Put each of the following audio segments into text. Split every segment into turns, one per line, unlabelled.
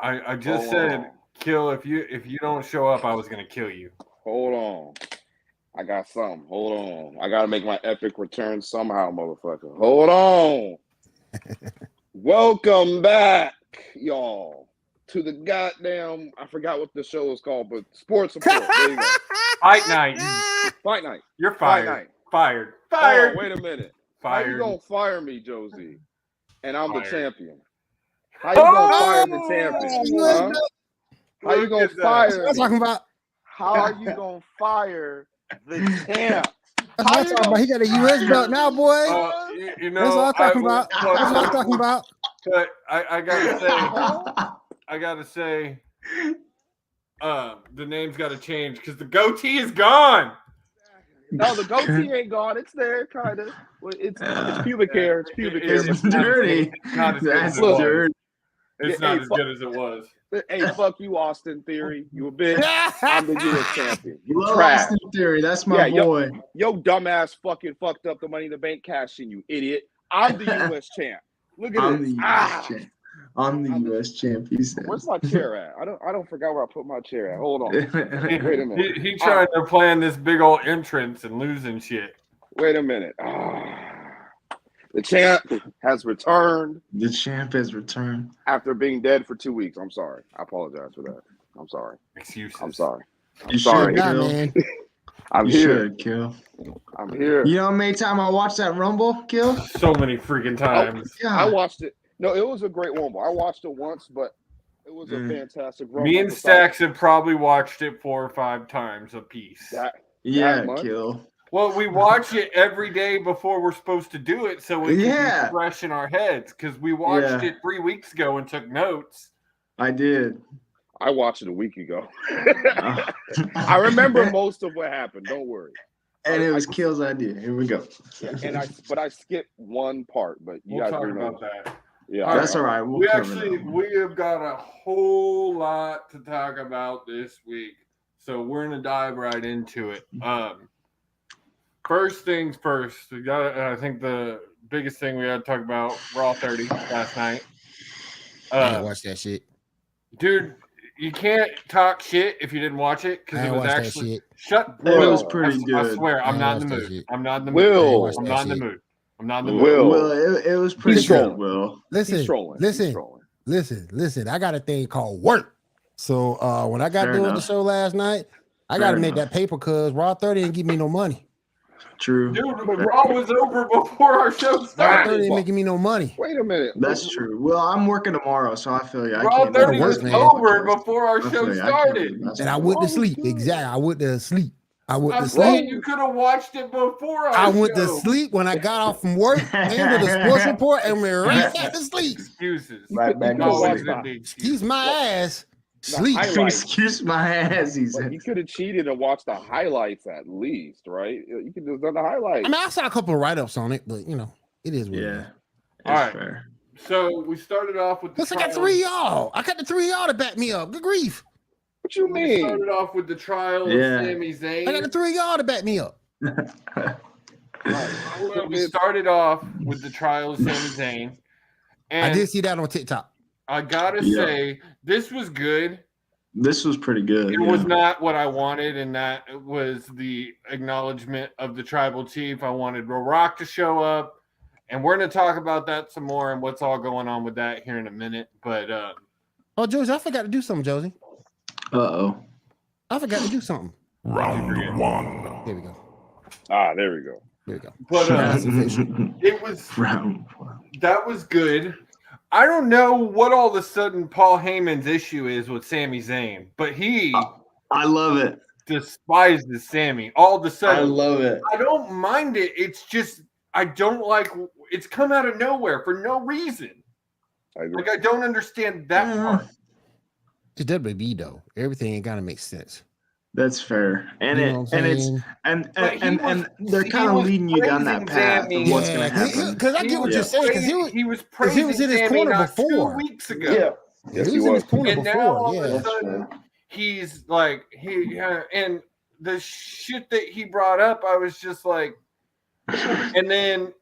I just
Hold
said,
on.
kill. If you don't show up, I was gonna kill you.
Hold on. I got something. Hold on. I gotta make my epic return somehow, motherfucker. Hold on. Welcome back, y'all, to the goddamn. I forgot what the show is called, but Sports Support. There you go.
Fight night.
Fight Night.
You're
Fight
fired.
Night.
Fired.
Oh,
Fired.
wait a minute. How you
Fired.
gonna fire me, Josie? And I'm the
Fired.
champion. How you gonna fire the champion? Huh? How you
Look
gonna
at that.
fire
That's what I'm
me?
talking about.
How are you gonna fire the champ?
That's what I'm talking about. He got a US belt now, boy.
You know,
That's what I'm talking about. That's what I'm talking about.
But I gotta say, the name's got to change because the goatee is gone.
No, the goatee ain't gone. It's there, kind of. Well, it's pubic hair. It's pubic hair.
It's
but
dirty.
Not as good as
That's
it was.
dirty.
It's not as good as it was.
Hey, fuck you, Austin Theory. You a bitch. I'm the U.S. champion. You
Love
trash.
Austin Theory. That's my boy.
Yo, dumbass fucking fucked up the Money in the Bank cash-in, you idiot. I'm the U.S. champ. Look at
I'm
this.
the US champ. I'm the U.S. champ. He said.
Where's my chair at? I don't forget where I put my chair at. Hold on. Wait a minute.
He trying to plan this big old entrance and losing shit.
Wait a minute. The champ has returned
The champ has returned.
after being dead for 2 weeks. I'm sorry. I apologize for that. I'm sorry.
Excuses.
I'm sorry.
You
sorry.
should,
Nah,
Kill.
man.
I'm
You
here.
should, Kill.
I'm here.
You know how many times I watched that Rumble, Kill?
So many freaking times.
I watched it. No, it was a great Rumble. I watched it once, but it was a fantastic Rumble.
Me and Stacks have probably watched it 4 or 5 times a piece.
Yeah,
much?
Kill.
Well, we watch it every day before we're supposed to do it, so it can be fresh in our heads. Because we watched it 3 weeks ago and took notes.
I did.
I watched it a week ago. I remember most of what happened. Don't worry.
And it was Kill's idea. Here we go.
And I skipped one part, but you
We'll
guys
talk
remember.
about that.
Yeah,
That's all right. We'll
We
cover
actually
that.
we have got a whole lot to talk about this week, so we're gonna dive right into it. First things first, we got. I think the biggest thing we had to talk about Raw 30 last night.
I didn't watch that shit.
Dude, you can't talk shit if you didn't watch it because
I
it
ain't
was
watched that
actually
shit.
shut.
It was
Bro,
pretty
I
good.
swear, I'm
I
not in
ain't
the
watched that
mood.
shit.
I'm not in the
Will.
mood. I'm not in the mood. I'm not in the mood.
Will.
Well, it was pretty
He's
good,
trolling.
Will.
He's
Listen,
trolling. He's
listen,
trolling.
listen. I got a thing called work. So when I got
Fair
doing the
enough.
show last night, I
Fair
got to make
enough.
that paper because Raw 30 didn't give me no money.
True.
Dude, but Raw was over before our show
Raw 30
started.
ain't making me no money.
Wait a minute.
That's true. Well, I'm working tomorrow, so I feel you. I
Raw
can't
30
work,
was
man.
over before our
I
show
feel you. I can't
started.
do that.
And I went to
Raw
sleep.
was good.
Exactly. I went to sleep. I went
I'm
to
saying
sleep.
you could have watched it before our
I went to
show.
sleep when I got off from work, into the sports report, and went right back to sleep.
Excuses.
Right back
You
to
could've
Always
watched
gonna
the-
be
Excuse
excuses.
my ass. Sleep.
highlights.
Excuse my ass, he
But
said.
you could have cheated and watched the highlights at least, right? You could have done the highlights.
I mean, I saw a couple of write-ups on it, but you know, it is what it is.
Yeah.
All
It's
right.
fair.
So we started off with the
Plus, I got 3 y'all. I got the 3 y'all to back me up. Good grief.
What you
We
mean?
started off with the trial
Yeah.
of Sami
I got the
Zayn.
3 y'all to back me up.
So we started off with the trial of Sami Zayn. And
I did see that on TikTok.
I gotta
Yeah.
say, this was good.
This was pretty good.
It was not what I wanted, and that was the acknowledgement of the tribal chief. I wanted RAWXXX to show up, and we're going to talk about that some more and what's all going on with that here in a minute. But
Oh, Josie, I forgot to do something, Josie.
Uh-oh.
I forgot to do something.
Round one.
There we go.
There we go.
There we go.
But
That's official.
it was
Round one.
that was good. I don't know what all of a sudden Paul Heyman's issue is with Sami Zayn, but he
I love it.
despises Sami all of a
I
sudden.
love it.
I don't mind it. It's just I don't like it's come out of nowhere for no reason.
I agree.
Like I don't understand that part.
It's WB though. Everything ain't gotta make sense.
That's fair. And
You
it
know what
and
I'm
it's
saying?
and
But he
and,
was-
and they're
he
kind of
was
leading you down that
praising
path
Sami.
of what's gonna
Yeah,
happen.
because I get what you're saying. Because
he was
'cause he was
praising
in his
Sami
corner
not
before.
2 weeks ago.
Yeah.
Yes,
he
he
was in his
was.
corner
And now
before.
all of a
Yeah.
sudden he's like and the shit that he brought up, I was just like, and then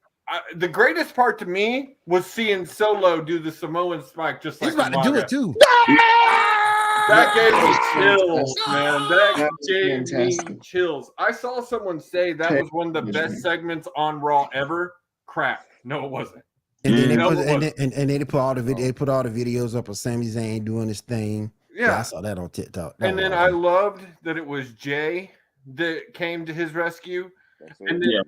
the greatest part to me was seeing Solo do the Samoan spike just like
He's about to do it too.
That gave me chills, man. That
That's
gave me
fantastic.
chills. I saw someone say that was one of the best segments on Raw ever. Crap. No, it wasn't.
And then they
No,
put
it wasn't.
and then they put all the they put all the videos up of Sami Zayn doing his thing.
Yeah.
I saw that on TikTok. That
And
was
then
awesome.
I loved that it was Jay that came to his rescue. And then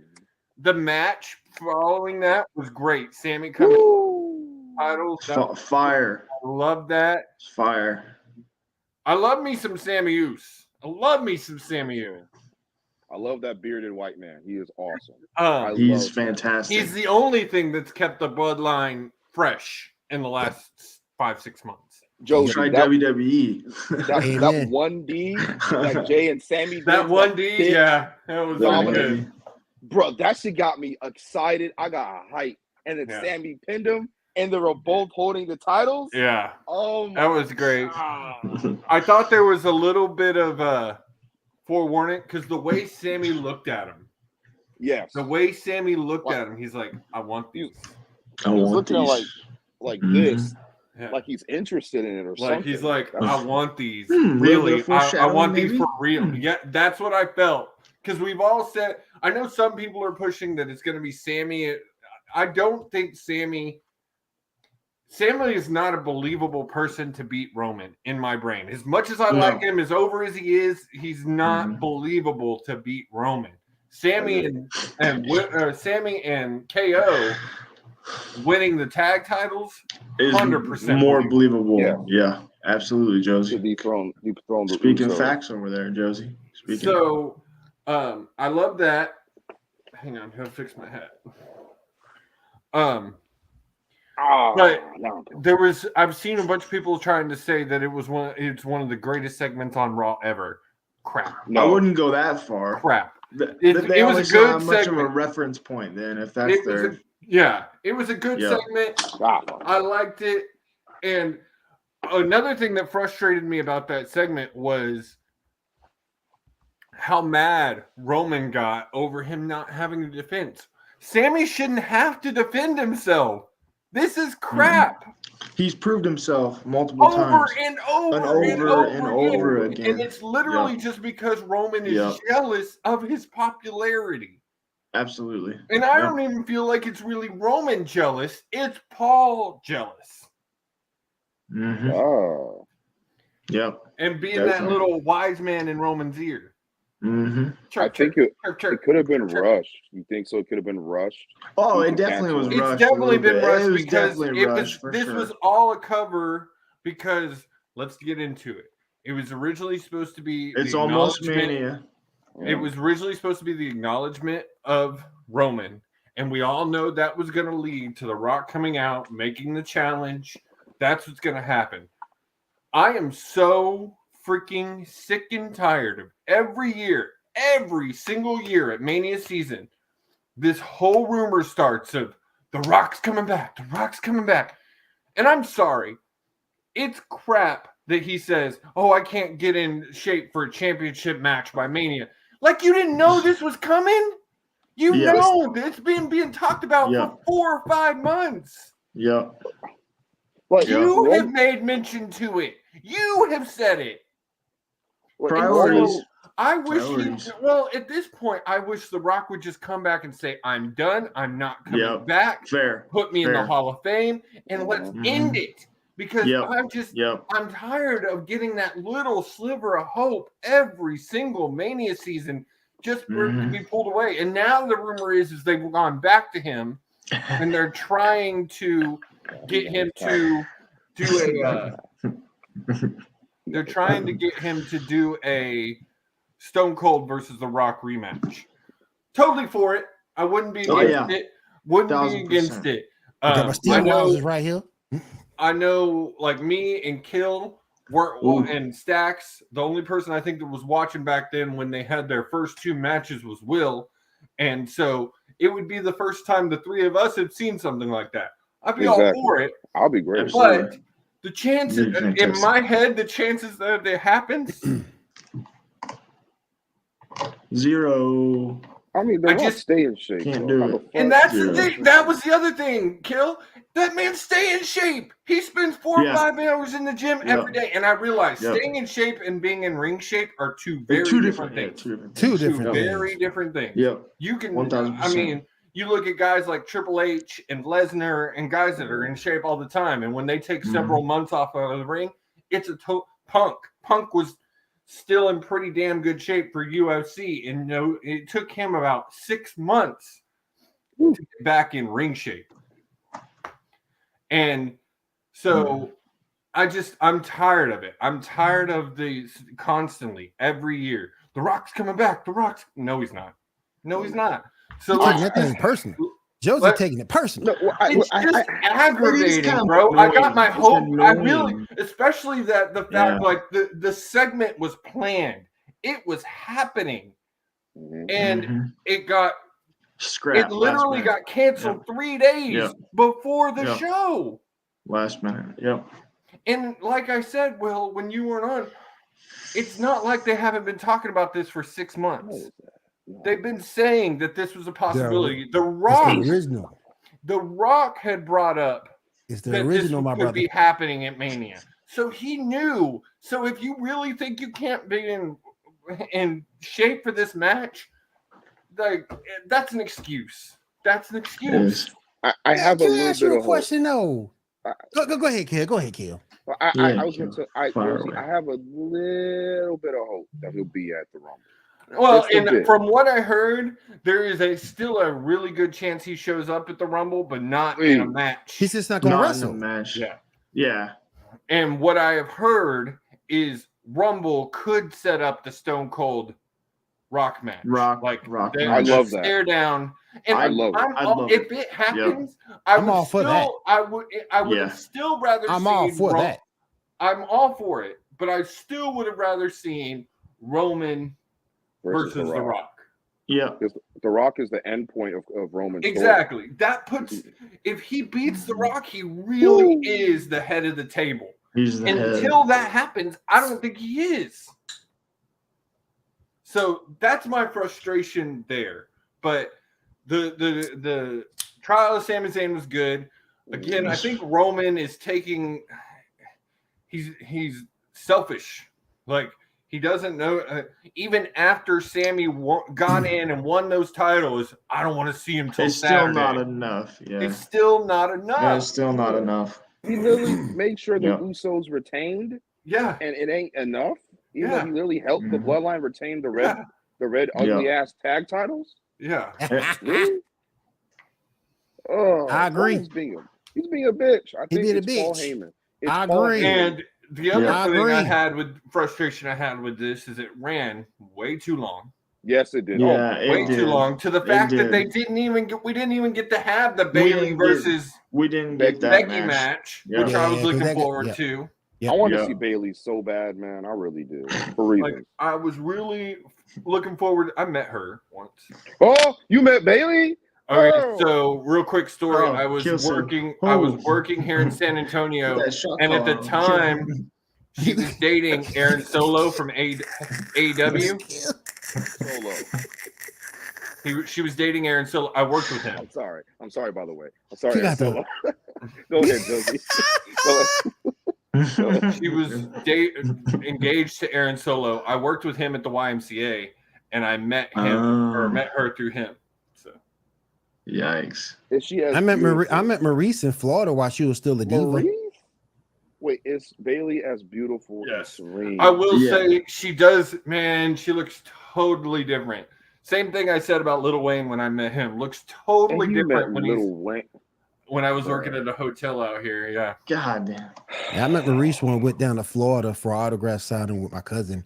the match following that was great. Sammy coming titles.
Fire.
I love that.
Fire.
I love me some Sammy Oos. I love me some Sammy Oos.
I love that bearded white man. He is awesome.
He's fantastic.
He's the only thing that's kept the bloodline fresh in the last 5-6 months.
Joe,
Try
that,
WWE.
that 1D, like Jay and Sammy did.
That 1D, yeah. That was all good.
Bro, that shit got me excited. I got hyped. And then Sammy pinned him, and they were both holding the titles.
Yeah.
Oh,
that was great. I thought there was a little bit of forewarning because the way Sammy looked at him.
Yes.
The way Sammy looked at him, he's like, I want these.
He was looking at like this.
Yeah.
Like he's interested in it or
like
something.
He's like, I want these. Really, I want these for real. Yeah, that's what I felt. Because we've all said, I know some people are pushing that it's going to be Sammy. I don't think Sammy is not a believable person to beat Roman in my brain. As much as I like him, as over as he is, he's not believable to beat Roman. Sammy and KO winning the tag titles
is
100%
more believable. Yeah, absolutely, Josie.
Should be thrown
Speaking facts over there, Josie.
So, I love that. Hang on, gotta fix my hat. But I've seen a bunch of people trying to say that it's one of the greatest segments on Raw ever. Crap.
No. I wouldn't go that far.
Crap.
It was a good much segment. Of a reference point then, if that's
it was a good segment. I liked it. And another thing that frustrated me about that segment was how mad Roman got over him not having a defense. Sammy shouldn't have to defend himself. This is crap.
He's proved himself multiple times. Over again.
And it's literally just because Roman is jealous of his popularity.
Absolutely.
And I don't even feel like it's really Roman jealous. It's Paul jealous.
Mm-hmm.
Oh.
Yep.
And being that little wise man in Roman's ear.
Mm-hmm.
I think it could have been rushed. You think so? It could have been rushed.
Oh, it definitely was rushed.
It's definitely been rushed because this was all a cover. Because let's get into it. It was originally supposed to be.
It's almost Mania.
It was originally supposed to be the acknowledgement of Roman, and we all know that was going to lead to The Rock coming out, making the challenge. That's what's going to happen. I am so freaking sick and tired of every single year at Mania season, this whole rumor starts of The Rock's coming back. The Rock's coming back. And I'm sorry. It's crap that he says, oh, I can't get in shape for a championship match by Mania. Like you didn't know this was coming? You know it's been being talked about for 4 or 5 months.
Yeah.
You have made mention to it. You have said it.
Priorities.
So I wish at this point, I wish The Rock would just come back and say, I'm done. I'm not coming back.
Fair.
Put me in the Hall of Fame and let's end it. Because I'm tired of getting that little sliver of hope every single Mania season just for it to be pulled away. And now the rumor is they've gone back to him and they're trying to get him to do they're trying to get him to do a Stone Cold versus The Rock rematch. Totally for it. I wouldn't be against it. Wouldn't 1,000%. Be against it.
Is right here.
I know, like me and Kill and Stacks, the only person I think that was watching back then when they had their first 2 matches was Will. And so it would be the first time the 3 of us had seen something like that. I'd be all for it.
I'll be great.
But the chances, in my head, the chances that it happens
0.
I mean, the Rock stay in shape.
Can't
though.
do it.
And that's the thing. That was the other thing, Kill. That man stay in shape. He spends 4 or 5 hours in the gym every day. And I realize staying in shape and being in ring shape are two very different things.
Two different
very different things.
Yep.
You can,
1000%.
I mean, you look at guys like Triple H and Lesnar and guys that are in shape all the time. And when they take several months off of the ring, it's a Punk. Punk was still in pretty damn good shape for UFC. And it took him about 6 months to get back in ring shape. And so I'm tired of it. I'm tired of these constantly every year. The Rock's coming back. The Rock's he's not. No, he's not. So
taking that thing personal. Josie taking it personal.
No,
it's just aggravating, bro. I got my hope. I really, especially that the fact like the segment was planned. It was happening, and it got scrapped. It literally got canceled 3 days before the show.
Last minute. Yep.
And like I said, Will, when you weren't on, it's not like they haven't been talking about this for 6 months. They've been saying that this was a possibility. The Rock had brought up
that this
could be happening at Mania. So he knew. So if you really think you can't be in shape for this match, like that's an excuse. That's an excuse.
I have a little bit of
question though. Go ahead, Kill. Go ahead, Kill.
I was going to. I have a little bit of hope that he'll be at the Rumble.
Well, and from what I heard, there is still a really good chance he shows up at the Rumble, but not in a match.
He's just not going to wrestle.
Match.
Yeah. And what I have heard is Rumble could set up the Stone Cold Rock match.
Rock.
I love that.
Stare down. And
I love it.
If it happens, I'm all for that. I would still rather.
I'm all for that.
I'm all for it, but I still would have rather seen Roman versus The Rock.
Yeah.
The Rock is the end point of Roman's
exactly. Story. That puts if he beats The Rock, he really is the head of the table.
He's the
Until that happens, I don't think he is. So that's my frustration there. But the trial of Sami Zayn was good. Again, I think Roman is taking he's selfish. Like he doesn't know. Even after Sammy got in and won those titles, I don't want to see him till Saturday.
It's still not enough. Yeah,
it's still not enough.
Yeah, it's still not enough.
He literally made sure the Usos retained.
Yeah,
and it ain't enough. Even though he literally helped the Bloodline retain the red ugly ass tag titles.
Yeah,
really? Oh,
I agree.
He's being a bitch. I think it's Paul Heyman.
I agree.
And the other thing frustration I had with this is it ran way too long.
Yes, it did.
Yeah,
way too long. To the fact that we didn't even get to have the Bayley versus Becky match, which I was looking forward to.
I want to see Bayley so bad, man. I really do. For reasons.
Like, I was really looking forward. I met her once.
Oh, you met Bayley?
All right, so real quick story. I was working here in San Antonio, and at the time, she was dating Aaron Solo from AEW. Solo. She was dating Aaron Solo. I worked with him.
I'm sorry. By the way, I'm sorry. Aaron Solo. Go ahead, Josie.
She was engaged to Aaron Solo. I worked with him at the YMCA, and I met her through him. So,
yikes!
I met Maurice in Florida while she was still a diva.
Maurice? Wait, is Bayley as beautiful?
Yes,
serene?
I will say she does. Man, she looks totally different. Same thing I said about Lil Wayne when I met him. Looks totally different when I was working at a hotel out here. Yeah.
God damn.
Yeah, I met Maurice when I went down to Florida for autograph signing with my cousin.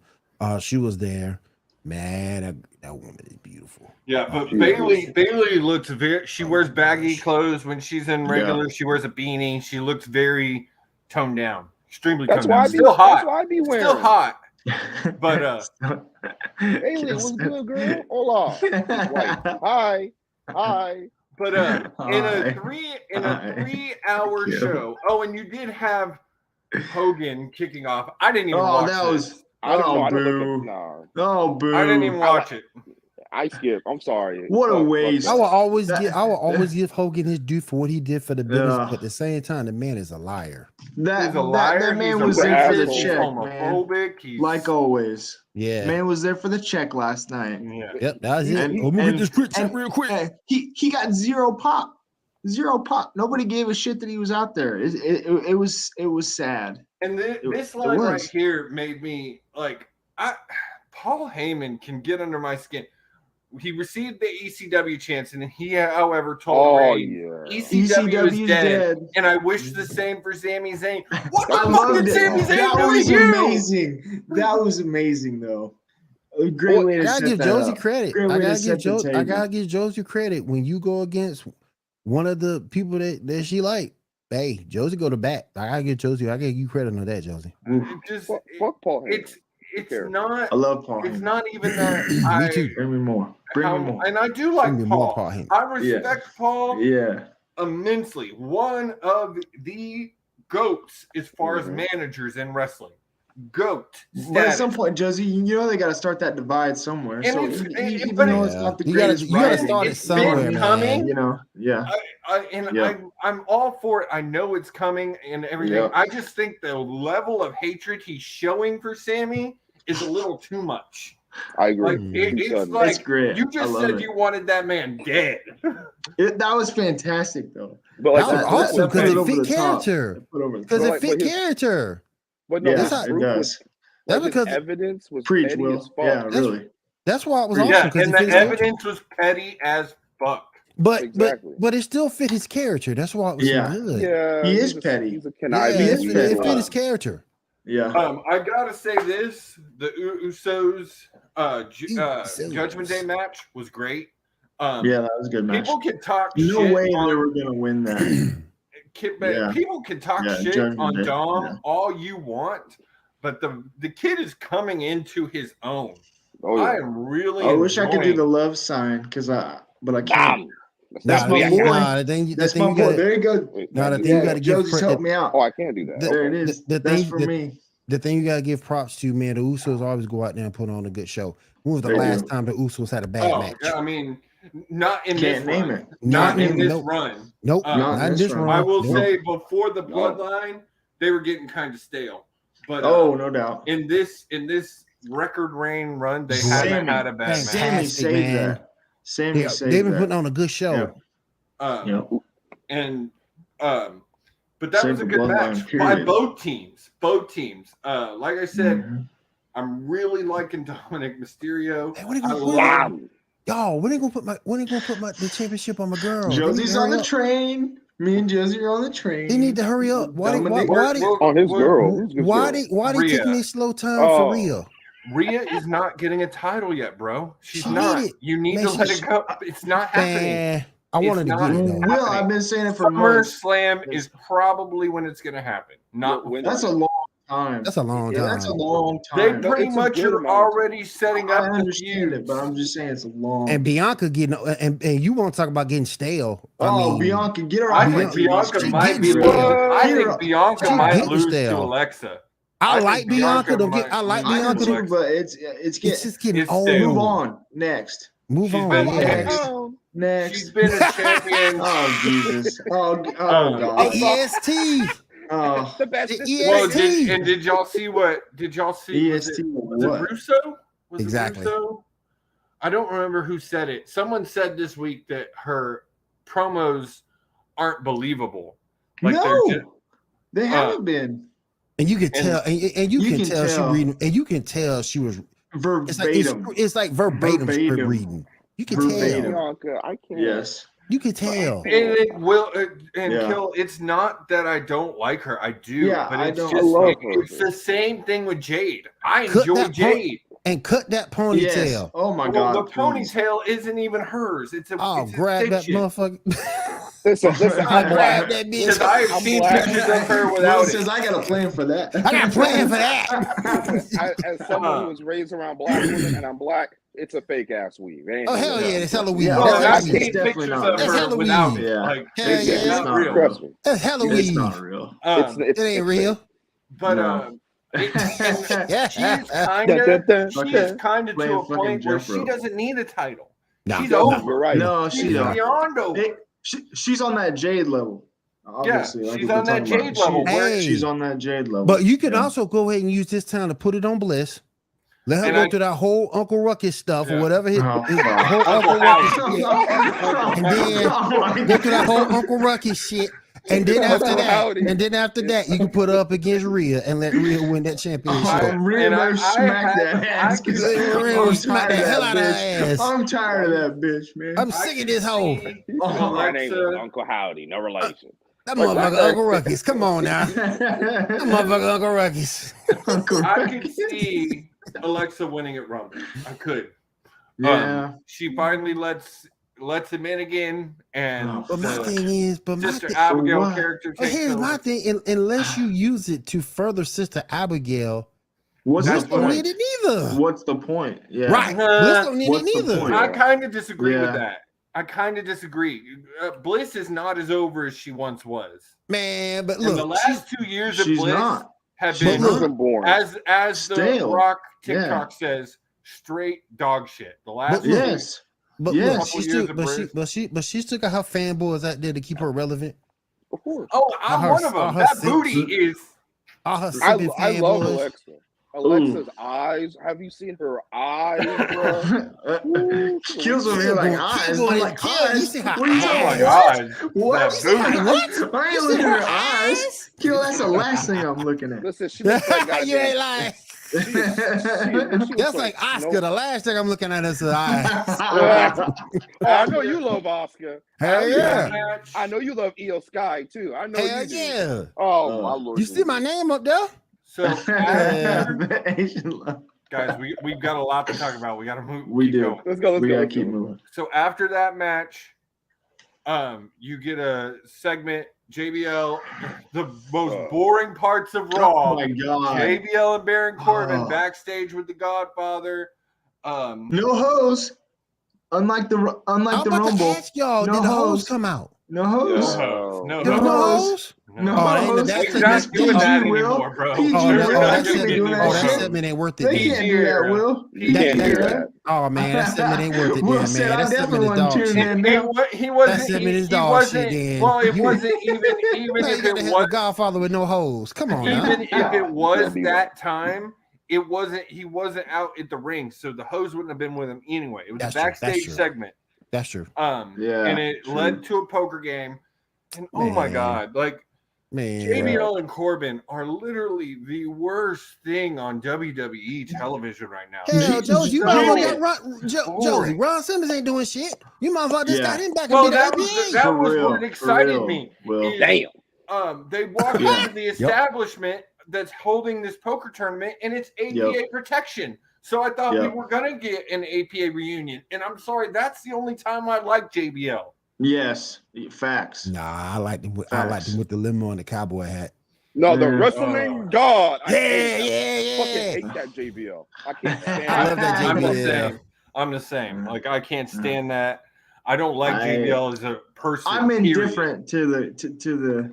She was there. Man, that woman is beautiful.
Yeah, but Bayley looks very. She wears baggy clothes when she's in regular. She wears a beanie. She looks very toned down, extremely toned down. Still hot. That's why I be wearing. Still hot. But
Bayley was good, girl. Hola. Like, hi.
But in a 3-hour show. Oh, and you did have Hogan kicking off. I didn't even watch
that was.
I didn't even watch it.
I skip. I'm sorry.
What a
Fuck
waste.
I
that.
will always give Hogan his due for what he did for the business, but at the same time, the man is a liar.
He's a liar.
That man
he's
was
a
there for the
racist. He's
check, man.
homophobic. He's
Like always.
Yeah.
Man was there for the check last night.
yeah.
Yep, that was it.
And-
I'm gonna
and-
get this quick check
and-
real quick.
and he got zero pop. Zero pop. Nobody gave a shit that he was out there. It was sad.
And this
it
line right
was.
here made me like, Paul Heyman can get under my skin. He received the ECW chance, and he, however, told Reigns, ECW is dead, and I wish the same for Sami Zayn. What the fuck did Sami Zayn
That
do
was
to you?
amazing. That was amazing, though. A great way to
I gotta
set
give
that
Josie
up.
credit.
Great
I
way to
gotta
set
give
the
I
table.
gotta give Josie credit when you go against one of the people that she like. Hey, Josie go to bat. I gotta give Josie. I gotta give you credit on that, Josie.
Fuck Paul Heyman.
It's not.
I love Paul.
It's
Heyman.
not even that.
Me too.
Bring me more. Bring me more.
And I do like
Bring me more
Paul.
Paul Heyman.
I respect Paul
Yeah.
immensely. One of the goats as far as managers in wrestling. Goat.
But at some
status.
point, Josie, you know they got to start that divide somewhere.
And
So
it's-
even
but
though
it-
it's not the
You gotta
greatest
start it
It's
somewhere,
been
man.
coming.
You know, yeah. Yeah.
I'm all for it. I know it's coming and everything.
Yeah.
I just think the level of hatred he's showing for Sammy is a little too much.
I agree.
Like it's
That's
like
great.
you
I
just
love
said
it.
you wanted that man dead.
That was fantastic, though.
But
That was
that-
awesome
that put
because
it
it
over
fit
the top.
character.
Put over the
Because
top.
it fit character.
But no,
Yeah,
that's how-
it
proof
does.
was-
That's
like,
because
his evidence was
Preach,
petty
Will.
as fuck.
Yeah, really.
that's why it was
Yeah,
awesome. Because
and
it
the
fit his character.
evidence was petty as fuck.
But
Exactly.
but it still fit his character. That's why it was
Yeah.
so good.
Yeah,
He is
he's
petty.
He's a
Yeah,
conniving.
is
it
petty.
fit his character.
Yeah.
I gotta say this: the Usos
Usos.
Judgment Day match was great.
Yeah, that was a good match.
People can talk
No
shit
way
on
they were going to win that. Yeah.
People can talk
Yeah,
shit
Judgment
on
Day,
Dom
yeah.
all you want, but the kid is coming into his own.
Oh,
I
yeah.
am really.
I wish I could do
enjoying-
the love sign but I can't.
That's
That's my boy.
the thing
That's
you
my boy.
gotta,
There you go.
no, the thing
Yeah,
you gotta give
Josie's helped me out.
Oh, I can't do that.
There it is.
the
That's
thing-
for me.
the thing you gotta give props to, man. The Usos always go out there and put on a good show. When was the
They
last
do.
time the Usos had a bad match?
yeah, I mean, not in
Can't
this
name
run.
it.
Not in this
nope.
run.
Nope, not in this run.
I will
Nope.
say before the
No.
bloodline, they were getting kind of stale. But
Oh, no doubt.
in this record reign run, they haven't
Sammy.
had a bad match.
Sammy
Fantastic,
saved
man.
that. Sammy
Yeah,
saved
they've been
that.
putting on a good show.
Yeah.
Um, and but that
Save
was a
the
good
bloodline,
match by
period.
both teams. Like I said,
Mhm.
I'm really liking Dominic Mysterio.
Hey, when they
I
gonna
love
Y'all, when they gonna put the championship on my girl? They need
Josie's
to
on
hurry
the
up.
train. Me and Josie are on the train.
They need to hurry up. Why
Dominic-
On his girl. Who's his
Why
girl?
they
Rhea.
taking their slow time
Oh.
for Rhea?
Rhea is not getting a title yet, bro. She's
She
not.
need it.
You need
Man,
to let
she-
it go. It's not happening.
Man, I wanted to
It's
get it
not-
though.
Will,
Will, I've been saying it for months.
SummerSlam is probably when it's going to happen. Not
When-
That's a long time.
That's a long
Yeah,
time.
that's a long
They
time.
pretty
it's a
much
good
are
amount of
already setting
I
up the
understand it,
feuds.
but I'm just saying it's a long.
And Bianca getting and you want to talk about getting stale?
Bianca, get her
I
off
think
my
Bianca
team.
might be.
She
losing.
getting
I
stale.
think Bianca
She
might
getting
lose to
stale.
Alexa.
I
I
like
think
Bianca.
Bianca
Don't get.
might
I like
lose
I
Bianca.
do
Alexa.
too, but it's
It's
getting.
just getting
It's
old.
stale.
Move on. Next.
Move
She's
on.
been
Yeah.
Next.
She's
Next.
been a champion.
Oh Jesus. Oh
The
God.
EST.
Oh.
The best.
The
Well,
EST.
did y'all see what? Did y'all see?
EST.
Was it
What?
Russo? Was it
Exactly.
Russo? I don't remember who said it. Someone said this week that her promos aren't believable. Like they're
No,
just,
they haven't been
And you can
And
tell, and you can tell she reading, and you can tell she was. It's like
verbatim.
it's like verbatim
Verbatim.
reading. You can
Verbatim.
tell.
Bianca, I can't.
Yes.
You can tell.
and it will and
Yeah.
Kill. It's not that I don't like her. I do.
Yeah,
but
I
it's
don't-
just
I love her.
it's the same thing with Jade. I
Cut
enjoy
that
Jade.
And cut that
Yes.
ponytail.
Oh my
Well,
God.
the
please.
ponytail isn't even hers. It's a
Oh,
it's a
grab that
stitch it.
motherfucker.
Listen,
I
I'm
grab
black.
that
Because
bitch.
I've
I'm
seen
black.
pictures of her
Will
without
says
it.
I got a plan for that.
I got a plan for that.
As someone who was raised around black women and I'm black, it's a fake ass weave. It ain't
Oh
no
hell
way.
yeah, it's Halloween.
Yeah.
Oh,
That's
and I've
It's
Halloween.
seen
definitely
pictures
not.
of
That's
her
Halloween.
without it.
Yeah.
Like
Hell
it's
yeah.
not
not
real.
Trust me.
That's
It's
Halloween.
not real.
Um,
It's
It ain't real.
but
No.
She's kind of to a point where she doesn't need a title. She's over.
You're right.
No,
she's
she don't.
beyond over.
She's on that Jade level. Obviously,
she's on that Jade level.
She's on that Jade level.
But you can also go ahead and use this time to put it on Bliss. Let her go through that whole Uncle Ruckus stuff or whatever his whole Uncle Ruckus shit. And then go through that whole Uncle Ruckus shit. And then after that, you can put her up against Rhea and let Rhea win that championship.
Rhea better smack that ass.
Smack the hell out of her ass.
I'm tired of that bitch, man.
I'm sick of this hoe.
My name is Uncle Howdy, no relation.
That motherfucker Uncle Ruckus. Come on now. That motherfucker Uncle Ruckus.
I could see Alexa winning at Rumble. I could.
Yeah.
She finally lets him in again, and
but my thing is,
Sister Abigail character.
But here's my thing: unless you use it to further Sister Abigail,
Bliss
don't need it neither.
What's the point? Yeah,
right. Bliss don't need it neither.
I kind of disagree with that. I kind of disagree. Bliss is not as over as she once was.
Man, but look,
the last 2 years of Bliss have been as the Rock TikTok says, straight dog shit. The last
But she still got her fanboys out there to keep her relevant.
Of course.
Oh, I'm one of them. That booty is.
I love Alexa. Alexa's eyes. Have you seen her eyes, bro?
Kills over here like eyes. I'm like, eyes? What are you talking about? What? I ain't looking at her eyes. Kill, that's the last thing I'm looking at.
Listen, she looks like
you ain't lying. That's like Oscar. The last thing I'm looking at is the eyes.
I know you love Oscar.
Hell yeah.
I know you love Io Sky too. I know
Hell
you do.
Yeah.
Oh my Lord.
You see my name up there?
So guys, we've got a lot to talk about. We got to move.
We do.
Let's go.
We gotta keep moving.
So after that match, you get a segment. JBL, the most boring parts of Raw.
Oh my God.
JBL and Baron Corbin backstage with the Godfather.
No hose. Unlike the Rumble.
Ask y'all,
no
did the
hose
hose come out?
No hose.
No
hose.
No,
we're not doing that anymore, bro.
That segment ain't worth it.
They can't do that, Will.
You can't do that.
Oh man, that segment ain't worth it,
Will
man.
said,
That segment is dog shit.
He wasn't.
That segment is dog shit. Then
well, it wasn't even if it was
Godfather with no hose. Come on,
even if it was that time. It wasn't. He wasn't out at the ring, so the hose wouldn't have been with him anyway. It was a backstage segment.
That's true.
And it led to a poker game. And oh my God, like JBL and Corbin are literally the worst thing on WWE television right now.
Hell, Josie, you might as well Josie. Ron Simmons ain't doing shit. You might as well just got him back and
that was what excited me.
Damn.
They walked into the establishment that's holding this poker tournament, and it's APA protection. So I thought we were gonna get an APA reunion, and I'm sorry, that's the only time I like JBL.
Yes, facts.
Nah, I like them with the limo and the cowboy hat.
No, the wrestling god.
Yeah.
Fucking hate that JBL. I can't stand.
I love that JBL.
I'm the same. Like I can't stand that. I don't like JBL as a person.
I'm indifferent to the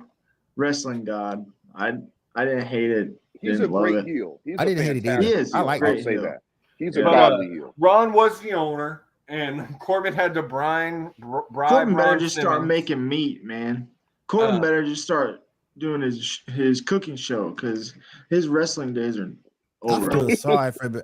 wrestling god. I didn't hate it.
He's a great heel.
I didn't hate it either.
He is.
I like
to say that. He's a godly heel.
Ron was the owner, and Corbin had to bribe.
Corbin better just start making meat, man. Corbin better just start doing his cooking show because his wrestling days are over.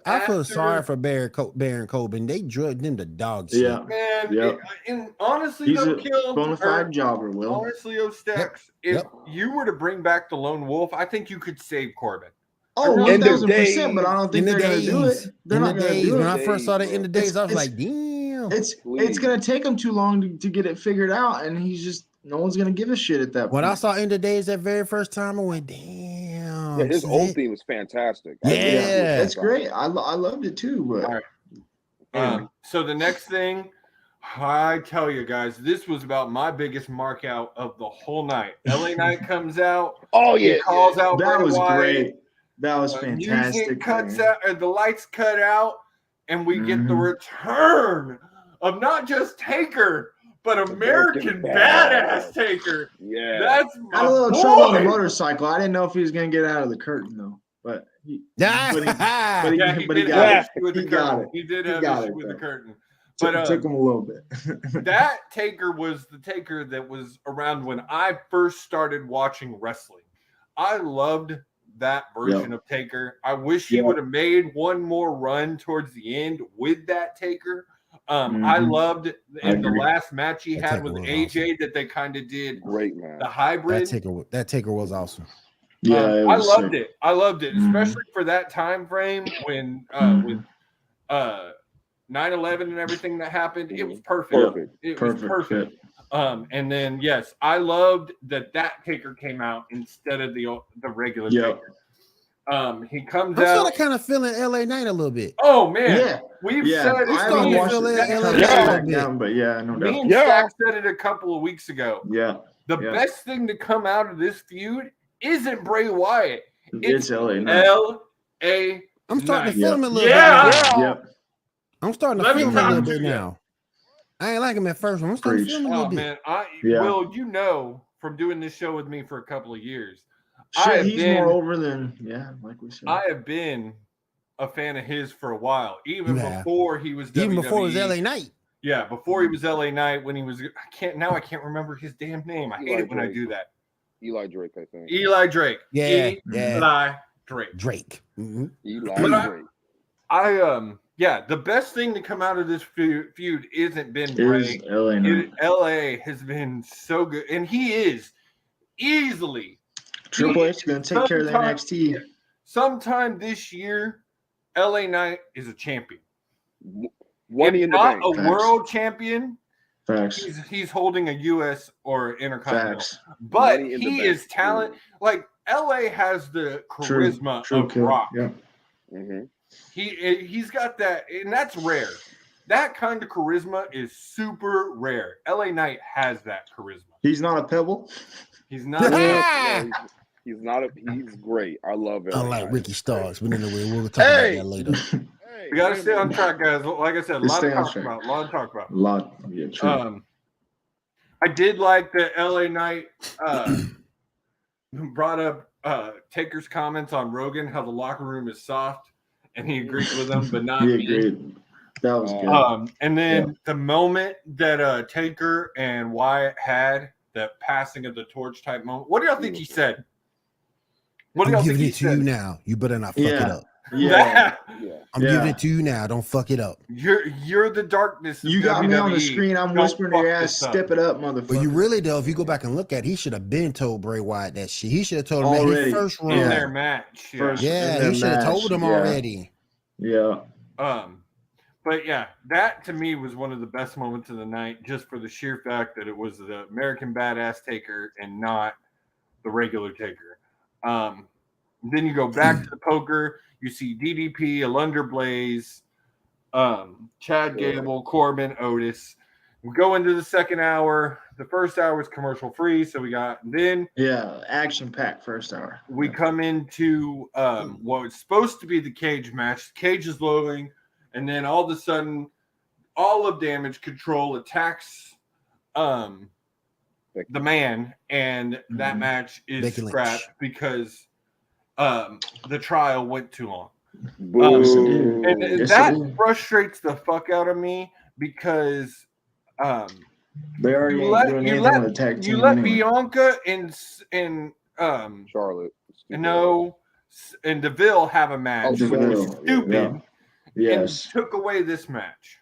I feel sorry for Baron Corbin. They drugged him to dog shit.
Yeah,
man. And honestly,
he's a bona fide jobber. Will
honestly, Stacks, if you were to bring back the Lone Wolf, I think you could save Corbin.
Oh, 1,000%, but I don't think they're going to do it. They're not going to do it.
When I first saw the end of days, I was like, damn.
It's going to take him too long to get it figured out, and he's just no one's going to give a shit at that point.
When I saw end of days that very first time, I went, damn.
Yeah, his old theme was fantastic.
Yeah, it's great. I loved it too. But
all right. So the next thing, I tell you guys, this was about my biggest mark out of the whole night. LA Knight comes out.
Oh yeah,
calls out.
That was
Wyatt.
Great. That was fantastic.
Music cuts out, or the lights cut out, and we get the return of not just Taker, but American Badass Taker.
Yeah,
that's my
Had a little trouble on the motorcycle. I didn't know if he was gonna get out of the curtain though. but he
Yeah, he did have issue with the curtain. He did have issue with the curtain. But
it took him a little bit.
That Taker was the Taker that was around when I first started watching wrestling. I loved that version of Taker. I wish he would have made one more run towards the end with that Taker. I loved in the last match he had with AJ that they kind of did
great, man.
The hybrid.
That Taker was awesome.
Yeah,
I loved it. I loved it, especially for that time frame when with 9/11 and everything that happened. It was perfect. It was perfect. And then yes, I loved that Taker came out instead of the regular Taker. He comes out.
I'm sort of kind of feeling LA Knight a little bit.
Oh man, we've said it.
It's starting to feel LA
but yeah, no doubt.
Me and Shaq said it a couple of weeks ago.
Yeah,
the best thing to come out of this feud isn't Bray Wyatt.
It's LA Knight.
LA.
I'm starting to feel him a little bit.
Yeah.
I'm starting to feel him a little bit now. I ain't like him at first. I'm starting to feel him a little bit.
Will, you know, from doing this show with me for a couple of years,
he's more over than like we said.
I have been a fan of his for a while, even before he was WWE.
Even before he was LA Knight.
Yeah, before he was LA Knight, when he was I can't remember his damn name. I hate it when I do that.
Eli Drake, I think.
Eli Drake.
Yeah.
Eli Drake.
Drake.
Mm-hmm. Eli Drake.
The best thing to come out of this feud isn't been Bray. LA has been so good, and he is easily
Triple H is going to take care of the NXT.
Sometime this year, LA Knight is a champion.
Money in the bank.
Not a world champion.
Facts.
He's holding a U.S. or Intercontinental. Facts. But he is talent. Like, LA has the charisma of Rock.
Yeah.
Mm-hmm.
He's got that, and that's rare. That kind of charisma is super rare. LA Knight has that charisma.
He's not a pebble.
He's not.
He's not. He's great. I love it.
Unlike Ricky Starks, but anyway, we'll talk about that later.
We gotta stay on track, guys. Like I said, a lot to talk about.
Yeah, true.
I did like that LA Knight brought up Taker's comments on Rogan, how the locker room is soft, and he agreed with them, but not me.
Agreed. That was good.
And then the moment that Taker and Wyatt had that passing of the torch type moment, what do y'all think he said? What do y'all think he said?
I'm giving it to you now. You better not fuck it up.
Yeah.
I'm giving it to you now. Don't fuck it up.
You're the darkness.
You got me on the screen. I'm whispering to your ass, step it up, motherfucker.
But you really, though, if you go back and look at it, he should have been told Bray Wyatt that shit. He should have told him that his first run.
In their match.
He should have told him already.
Yeah.
But yeah, that to me was one of the best moments of the night, just for the sheer fact that it was the American Badass Taker and not the regular Taker. Then you go back to the poker. You see DDP, Alundra Blaze, Chad Gable, Corbin, Otis. We go into the second hour. The first hour was commercial free, so we got
action packed first hour.
We come into what was supposed to be the cage match. The cage is loading, and then all of a sudden, all of Damage Control attacks the man, and that match is scrapped because the trial went too long. And that frustrates the fuck out of me because
they already
you let Bianca and
Charlotte
and Deville have a match, which was stupid.
Yes,
and took away this match.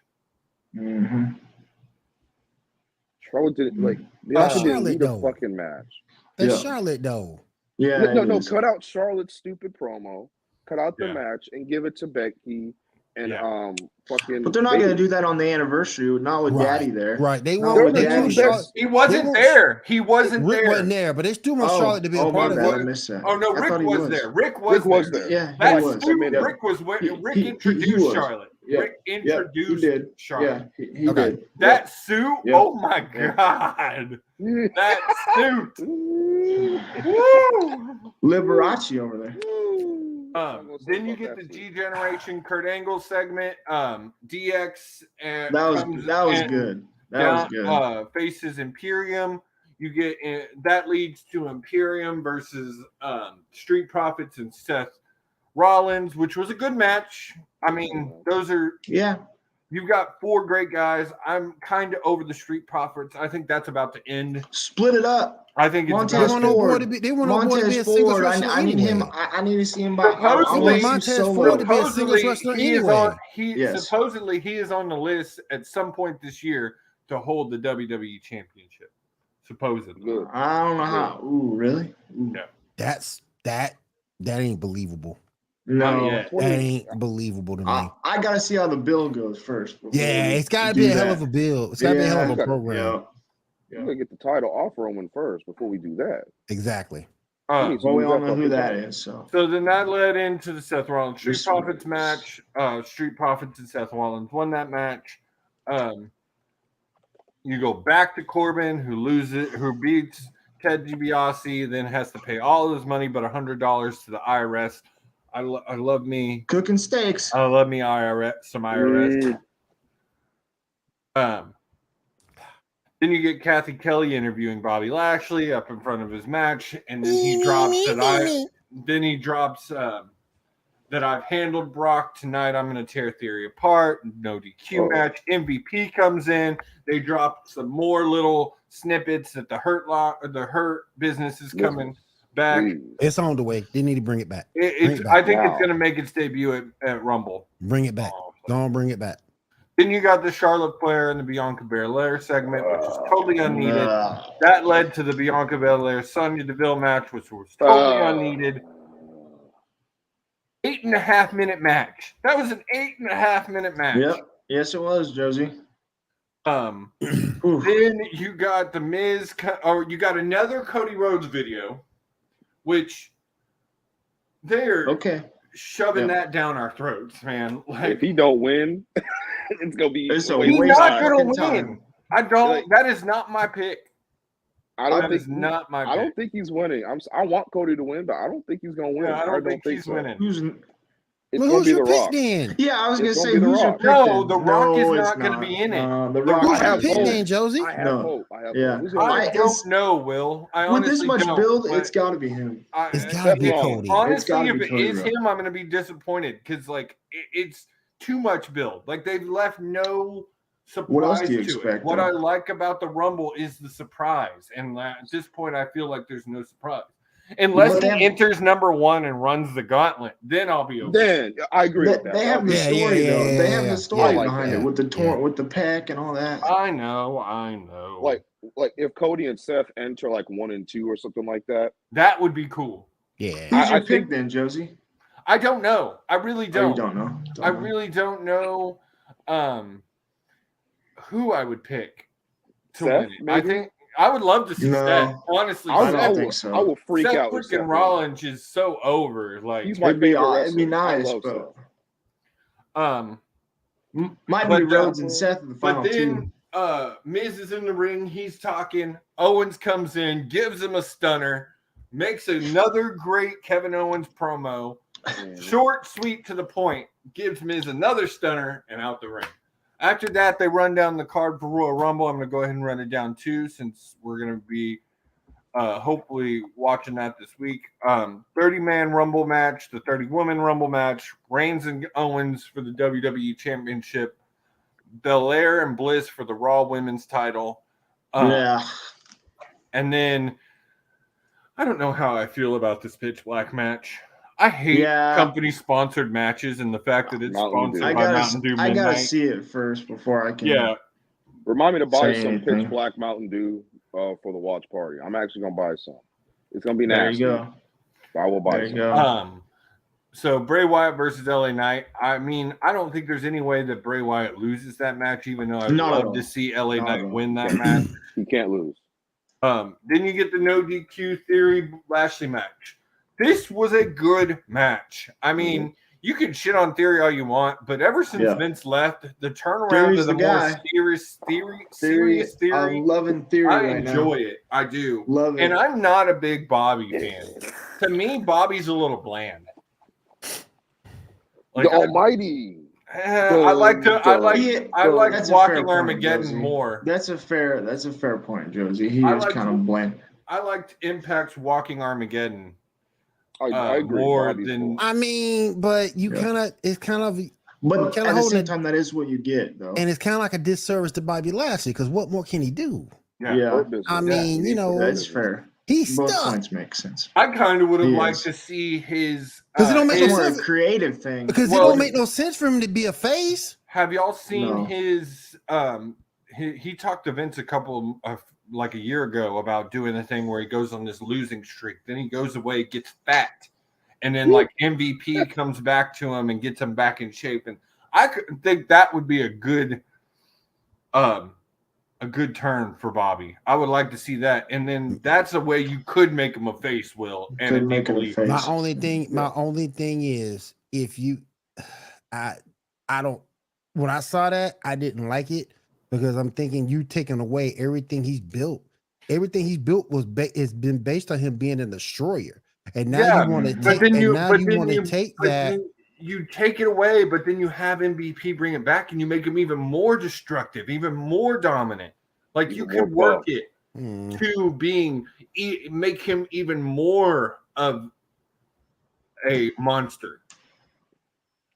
Mm-hmm.
Charlotte didn't need a fucking match.
That's Charlotte though.
Yeah,
no. Cut out Charlotte's stupid promo. Cut out the match and give it to Becky and fucking.
But they're not going to do that on the anniversary, not with Daddy there.
Right? They won't.
He wasn't there.
Rick wasn't there, but they still want Charlotte to be a part of it.
I missed that.
Oh no, Rick was there. Rick was there.
Yeah,
he was. Rick was. Rick introduced Charlotte.
Yeah.
Rick introduced Charlotte.
He did.
That suit. Yeah. Oh my god. That suit.
Liberace over there.
Then you get the G Generation Kurt Angle segment. DX and
that was good. That was good.
Faces Imperium. You get that leads to Imperium versus Street Profits and Seth Rollins, which was a good match. I mean, those are You've got 4 great guys. I'm kind of over the Street Profits. I think that's about to end.
Split it up.
I think it's
Montez Ford. They want no boy to be a singles wrestler.
I need him. I need to see him by.
Supposedly, Montez Ford to be a singles wrestler anyway.
Supposedly, he is on the list at some point this year to hold the WWE Championship. Supposedly,
I don't know how. Ooh, really? Ooh.
Yeah.
That ain't believable.
No,
that ain't believable to me.
I gotta see how the bill goes first.
Yeah, it's gotta be a hell of a bill. It's gotta be a hell of a program.
You gotta get the title off Roman first before we do that.
Exactly.
Well, we all know who that is. So
then that led into the Seth Rollins Street Profits match. Street Profits and Seth Rollins won that match. You go back to Corbin, who beats Ted DiBiase, then has to pay all of his money but $100 to the IRS. I love me
cooking steaks.
I love me some IRS. Then you get Kathy Kelly interviewing Bobby Lashley up in front of his match, and then he drops that I've handled Brock tonight. I'm going to tear Theory apart. No DQ match. MVP comes in. They drop some more little snippets that the Hurt business is coming back.
It's on the way. They need to bring it back.
I think it's going to make its debut at Rumble.
Bring it back. Don't bring it back.
Then you got the Charlotte Flair and the Bianca Belair segment, which is totally unneeded. That led to the Bianca Belair Sonya Deville match, which was totally unneeded. 8.5-minute match. That was an 8.5-minute match.
Yep. Yes, it was, Josie.
Then you got the Miz, or you got another Cody Rhodes video, which they're shoving that down our throats, man. Like,
if he don't win, it's gonna be.
He's not gonna win. I don't. That is not my pick.
I don't think he's winning. I want Cody to win, but I don't think he's gonna win.
Yeah, I don't think he's winning.
It's gonna be The Rock.
Then?
Yeah, I was gonna say who's your pick?
No, The Rock is not gonna be in it.
The Rock.
Who's your pick then, Josie?
I have hope.
I don't know, Will.
With this much build, it's got to be him.
It's got to be Cody.
Honestly, if it is him, I'm gonna be disappointed because it's too much build. Like they've left no surprise
what else do you
to
expect,
it. What I like about the Rumble is the surprise, and at this point, I feel like there's no surprise. Unless he enters number 1 and runs the gauntlet, then I'll be okay.
Then I agree with that.
They have the story though. They have the story behind it with the with the pack and all that.
I know.
Like if Cody and Seth enter like 1 and 2 or something like that,
that would be cool.
Yeah.
Who's your pick then, Josie?
I don't know. I really don't.
Oh, you don't know.
I really don't know who I would pick to
Seth,
win it.
maybe?
I think I would love to see Seth. Honestly,
I don't think so.
I will freak
Seth
out.
Freaking Rollins is so over. Like
he's my favorite wrestler.
It'd be nice, but might be Rhodes and Seth in the final two.
Miz is in the ring. He's talking. Owens comes in, gives him a stunner, makes another great Kevin Owens promo. Short, sweet, to the point. Gives Miz another stunner and out the ring. After that, they run down the card for Royal Rumble. I'm going to go ahead and run it down too, since we're going to be hopefully watching that this week. 30-man Rumble match, the 30-woman Rumble match, Reigns and Owens for the WWE Championship, Belair and Bliss for the Raw Women's title. And then I don't know how I feel about this Pitch Black match. I hate company-sponsored matches and the fact that it's sponsored by Mountain Dew Midnight.
I gotta see it first before I can.
Yeah.
Remind me to buy some Pitch Black Mountain Dew for the watch party. I'm actually gonna buy some. It's gonna be nasty.
There you go.
I will buy some.
So Bray Wyatt versus LA Knight. I mean, I don't think there's any way that Bray Wyatt loses that match, even though I'd love to see LA Knight win that match.
He can't lose.
Then you get the no DQ Theory Lashley match. This was a good match. I mean, you can shit on Theory all you want, but ever since Vince left, the turnaround to the more serious Theory.
I'm loving Theory
I enjoy it. I do.
Love it.
And I'm not a big Bobby fan. To me, Bobby's a little bland.
Like, the Almighty.
I like Walking Armageddon more.
That's a fair point, Josie. He is kind of bland.
I liked Impact's Walking Armageddon.
I agree.
more
Bobby's
than.
cool.
I mean, but you kind of it's kind of.
But
kinda
at the same
holding
time, that is what you get, though.
And it's kind of like a disservice to Bobby Lashley because what more can he do?
Yeah.
I mean, you know,
That's fair.
He's
Both
stuck.
points make sense.
I kind of would have
He
liked
is.
to see his
Because it don't make
It's
no
more a
sense.
creative thing.
Because it don't make no sense for him to be a face.
Have y'all seen
No.
his? He talked to Vince a couple of like a year ago about doing a thing where he goes on this losing streak. Then he goes away, gets fat, and then like MVP comes back to him and gets him back in shape. And I could think that would be a good turn for Bobby. I would like to see that. And then that's a way you could make him a face, Will. And
Could make him a face.
My only thing is if you I don't when I saw that, I didn't like it because I'm thinking you taking away everything he's built. Everything he's built has been based on him being a destroyer. And now you want to take that.
You take it away, but then you have MVP bring it back and you make him even more destructive, even more dominant. Like you can work it to make him even more of a monster.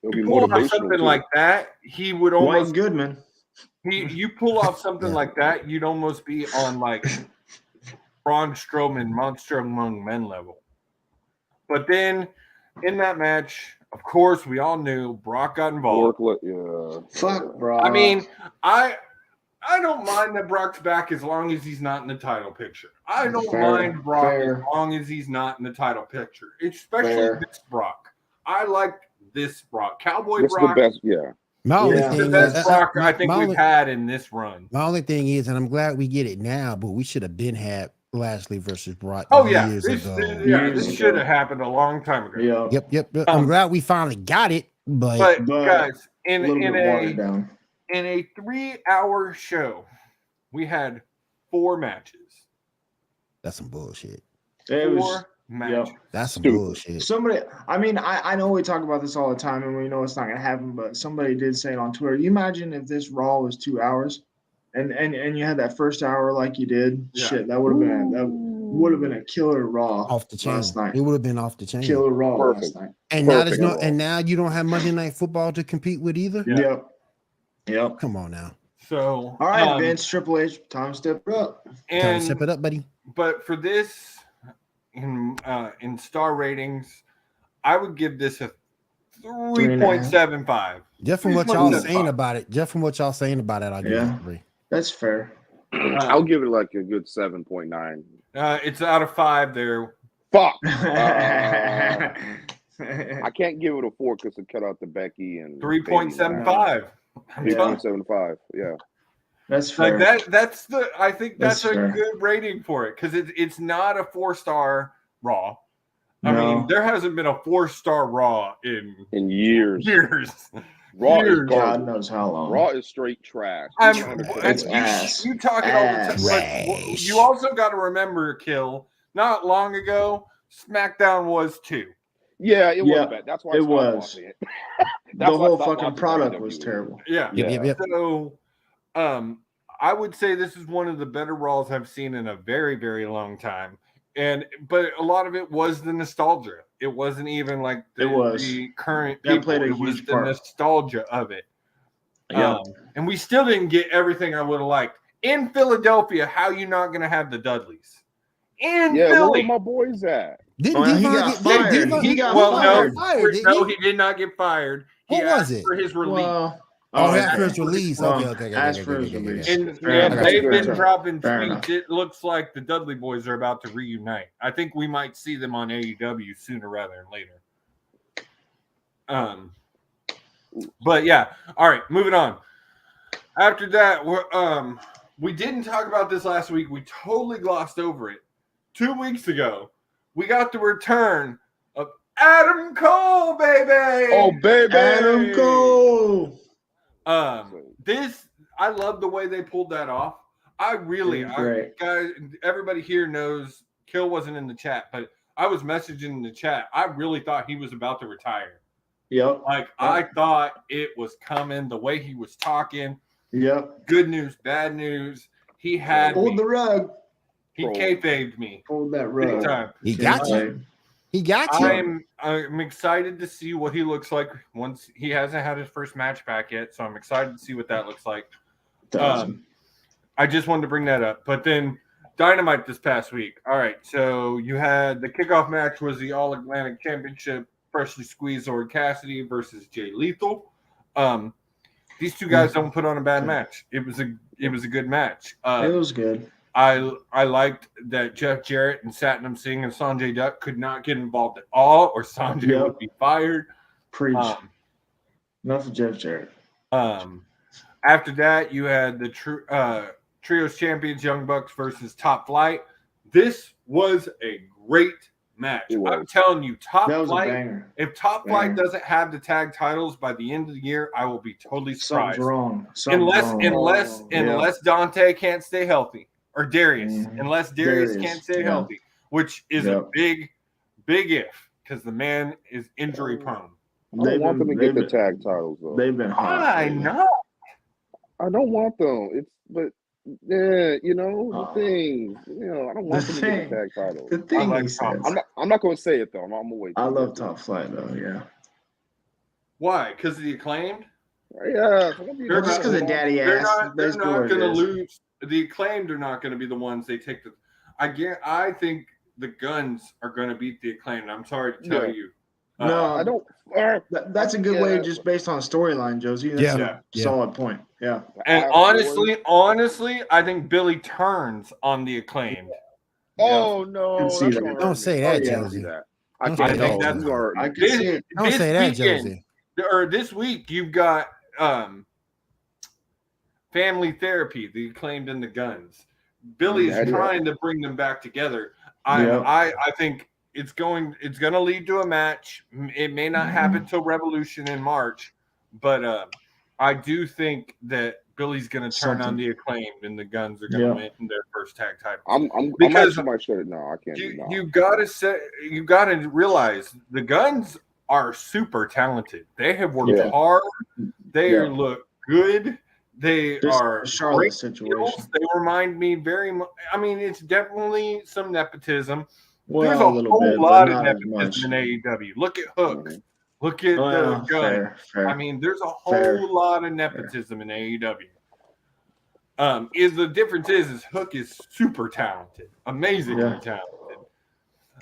You pull off something like that, he would almost
White Goodman.
You pull off something like that, you'd almost be on like Braun Strowman, Monster Among Men level. But then in that match, of course, we all knew Brock got involved.
Fuck, bro.
I mean, I don't mind that Brock's back as long as he's not in the title picture. I don't mind Brock as long as he's not in the title picture, especially this Brock. I like this Brock. Cowboy Brock.
The best, yeah.
The best Brock I think we've had in this run.
My only thing is, and I'm glad we get it now, but we should have been had Lashley versus Brock years ago.
This should have happened a long time ago.
Yep. I'm glad we finally got it, but
guys, in a 3-hour show, we had 4 matches.
That's some bullshit.
Four matches.
That's some bullshit.
Somebody, I mean, I know we talk about this all the time, and we know it's not gonna happen. But somebody did say it on Twitter. You imagine if this Raw was 2 hours, and you had that first hour like you did. Yeah. Shit, that would have been a killer Raw
off the chain
last night.
It would have been off the chain.
Killer Raw last night.
And now there's no, and now you don't have Monday Night Football to compete with either.
Yep.
Come on now.
So
all right, Vince, Triple H, time to step it up.
Time to step it up, buddy.
But for this, in star ratings, I would give this a 3.75.
Just from what y'all saying about it, I'll give it a 3.
That's fair.
I'll give it like a good 7.9.
It's out of 5 there.
Fuck. I can't give it a 4 because it cut out the Becky and
3.75.
3.75. Yeah.
That's fair.
Like that's I think that's a good rating for it because it's not a 4-star Raw. I mean, there hasn't been a 4-star Raw in
years.
Raw is God knows how long.
Raw is straight trash.
It's ass.
You talk it all the time. But you also got to remember, Kill. Not long ago, SmackDown was too.
Yeah, it was bad. That's why
it was. The whole fucking product was terrible.
Yeah. So, I would say this is one of the better Raws I've seen in a very, very long time. But a lot of it was the nostalgia. It wasn't even like the current people. It was the nostalgia of it. And we still didn't get everything I would have liked. In Philadelphia, how you not going to have the Dudleys? In Philly.
Where my boys at?
Didn't Devon get fired?
He got fired.
No, he did not get fired.
What was it?
For his release.
After his release. Okay.
Ask for his release.
And they've been dropping tweets. It looks like the Dudley boys are about to reunite. I think we might see them on AEW sooner rather than later. But yeah. All right, moving on. After that, we didn't talk about this last week. We totally glossed over it. 2 weeks ago, we got the return of Adam Cole, baby.
Oh, baby.
Adam Cole.
I love the way they pulled that off. Guys, everybody here knows Kill wasn't in the chat, but I was messaging in the chat. I really thought he was about to retire.
Yep.
I thought it was coming. The way he was talking.
Yep.
Good news, bad news. He had
pulled the rug.
He kayfabed me.
Pulled that rug.
He got you. He got you.
I'm excited to see what he looks like once he hasn't had his first match back yet, so I'm excited to see what that looks like. I just wanted to bring that up. But then Dynamite this past week. All right, so you had the kickoff match was the All Atlantic Championship, freshly squeezed Orange Cassidy versus Jay Lethal. These two guys don't put on a bad match. It was a good match.
It was good.
I liked that Jeff Jarrett and Satnam Singh and Sanjay Dutt could not get involved at all, or Sanjay would be fired.
Preach. Enough of Jeff Jarrett.
After that, you had the Trios Champions Young Bucks versus Top Flight. This was a great match. I'm telling you, Top Flight. If Top Flight doesn't have the tag titles by the end of the year, I will be totally surprised. Unless Dante can't stay healthy. Or Darius, unless Darius can't stay healthy, which is a big if, because the man is injury prone.
I don't want them to get the tag titles, though.
They've been hot.
I know.
I don't want them. The thing. I don't want them to get the tag titles.
The thing
I'm not going to say it though. I'm gonna wait.
I love Top Flight though. Yeah.
Why? Because of the Acclaimed?
Yeah.
Just because of Daddy Ass.
They're not going to lose. The Acclaimed are not going to be the ones they take the. I think the Guns are going to beat the Acclaimed. I'm sorry to tell you.
No,
I don't.
That's a good way, just based on storyline, Josie. That's a solid point. Yeah.
And honestly, I think Billy turns on the Acclaimed.
Oh no!
Don't say that, Josie.
I think that's our.
Don't say that, Josie.
Or this week, you've got Family Therapy, the Acclaimed and the Guns. Billy's trying to bring them back together. I think it's going to lead to a match. It may not happen till Revolution in March, but I do think that Billy's going to turn on the Acclaimed and the Guns are going to win their first tag title.
I'm actually might shut it now. I can't.
You got to realize the Guns are super talented. They have worked hard. They look good. They are
Charlotte situation.
They remind me very much. I mean, it's definitely some nepotism.
Well,
there's a whole lot of nepotism in AEW. Look at Hook. Look at the Gun. I mean, there's a whole lot of nepotism in AEW. The difference is Hook is super talented, amazingly talented.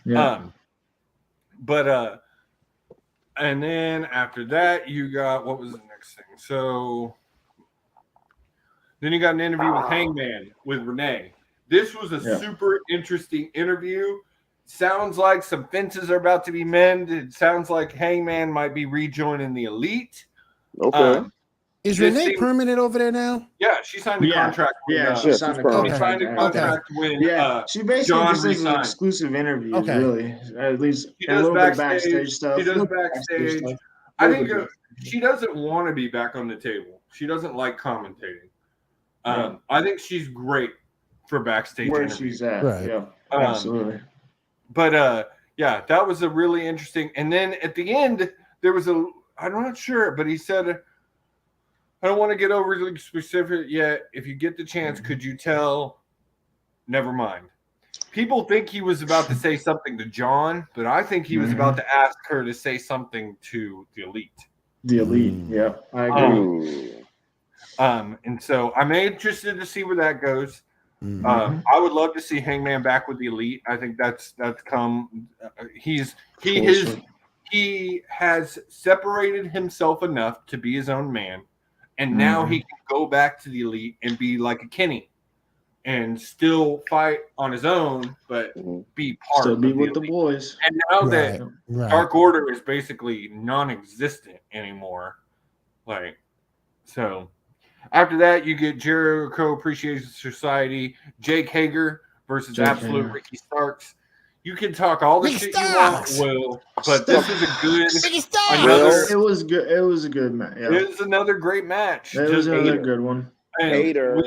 Yeah.
And then after that, you got, what was the next thing? So then you got an interview with Hangman with Renee. This was a super interesting interview. Sounds like some fences are about to be mended. It sounds like Hangman might be rejoining the Elite.
Okay.
Is Renee permanent over there now?
Yeah, she signed a contract.
She signed a
contract when
she basically just does an exclusive interview, really. At least
she does backstage stuff. She does backstage. I think she doesn't want to be back on the table. She doesn't like commentating. I think she's great for backstage
where
interviews.
She's at. Right. Yeah, absolutely.
But that was a really interesting. And then at the end, there was I'm not sure, but he said, I don't want to get overly specific yet. If you get the chance, could you tell? Never mind. People think he was about to say something to John, but I think he was about to ask her to say something to the Elite.
The Elite, yeah, I agree.
And so I'm interested to see where that goes. I would love to see Hangman back with the Elite. I think that's come. He has separated himself enough to be his own man. And now he can go back to the Elite and be like a Kenny and still fight on his own, but be part of the
with
Elite.
The boys.
And now that Dark Order is basically non-existent anymore. So after that, you get Jericho Appreciation Society, Jake Hager versus Absolute Ricky Starks. You can talk all the shit you want, Will, but this is a good.
It was good. It was a good match. Yeah.
It was another great match.
It was another good one.
Hater.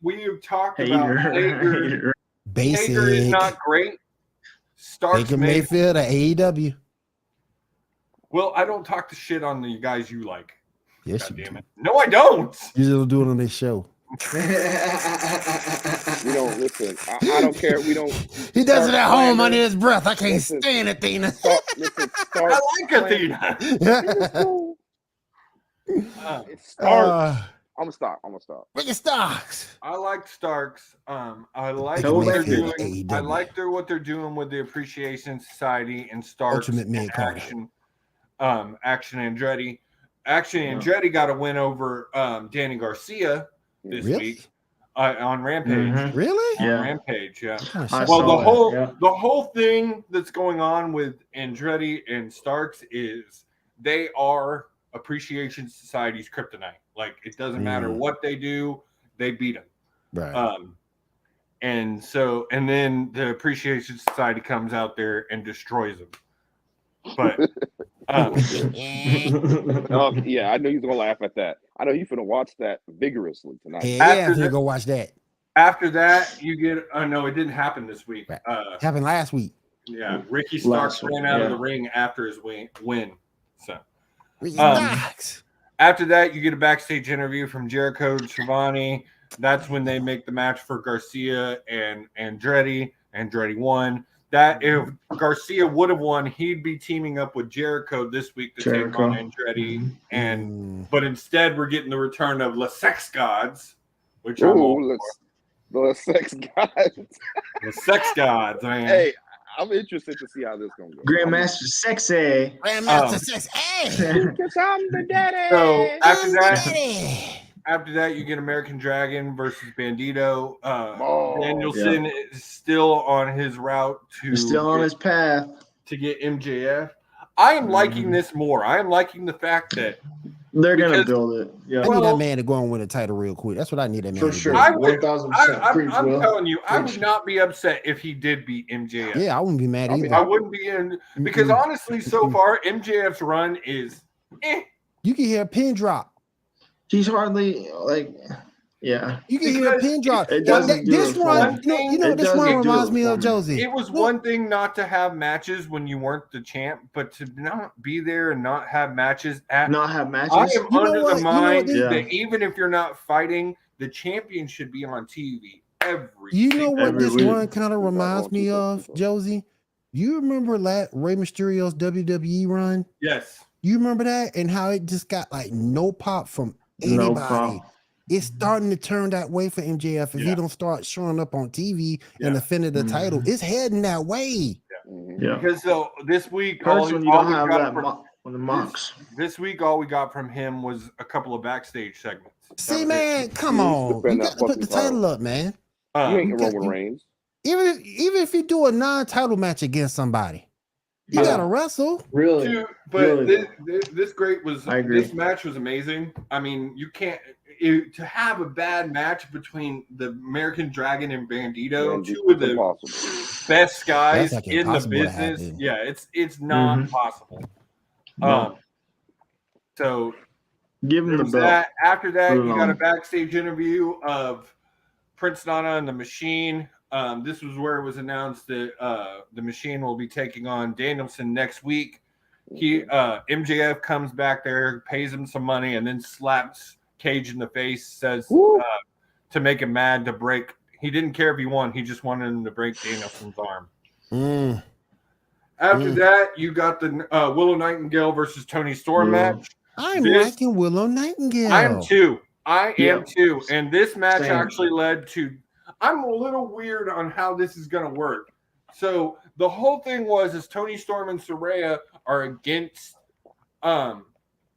We talked about Hager.
Basic.
Hager is not great. Starks
Baker Mayfield at AEW.
Well, I don't talk to shit on the guys you like.
Yes,
God
you
damn
do.
it. No, I don't.
You don't do it on this show.
We don't listen. I don't care. We don't.
He does it at home under his breath. I can't stand Athena.
Start
I like Athena.
It's Starks. I'm gonna stop.
Look at Starks.
I like Starks. I like
No
what they're
Becky.
doing. I like what they're doing with the Appreciation Society and Starks
Ultimate
and
Mid-Card.
Action Andretti. Action Andretti got a win over Danny Garcia this week on Rampage.
Really?
On Rampage, yeah.
Well,
the whole thing that's going on with Andretti and Starks is they are Appreciation Society's kryptonite. Like, it doesn't matter what they do, they beat them.
Right.
And then the Appreciation Society comes out there and destroys them. But
yeah, I know he's gonna laugh at that. I know he's gonna watch that vigorously tonight.
Yeah, I'm gonna go watch that.
After that, you get. No, it didn't happen this week.
Right. Happened last week.
Yeah, Ricky Starks ran out of the ring after his win. So, after that, you get a backstage interview from Jericho and Shivani. That's when they make the match for Garcia and Andretti. Andretti won. That if Garcia would have won, he'd be teaming up with Jericho this week to take on Andretti. But instead, we're getting the return of the Sex Gods, which I'm all for.
The Sex Gods.
The Sex Gods, man.
Hey, I'm interested to see how this gonna go.
Grandmaster Sexy.
Grandmaster Sexy.
Because I'm the daddy.
So after that, you get American Dragon versus Bandito. Danielson is still on his route
He's still on his path
to get MJF. I am liking this more. I am liking the fact that
they're gonna build it. Yeah,
I need that man to go and win a title real quick. That's what I need that man
for
to
sure.
do.
1,000%.
I'm telling you, I would not be upset if he did beat MJF.
Yeah, I wouldn't be mad either.
I wouldn't be in because honestly, so far MJF's run is.
You can hear a pin drop.
He's hardly you can hear a pin drop.
This one reminds me of Josie.
It was one thing not to have matches when you weren't the champ, but to not be there and not have matches. I am under the mind that even if you're not fighting, the champion should be on TV every.
You know what this
week.
run kind of reminds me of, Josie? You remember Rey Mysterio's WWE run?
Yes.
You remember that and how it just got like no pop from anybody. It's starting to turn that way for MJF. If he don't start showing up on TV and defending the title, it's heading that way.
Yeah.
Because this week, this week, all we got from him was a couple of backstage segments.
See, man, come on. You got to put the title up, man.
You ain't Roman Reigns.
Even if you do a non-title match against somebody, you got to wrestle.
Really?
But this match was amazing. I mean, you can't. To have a bad match between the American Dragon and Bandito, two of the best guys in the business. Yeah, it's not possible. So
give him the belt.
That. After that, you got a backstage interview of Prince Nana and the Machine. This was where it was announced that the Machine will be taking on Danielson next week. MJF comes back there, pays him some money, and then slaps Cage in the face, says to make him mad to break. He didn't care if he won. He just wanted him to break Danielson's arm. After that, you got the Willow Nightingale versus Tony Storm match.
I'm liking Willow Nightingale.
I am too. And this match actually led to. I'm a little weird on how this is going to work. So the whole thing is Tony Storm and Saraya are against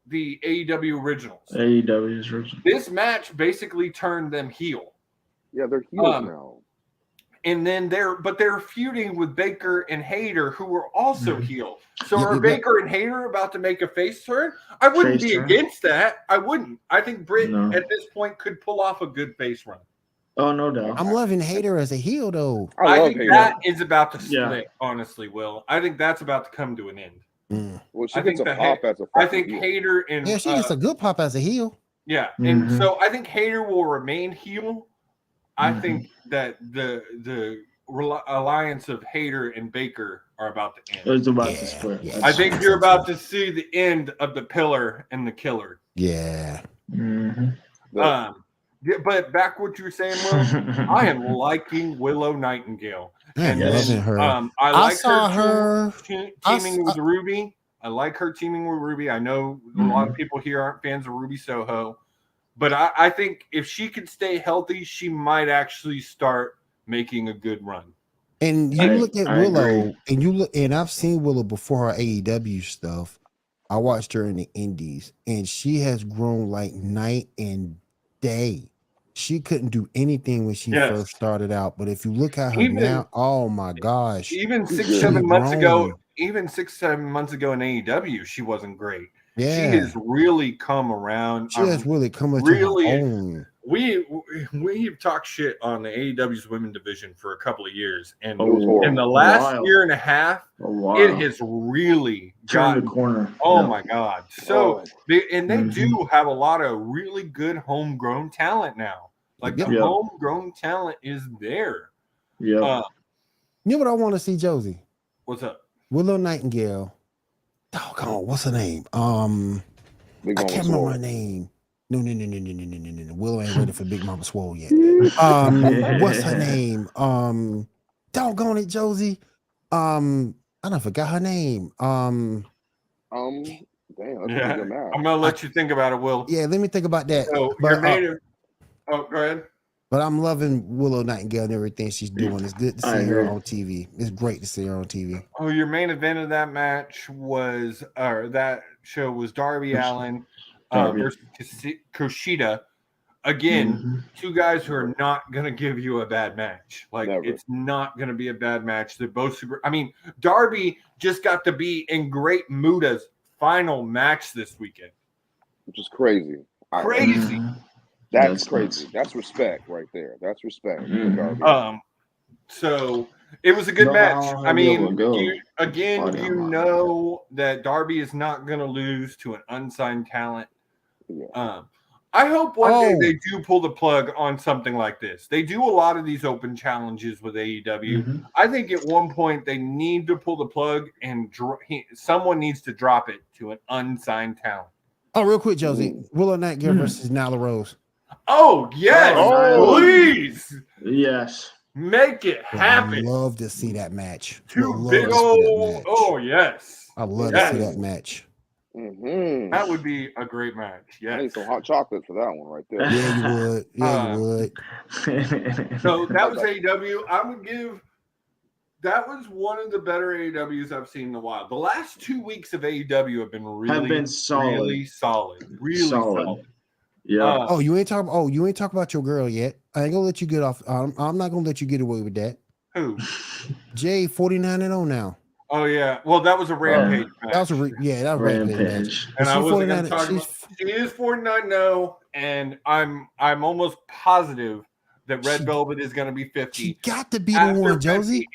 the AEW originals.
AEW's originals.
This match basically turned them heel.
Yeah, they're heels now.
And then they're feuding with Baker and Hayter, who were also heel. So are Baker and Hayter about to make a face turn? I wouldn't be against that. I wouldn't. I think Britt at this point could pull off a good face run.
Oh, no doubt.
I'm loving Hayter as a heel, though.
I think that is about to split, honestly, Will. I think that's about to come to an end.
Well, she gets a pop as a
I think Hayter and
she gets a good pop as a heel.
Yeah, and so I think Hayter will remain heel. I think that the alliance of Hayter and Baker are about to end.
It's about to split.
Yeah.
I think you're about to see the end of the Pillar and the Killer.
Yeah.
Yeah, but back what you were saying, Will. I am liking Willow Nightingale.
I'm loving her.
I like
saw
her teaming with Ruby. I like her teaming with Ruby. I know a lot of people here aren't fans of Ruby Soho, but I think if she could stay healthy, she might actually start making a good run.
And you look at Willow, and I've seen Willow before her AEW stuff. I watched her in the Indies, and she has grown like night and day. She couldn't do anything when she first started out, but if you look at her now, oh my gosh!
Even 6-7 months ago, in AEW, she wasn't great.
Yeah,
she has really come around.
She has really come into her own.
We've talked shit on the AEW's women division for a couple of years, and in the last year and a half, it has really
turned the corner.
Oh my god! So they do have a lot of really good homegrown talent now. Like the homegrown talent is there.
Yeah.
You know what I want to see, Josie?
What's up?
Willow Nightingale. Doggone, what's her name? I can't remember her name. No. Willow ain't ready for Big Mama Swole yet. What's her name? Doggone it, Josie. I done forgot her name.
Damn, that's a good match.
I'm gonna let you think about it, Will.
Yeah, let me think about that.
So
but,
go ahead.
But I'm loving Willow Nightingale and everything she's doing. It's good to see her on TV. It's great to see her on TV.
Oh, your main event of that match was, or that show was Darby Allin versus Kushida. Again, two guys who are not going to give you a bad match. Like, it's not going to be a bad match. They're both super. I mean, Darby just got to be in Great Muda's final match this weekend,
which is crazy.
Crazy.
That's crazy. Nuts. That's respect right there. That's respect.
So it was a good match. I mean, you know that Darby is not going to lose to an unsigned talent.
Yeah.
I hope one day they do pull the plug on something like this. They do a lot of these open challenges with AEW. I think at one point they need to pull the plug and someone needs to drop it to an unsigned talent.
Oh, real quick, Josie. Willow Nightingale versus Nyla Rose.
Oh, yes. Please.
Yes.
Make it happen.
I love to see that match.
Two big old. Oh, yes.
I love to see that match.
That would be a great match. Yeah,
I need some hot chocolate for that one right there.
Yeah, you would. Yeah, you would.
So that was AEW. I would give. That was one of the better AEWs I've seen in a while. The last 2 weeks of AEW have been
solid.
Really solid.
Yeah.
You ain't talking about your girl yet. I ain't gonna let you get off. I'm not gonna let you get away with that.
Who?
Jay 49-0 now.
Oh yeah. Well, that was a Rampage match.
That was a Rampage.
And I wasn't gonna talk about. She is 49-0, and I'm almost positive that Red Velvet is going to be 50.
She got to be the one, Josie.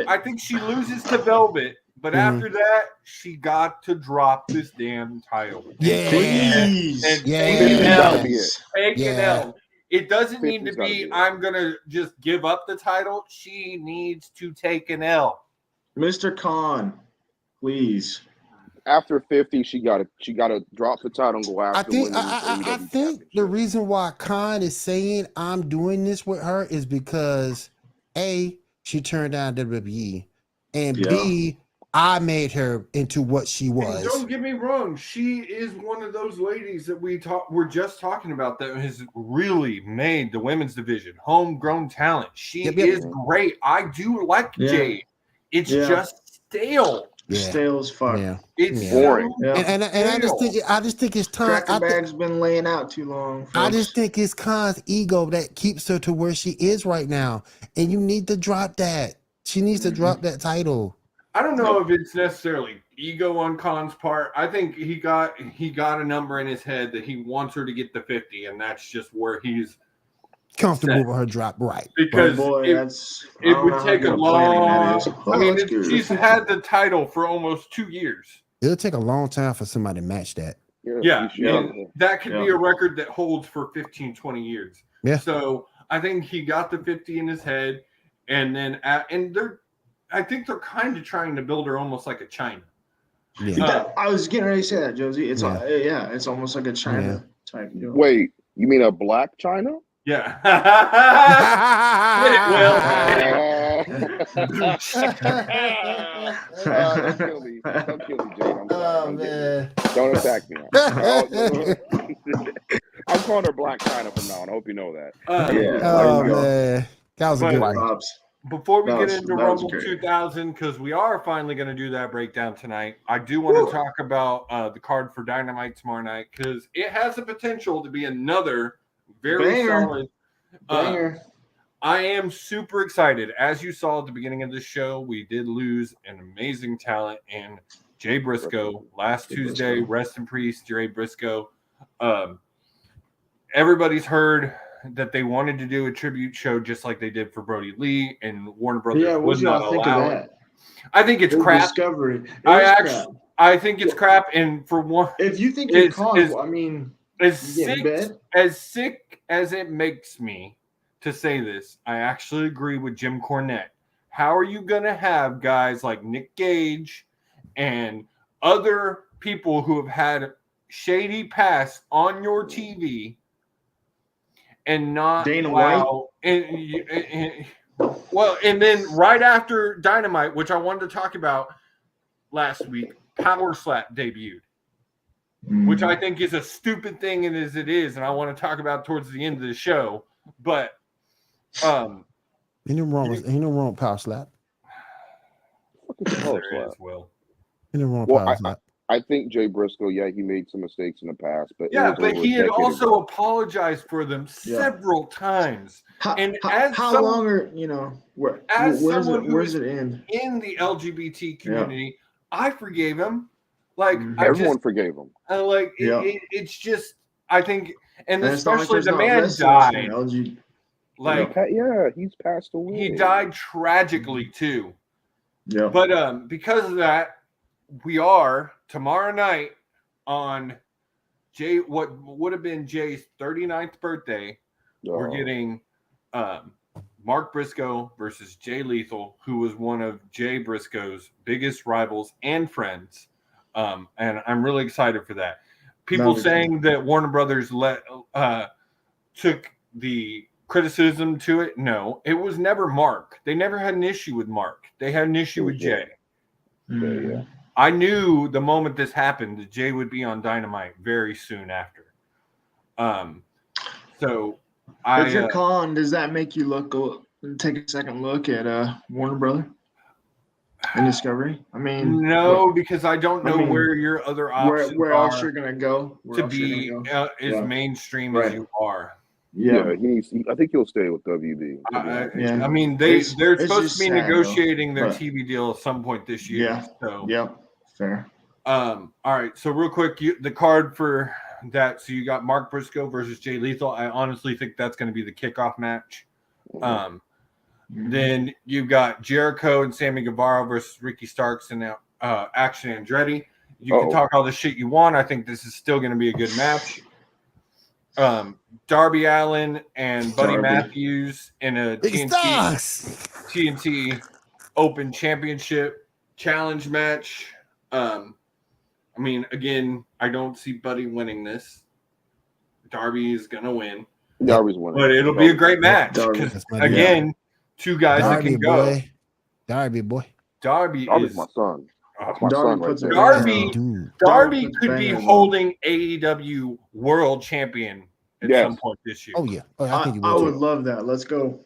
I think she loses to Velvet, but after that, she got to drop this damn title.
Yeah.
And take an L. It doesn't need to be, I'm going to just give up the title. She needs to take an L.
Mr. Khan, please.
After 50, she got to drop the title and go after.
I think the reason why Khan is saying I'm doing this with her is because A, she turned down WWE, and B, I made her into what she was.
And don't get me wrong, she is one of those ladies that we're just talking about that has really made the women's division homegrown talent. She is great. I do like Jade. It's just stale.
Stale as fuck.
Yeah.
It's
boring.
And I just think it's time.
Cracker Bag's been laying out too long. Folks.
I just think it's Khan's ego that keeps her to where she is right now. And you need to drop that. She needs to drop that title.
I don't know if it's necessarily ego on Khan's part. I think he got a number in his head that he wants her to get to 50, and that's just where he's
comfortable with her drop, right?
Because it would take a long. I mean, she's had the title for almost 2 years.
It'll take a long time for somebody to match that.
Yeah. That could be a record that holds for 15, 20 years.
Yeah.
So I think he got the 50 in his head, and then I think they're kind of trying to build her almost like a China.
Yeah. I was getting ready to say that, Josie. It's it's almost like a China type deal.
Wait. You mean a black China?
Yeah.
Don't kill me. Don't kill me, Jane. I'm sorry.
Man.
Don't attack me. I'm calling her Black China from now on. I hope you know that.
Oh, man. That was a good one.
Before we get into Rumble 2000, because we are finally going to do that breakdown tonight, I do want to talk about the card for Dynamite tomorrow night, because it has the potential to be another very solid banger. I am super excited. As you saw at the beginning of the show, we did lose an amazing talent in Jay Briscoe last Tuesday. Rest in peace, Jay Briscoe. Everybody's heard that they wanted to do a tribute show just like they did for Brody Lee, and Warner Brothers would not allow it. I think it's crap.
Discovery.
I think it's crap. And for one,
if you think it's cons, I mean,
as sick as it makes me to say this, I actually agree with Jim Cornette. How are you going to have guys like Nick Gage and other people who have had shady past on your TV and not
Dana White?
And then right after Dynamite, which I wanted to talk about last week, PowerSlap debuted, which I think is a stupid thing as it is, and I want to talk about towards the end of the show. But ain't
no wrong with PowerSlap.
I think Jay Briscoe, he made some mistakes in the past, but
but he had also apologized for them several times.
How long are where's it end?
In the LGBT community, I forgave him. Like
everyone forgave him.
It's just I think, and especially the man died.
He's passed away.
He died tragically too.
Yeah.
But because of that, we are tomorrow night on what would have been Jay's 39th birthday. We're getting Mark Briscoe versus Jay Lethal, who was one of Jay Briscoe's biggest rivals and friends. And I'm really excited for that. People saying that Warner Brothers took the criticism to it. No, it was never Mark. They never had an issue with Mark. They had an issue with Jay.
Yeah.
I knew the moment this happened that Jay would be on Dynamite very soon after.
If you're Khan, does that make you take a second look at Warner Brother and Discovery? I mean,
no, because I don't know where your other options
where else you're gonna go
to be as mainstream as you are.
Yeah, I think he'll stay with WB.
I mean, they're supposed to be negotiating their TV deal at some point this year.
Yeah.
So
fair.
All right. So real quick, the card for that. So you got Mark Briscoe versus Jay Lethal. I honestly think that's going to be the kickoff match. Then you've got Jericho and Sammy Guevara versus Ricky Starks and Action Andretti. You can talk all the shit you want. I think this is still going to be a good match. Darby Allin and Buddy Matthews in a TNT Open Championship challenge match. I mean, again, I don't see Buddy winning this. Darby is gonna win.
Darby's winning,
but it'll be a great match. Again, two guys that can go.
Darby boy.
Darby's my son. My
Darby
son right
Darby could be holding AEW World Champion at some point this year.
Oh yeah,
I would love that. Let's go.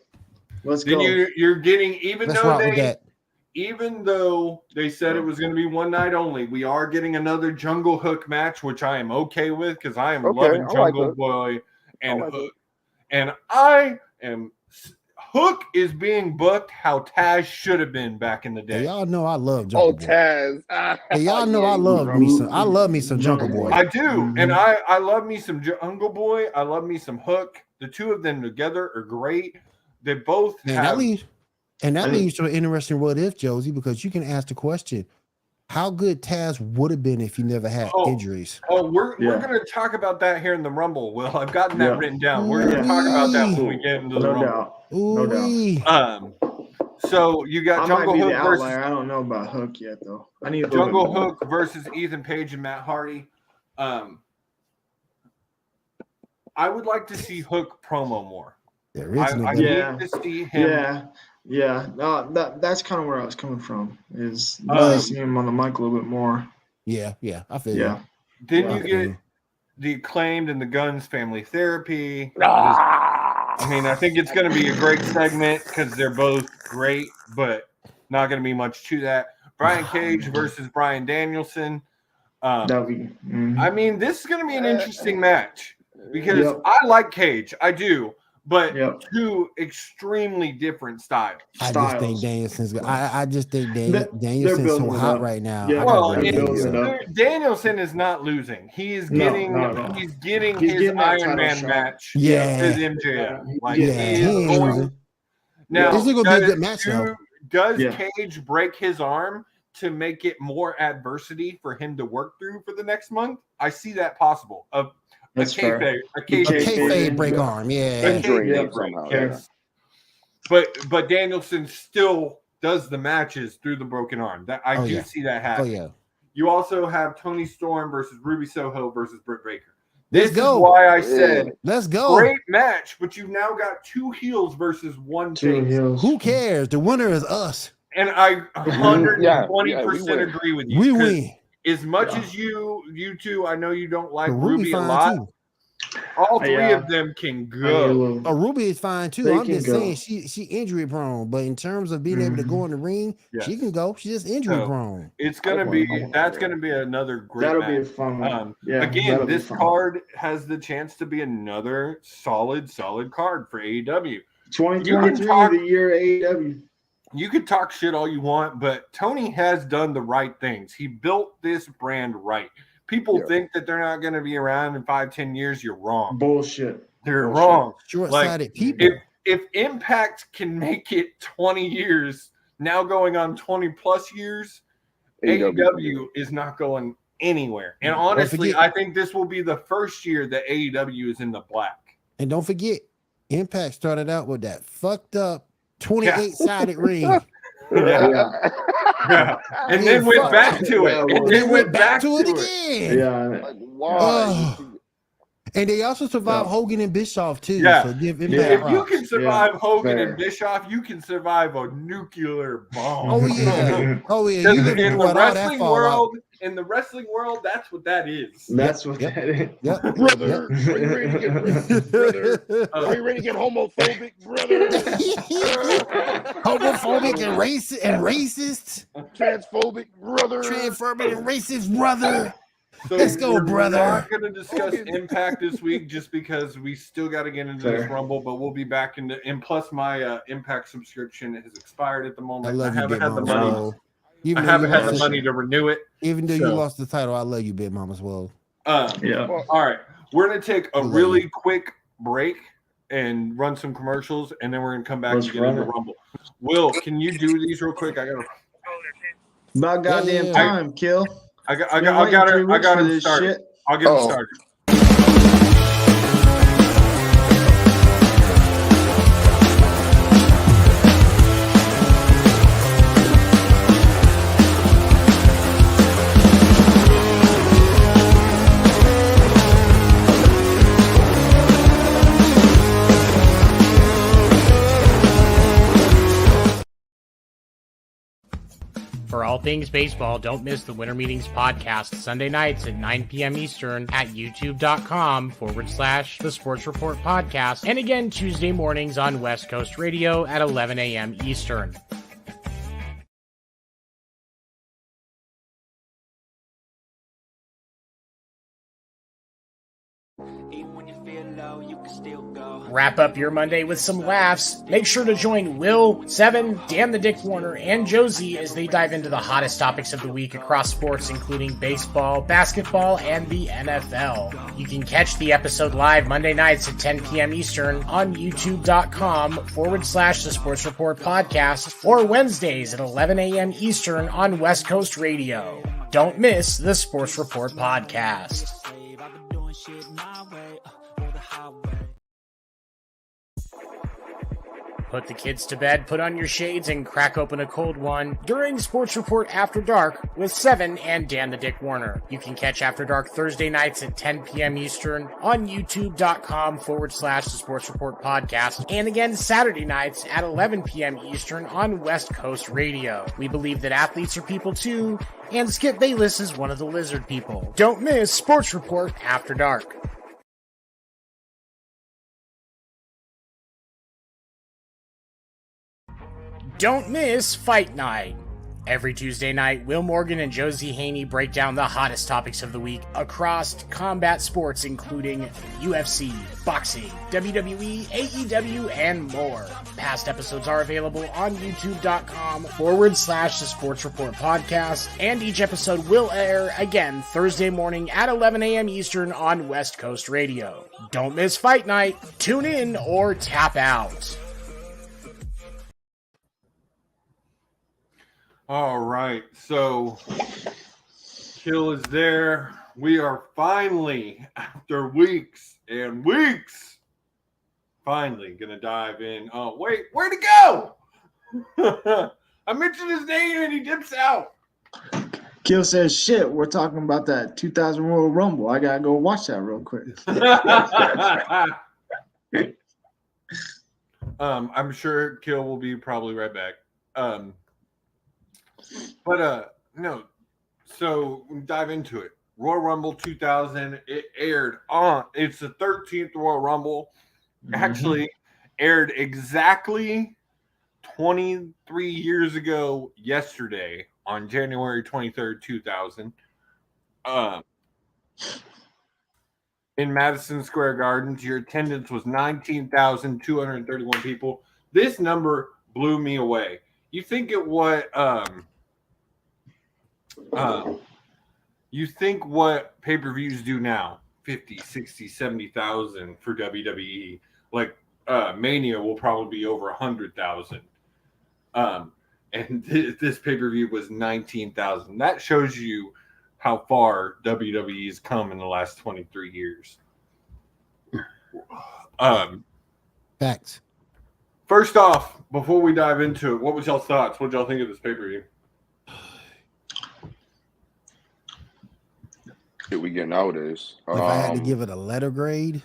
Then you're getting even though they said it was going to be one night only, we are getting another Jungle Hook match, which I am okay with because I am loving Jungle Boy and Hook, and Hook is being booked how Taz should have been back in the day.
Hey, y'all know I love Jungle Boy.
Taz.
Hey, y'all know I love me some Jungle Boy.
I do, and I love me some Jungle Boy. I love me some Hook. The two of them together are great. They both
that leads to an interesting what if, Josie, because you can ask the question: how good Taz would have been if he never had injuries.
We're going to talk about that here in the Rumble. Well, I've gotten that written down. We're going to talk about that when we get into the Rumble.
No doubt.
So you got Jungle Hook versus.
I don't know about Hook yet, though. I need
Jungle Hook versus Ethan Page and Matt Hardy. I would like to see Hook promo more.
The original.
I need to see him.
Yeah. No, that's kind of where I was coming from. Is see him on the mic a little bit more.
Yeah. I feel you.
Then you get the Acclaimed and the Guns Family Therapy. I mean, I think it's going to be a great segment because they're both great, but not going to be much to that. Brian Cage versus Bryan Danielson. I mean, this is going to be an interesting match because I like Cage. I do. But two extremely different styles.
I just think Danielson's good. I just think Danielson's so hot right now.
Yeah. Well, Danielson is not losing. He is getting he's getting his Iron Man match with MJF. Like he is going. Now,
this is gonna be a good match though.
Does Cage break his arm to make it more adversity for him to work through for the next month? I see that possible. A
kayfabe break arm,
yes. But Danielson still does the matches through the broken arm. That I do see that happen.
Oh yeah.
You also have Tony Storm versus Ruby Soho versus Britt Baker. This is why I said
let's go.
Great match, but you've now got two heels versus one face.
Who cares? The winner is us.
And I 120% agree with you.
We win.
As much as you two, I know you don't like Ruby a lot. Too. All three of them can go.
Ruby is fine too. I'm just saying she injury prone, but in terms of being able to go in the ring, she can go. She's just injury prone.
It's gonna be another great.
That'll
match.
be a fun one.
Again, this card has the chance to be another solid card for AEW.
2023, the year AEW.
You could talk shit all you want, but Tony has done the right things. He built this brand right. People think that they're not going to be around in 5-10 years. You're wrong.
Bullshit.
They're wrong.
Short-sighted people.
If Impact can make it 20 years, now going on 20 plus years, AEW is not going anywhere. And honestly, I think this will be the first year that AEW is in the black.
And don't forget, Impact started out with that fucked up 28-sided ring.
And then went back to it. And then went back to it
again.
Like, why?
And they also survived Hogan and Bischoff too.
Yeah.
So give
If you can survive Hogan and Bischoff, you can survive a nuclear bomb.
Oh yeah.
In the wrestling world, that's what that is.
That's what that is.
Brother, are you ready to get brother? Are you ready to get homophobic, brother?
Homophobic and racist.
Transphobic, brother.
Transphobic and racist, brother.
So
let's go, brother.
We're not going to discuss Impact this week just because we still got to get into this Rumble, but we'll be back and plus my Impact subscription has expired at the moment. I haven't had the money. I haven't had the money to renew it.
Even though you lost the title, I love you, Big Mama, as well.
All right. We're going to take a really quick break and run some commercials, and then we're going to come back and get into the Rumble. Will, can you do these real quick? I got to.
About goddamn time, Kill.
I got it started. I'll get it started.
For all things baseball, don't miss the Winter Meetings podcast Sunday nights at 9 p.m. Eastern at youtube.com/The Sports Report Podcast. And again, Tuesday mornings on West Coast Radio at 11 a.m. Eastern. Wrap up your Monday with some laughs. Make sure to join Will, Seven, Dan the Dick Warner, and Josie as they dive into the hottest topics of the week across sports, including baseball, basketball, and the NFL. You can catch the episode live Monday nights at 10 p.m. Eastern on youtube.com/The Sports Report Podcast, or Wednesdays at 11 a.m. Eastern on West Coast Radio. Don't miss the Sports Report Podcast. Put the kids to bed, put on your shades, and crack open a cold one during Sports Report After Dark with Seven and Dan the Dick Warner. You can catch After Dark Thursday nights at 10 p.m. Eastern on youtube.com/The Sports Report Podcast, and again Saturday nights at 11 p.m. Eastern on West Coast Radio. We believe that athletes are people too, and Skip Bayless is one of the lizard people. Don't miss Sports Report After Dark. Don't miss Fight Night. Every Tuesday night, Will Morgan and Josie Haney break down the hottest topics of the week across combat sports, including UFC, boxing, WWE, AEW, and more. Past episodes are available on youtube.com/The Sports Report Podcast, and each episode will air again Thursday morning at 11 a.m. Eastern on West Coast Radio. Don't miss Fight Night. Tune in or tap out.
All right, so Kill is there. We are finally, after weeks and weeks, finally gonna dive in. Oh, wait, where'd he go? I mentioned his name and he dips out.
Kill says, shit, we're talking about that 2000 Royal Rumble. I gotta go watch that real quick.
I'm sure Kill will be probably right back. But no, so dive into it. Royal Rumble 2000, it aired on, it's the 13th Royal Rumble. Actually aired exactly 23 years ago yesterday on January 23rd, 2000. In Madison Square Gardens, your attendance was 19,231 people. This number blew me away. You think what pay-per-views do now, 50, 60, 70,000 for WWE. Like Mania will probably be over 100,000. And this pay-per-view was 19,000. That shows you how far WWE's come in the last 23 years.
Facts.
First off, before we dive into it, what was y'all's thoughts? What did y'all think of this pay-per-view?
Shit we get nowadays.
If I had to give it a letter grade,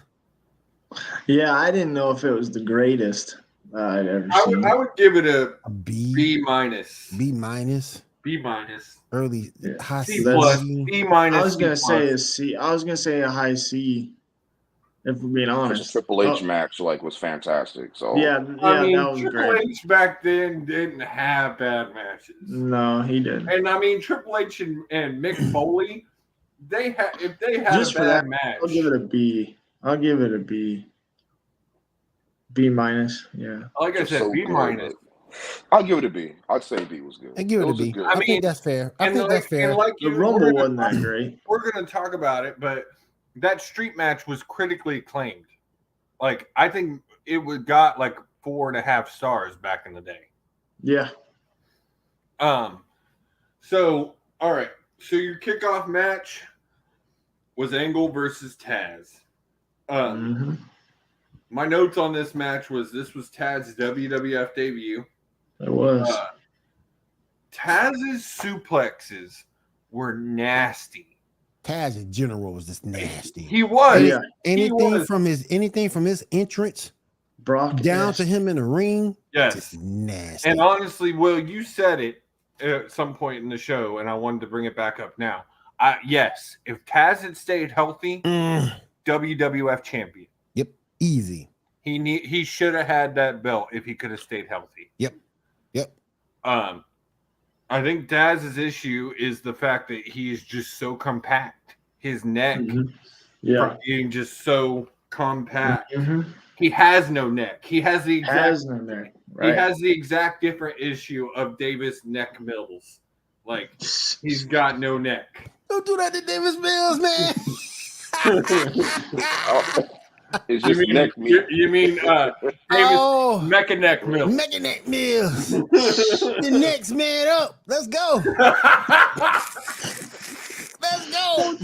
yeah, I didn't know if it was the greatest I'd ever seen.
I would give it a
B.
B minus.
B minus.
B minus.
Early high
C
C.
plus. B minus.
I was gonna say a C. I was gonna say a high C. If we're being honest,
The Triple H match was fantastic. So
yeah,
I mean,
that was
Triple
great.
H back then didn't have bad matches.
No, he didn't.
And I mean, Triple H and Mick Foley, if they had
Just
a
for
bad
that,
match,
I'll give it a B. I'll give it a B. B minus. Yeah.
like I said,
so
B
good.
minus.
I'll give it a B. I'd say B was good.
I give it a
was
B.
good.
I
mean,
think that's fair. I
And
think that's fair.
and like
The
you,
Rumble wasn't that great.
we're gonna talk about it, but that street match was critically acclaimed. Like I think it got like 4.5 stars back in the day.
Yeah.
So all right. So your kickoff match was Angle versus Taz. My notes on this match was Taz's WWF debut.
It was.
Taz's suplexes were nasty.
Taz in general was just nasty.
He was.
Yeah.
Anything from his entrance
Brock
down to him in the ring,
Yes.
just nasty.
And honestly, Will, you said it at some point in the show, and I wanted to bring it back up now. Yes, if Taz had stayed healthy, WWF champion.
Yep, easy.
He should have had that belt if he could have stayed healthy.
Yep.
I think Taz's issue is the fact that he is just so compact. His neck, from being just so compact. He has no neck. He has the exact
no neck. Right.
He has the exact different issue of Davis Neck Mills. Like he's got no neck.
Don't do that to Davis Mills, man.
It's just neck meat.
You mean Davis Mecha Neck Mills?
Mecha Neck Mills. The next man up. Let's go. Let's go.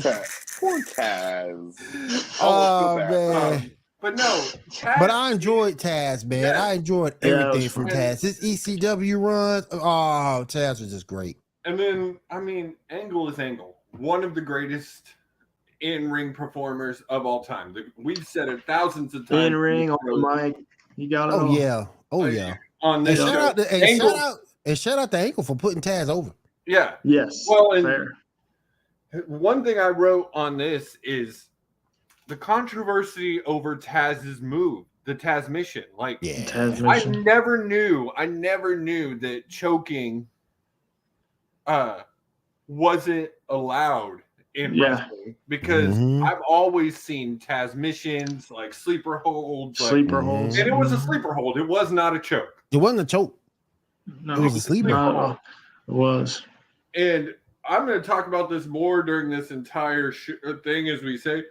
Poor Taz.
Oh man.
But no. Taz,
But I enjoyed Taz, man.
Yeah.
I enjoyed everything from Taz. His ECW runs, Taz was just great.
And then, I mean, Angle is Angle. One of the greatest in-ring performers of all time. We've said it thousands of times.
In-ring, on the mic. You got it.
Oh, yeah. Oh, yeah.
On this
And
show.
shout out to Angle for putting Taz over.
Yeah.
Yes.
Well, and
fair.
one thing I wrote on this is the controversy over Taz's move, the Taz mission. Like, I never knew that choking wasn't allowed in wrestling, because I've always seen Taz missions like sleeper holds,
holds,
and it was a sleeper hold. It was not a choke.
It wasn't a choke.
No,
it was a sleeper hold.
It was.
And I'm going to talk about this more during this entire thing, as we say.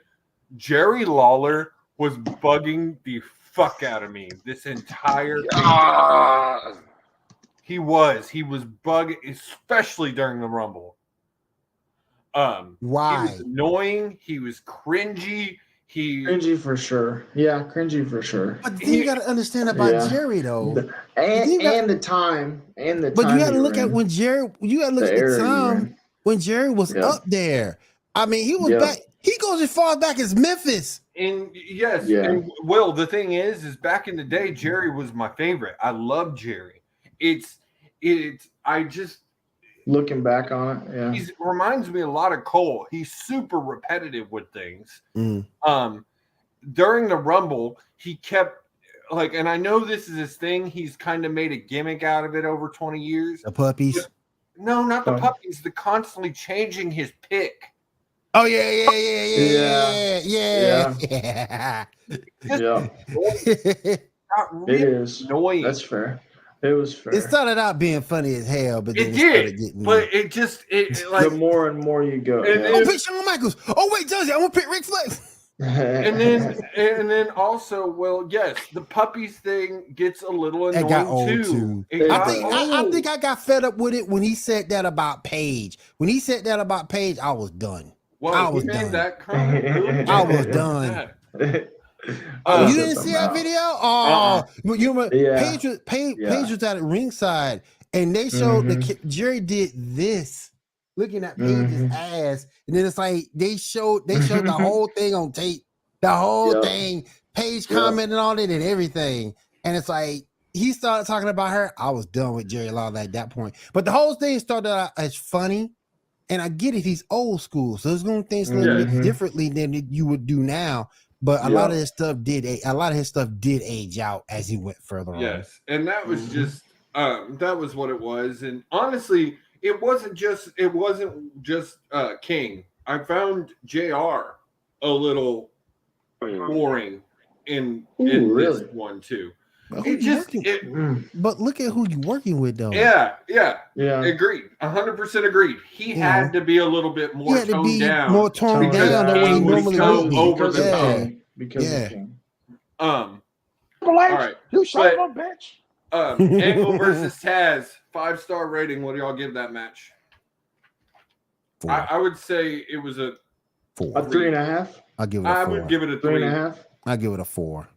Jerry Lawler was bugging the fuck out of me this entire thing. He was bugging, especially during the Rumble.
Why?
He was annoying. He was cringy.
Cringy for sure. Yeah, cringy for sure.
But then you got to understand about Jerry, though.
And the time.
But you got to look at when Jerry. You got to look at the time when Jerry was up there. I mean, he was back. He goes as far back as Memphis.
And yes, and Will, the thing is back in the day, Jerry was my favorite. I love Jerry. I just
looking back on it,
he reminds me a lot of Cole. He's super repetitive with things. During the Rumble, he kept and I know this is his thing. He's kind of made a gimmick out of it over 20 years.
The puppies?
But, no, not the puppies. The constantly changing his pick.
Oh yeah.
It is
annoying.
That's fair. It was fair.
It started out being funny as hell, but then
it did. But the
more and more you go.
I'm pick Shawn Michaels. Oh wait, Josie, I'm gonna pick Ric Flair.
and then also, well, yes, the puppies thing gets a little annoying.
It got old too. I think I got fed up with it when he said that about Paige. When he said that about Paige, I was done.
Well,
I was done.
I
was done. You didn't see that video? Oh, you remember Paige was at ringside, and they showed Jerry did this, looking at Paige's ass, and then it's like they showed the whole thing on tape, the whole thing. Paige commented on it and everything, and it's like he started talking about her. I was done with Jerry Lawler at that point, but the whole thing started out as funny. And I get it, he's old school, so there's going to think a little bit differently than you would do now. But a lot of his stuff did age out as he went further on.
Yes, and that was just that was what it was. And honestly, it wasn't just King. I found JR a little boring in this one too.
But look at who you're working with, though.
Yeah. Agreed. 100% agreed. He had to be a little bit more toned down.
More toned down than what he normally would be.
Over the top.
Because of King.
All right.
You son of a bitch.
Angle versus Taz. 5-star rating. What do y'all give that match?
4.
I would say it was a
4.
A 3.5.
I'll give it a 4.
I would give it a 3.5.
I'll give it a 4.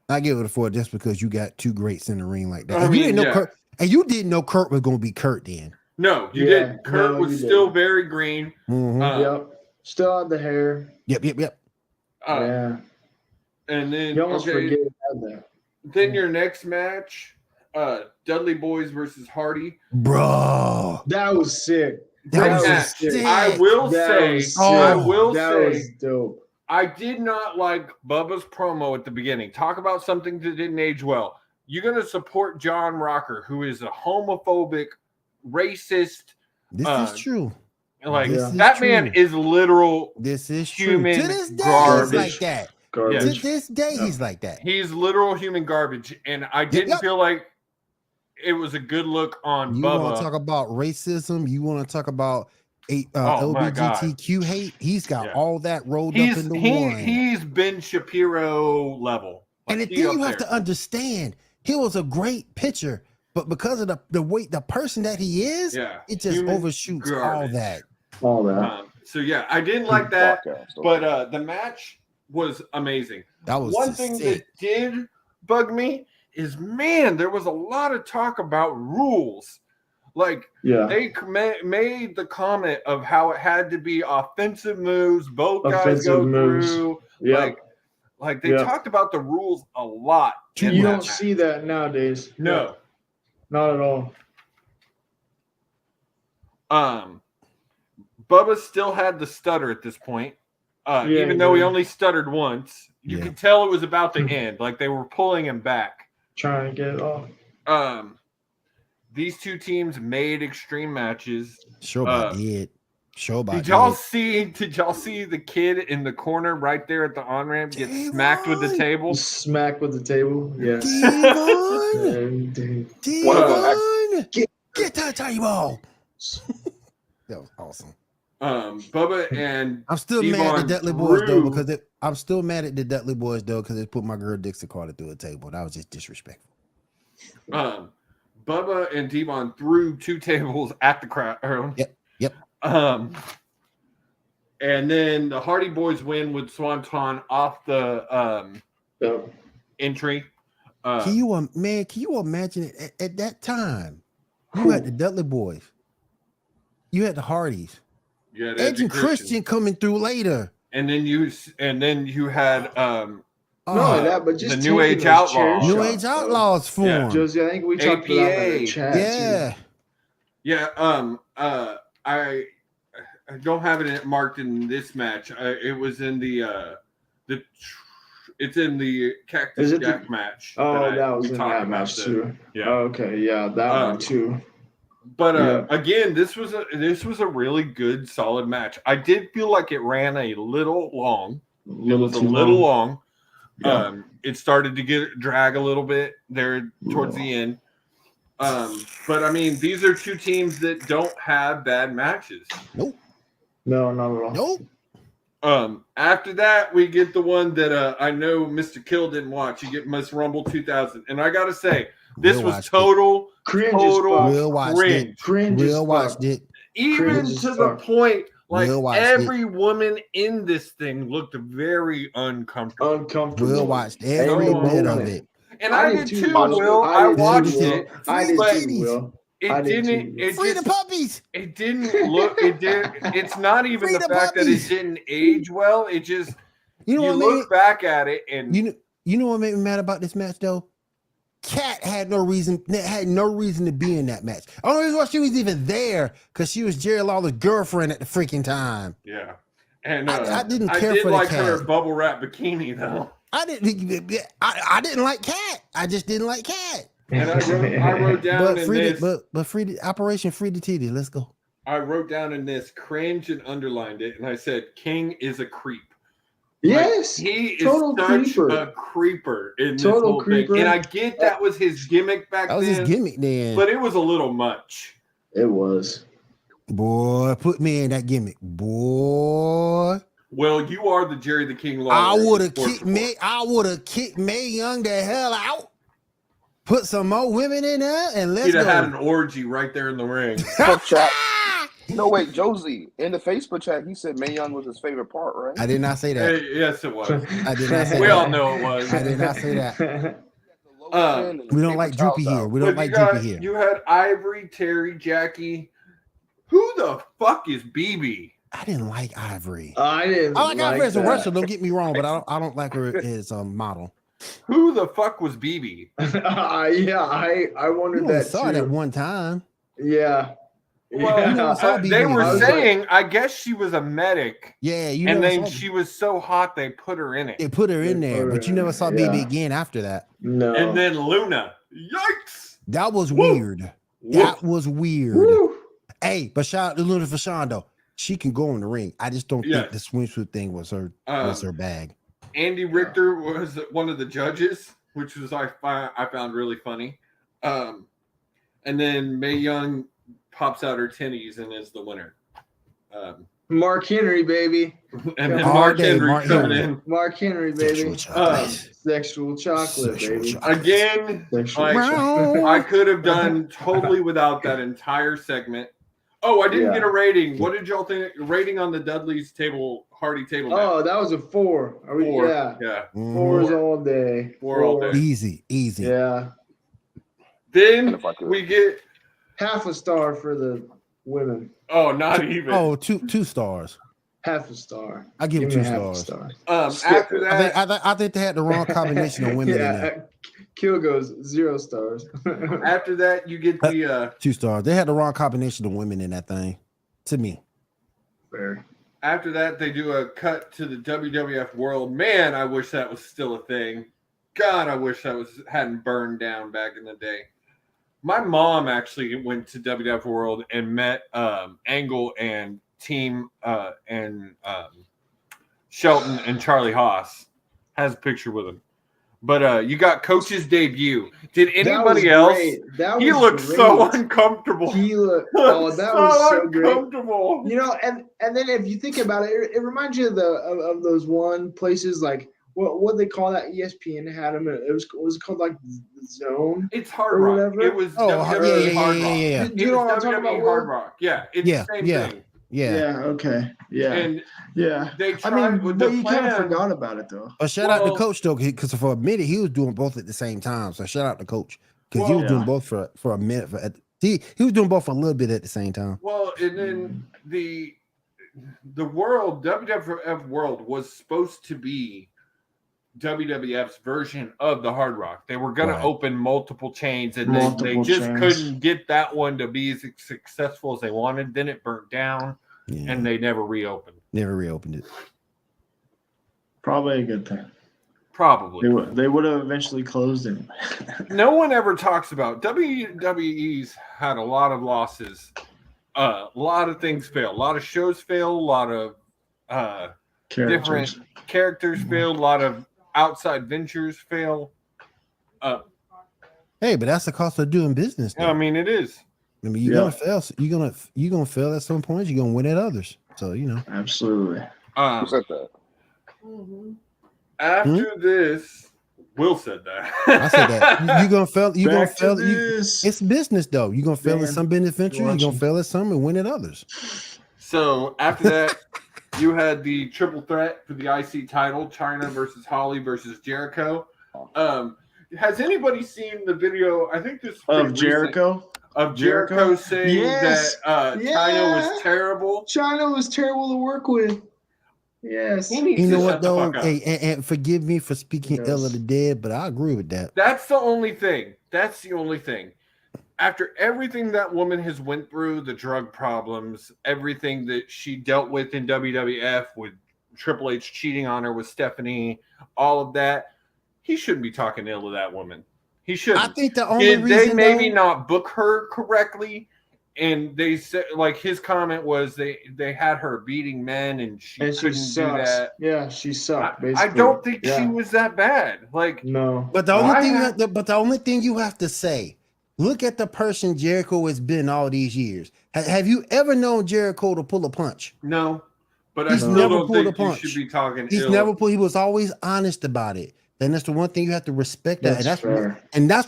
I give it a 4 just because you got two greats in the ring like that.
I mean,
you didn't know Kurt, and you didn't know Kurt was going to be Kurt then.
No, you didn't. Kurt was still very green.
Still had the hair.
Yep.
And
then
you almost forget about that.
Then your next match, Dudley Boys versus Hardy.
Bro, that was sick.
That was sick.
I will say,
that was dope.
I did not like Bubba's promo at the beginning. Talk about something that didn't age well. You're going to support John Rocker, who is a homophobic, racist.
This is true.
Like that man is literal.
This is
human
true. To this day,
garbage.
he's like that.
Garbage.
To this day, he's like that.
He's literal human garbage, and I didn't feel like it was a good look on Bubba.
You want to talk about racism? You want to talk about LGBTQ hate? He's got all that rolled up into one.
He's Ben Shapiro level.
And the thing you have to understand, he was a great pitcher, but because of the weight, the person that he is, it just overshoots all that.
All that.
So I didn't like that. But the match was amazing.
That was
one thing that did bug me is, man, there was a lot of talk about rules. Like, they made the comment of how it had to be offensive moves, both guys go through. Like they talked about the rules a lot.
You don't see that nowadays.
No.
Not at all.
Bubba still had the stutter at this point. Even though he only stuttered once, you could tell it was about to end. Like they were pulling him back.
Trying to get it off.
These two teams made extreme matches.
Did
y'all see the kid in the corner right there at the on-ramp get smacked with the table?
Smacked with the table, yes.
Devon! Get that table! That was awesome.
Bubba and
I'm still mad at the Dudley Boys though because they put my girl Dixie Carter through a table. That was just disrespectful.
Bubba and Devon threw 2 tables at the crowd.
Yep.
And then the Hardy Boys win with Swanton off the entry.
Can you imagine it at that time? You had the Dudley Boys. You had the Hardys.
You had
Edge and Christian coming through later.
And then you had
but just
the New Age Outlaws.
New Age Outlaws form.
Josie, I think we talked about that in the chat.
I don't have it marked in this match. It was in it's in the Cactus Jack match.
That was in that match too.
Yeah.
Okay. Yeah, that one too.
But again, this was a really good, solid match. I did feel like it ran a little long. It was a little long. It started to drag a little bit there towards the end. But I mean, these are two teams that don't have bad matches.
Nope.
No, not at all.
Nope.
After that, we get the one that I know Mr. Kill didn't watch. You get Miss Rumble 2000, and I gotta say, this was total cringe.
We'll watch it. We'll watch it.
Even to the point, like every woman in this thing looked very uncomfortable.
We'll watch every bit of it.
And I did too, Will. I watched it.
I did too, Will.
Free the puppies.
It didn't look. It's not even the fact that it didn't age well. It just you look back at it and
you know what made me mad about this match though. Kat had no reason to be in that match. I don't know why she was even there because she was Jerry Lawler's girlfriend at the freaking time.
Yeah, and
I didn't care
I did
for
like
Kat.
her bubble wrap bikini though.
I didn't like Kat. I just didn't like Kat.
And I wrote down
Operation Free the Titty. Let's go.
I wrote down in this cringe and underlined it, and I said King is a creep.
Yes,
like, he is such a creeper in this whole thing. And I get that was his gimmick back then.
That was his gimmick then.
But it was a little much.
It was.
Boy, put me in that gimmick. Boy.
Well, you are the Jerry the King Lawler.
I would have kicked Mae Young the hell out. Put some more women in there and let's go.
He'd have had an orgy right there in the ring.
No, wait, Josie, in the Facebook chat, he said Mae Young was his favorite part, right?
I did not say that.
Yes, it was.
I did not say that.
We all know it was.
I did not say that. We don't like Droopy here. We don't like Droopy here.
You had Ivory, Terry, Jackie. Who the fuck is BB?
I didn't like Ivory.
I
like Ivory as a wrestler, don't get me wrong, but I don't like her as a model.
Who the fuck was BB?
I wondered that
saw it at one time.
Yeah.
Well, they were saying, I guess she was a medic.
Yeah,
and then she was so hot they put her in it.
They put her in there, but you never saw BB again after that.
No.
And then Luna. Yikes!
That was weird. That was weird. Woo. Hey, but shout out to Luna Fashondo. She can go in the ring. I just don't think the swimsuit thing was her bag.
Andy Richter was one of the judges, which was I found really funny. And then Mae Young pops out her titties and is the winner.
Mark Henry, baby.
And then Mark Henry coming in.
Mark Henry, baby. Sexual chocolate, baby.
Again, I could have done totally without that entire segment. Oh, I didn't get a rating. What did y'all think? Rating on the Dudley's table Hardy table match.
Oh, that was a 4. Are we?
Four.
Yeah.
Yeah.
4's all day.
Four all day.
Easy.
Yeah.
Then we get
half a star for the women.
Oh, not even.
Oh, two stars.
Half a star.
I give them
me
2
half a
stars.
star.
After that,
I think they had the wrong combination of women in there.
Kill goes 0 stars.
After that, you get the
2 stars. They had the wrong combination of women in that thing. To me.
Fair.
After that, they do a cut to the WWF World. Man, I wish that was still a thing. God, I wish that hadn't burned down back in the day. My mom actually went to WWF World and met Angle and Team Shelton and Charlie Haas. Has a picture with him. But you got Coach's debut. Did anybody else? He looked so uncomfortable.
That was so
uncomfortable.
Great. You know, and then if you think about it, it reminds you of those one places like what they call that. ESPN had them. It was called like the Zone.
It's Hard Rock.
Whatever.
It was WWE Hard Rock.
Yeah.
You know what I'm talking about?
Hard Rock. Yeah, it's the same thing.
Yeah.
Okay. Yeah.
And
they tried.
I mean,
but you kind of forgot about it though.
But shout out to Coach though, because for a minute he was doing both at the same time. So shout out to Coach because he was doing both for a minute. He was doing both for a little bit at the same time.
Well, and then the world WWF World was supposed to be WWF's version of the Hard Rock. They were going to open multiple chains, and they just couldn't get that one to be as successful as they wanted. Then it burnt down, and they never reopened.
Never reopened it.
Probably a good thing.
Probably.
They would have eventually closed it.
No one ever talks about WWE's had a lot of losses. A lot of things fail. A lot of shows fail. A lot of different characters fail. A lot of outside ventures fail.
Hey, but that's the cost of doing business.
Though. I mean, it is.
I mean, you're gonna fail. You're gonna fail at some points. You're gonna win at others. So
absolutely.
Who said that?
After this, Will said that.
I said that. You're gonna fail. You're gonna fail. It's business, though. You're gonna fail at some business ventures. You're gonna fail at some and win at others.
So after that, you had the triple threat for the IC title: China versus Holly versus Jericho. Has anybody seen the video? I think this
of Jericho.
Of Jericho saying that China was terrible.
China was terrible to work with. Yes.
You know what though? Hey, and forgive me for speaking ill of the dead, but I agree with that.
That's the only thing. That's the only thing. After everything that woman has went through, the drug problems, everything that she dealt with in WWF with Triple H cheating on her with Stephanie, all of that, he shouldn't be talking ill of that woman. He shouldn't.
I think the only reason
they maybe not book her correctly. And they said, like, his comment was they had her beating men and she couldn't do that.
Yeah, she sucked. Basically,
I don't think she was that bad. Like,
no.
But the only thing you have to say, look at the person Jericho has been all these years. Have you ever known Jericho to pull a punch?
No, but I still don't think you should be talking.
He's never pulled. He was always honest about it. And that's the one thing you have to respect. That's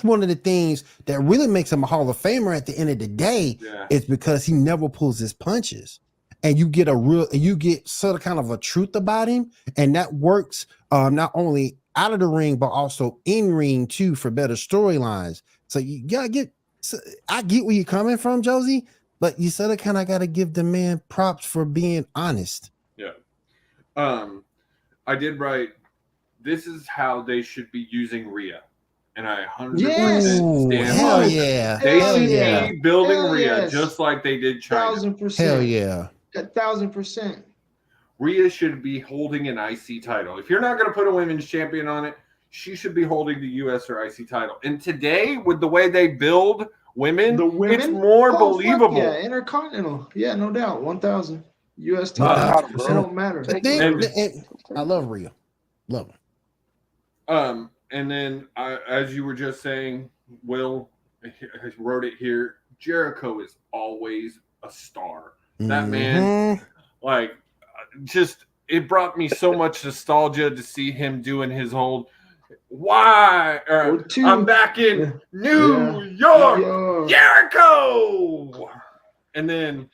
one of the things that really makes him a Hall of Famer at the end of the day. Is because he never pulls his punches, and you get sort of kind of a truth about him, and that works not only out of the ring but also in ring too for better storylines. So you gotta get. I get where you're coming from, Josie, but you sort of kind of got to give the man props for being honest.
Yeah, I did write. This is how they should be using Rhea. And I 100% stand by it. They should be building Rhea just like they did China.
1,000%.
Hell yeah.
1,000%.
Rhea should be holding an IC title. If you're not going to put a women's champion on it, she should be holding the US or IC title. And today, with the way they build women, it's more believable.
Yeah, Intercontinental. Yeah, no doubt. 1,000. US title. It don't matter.
I love Rhea. Love her.
And then as you were just saying, Will wrote it here. Jericho is always a star. That man, like, just it brought me so much nostalgia to see him doing his whole I'm back in New York, Jericho, and then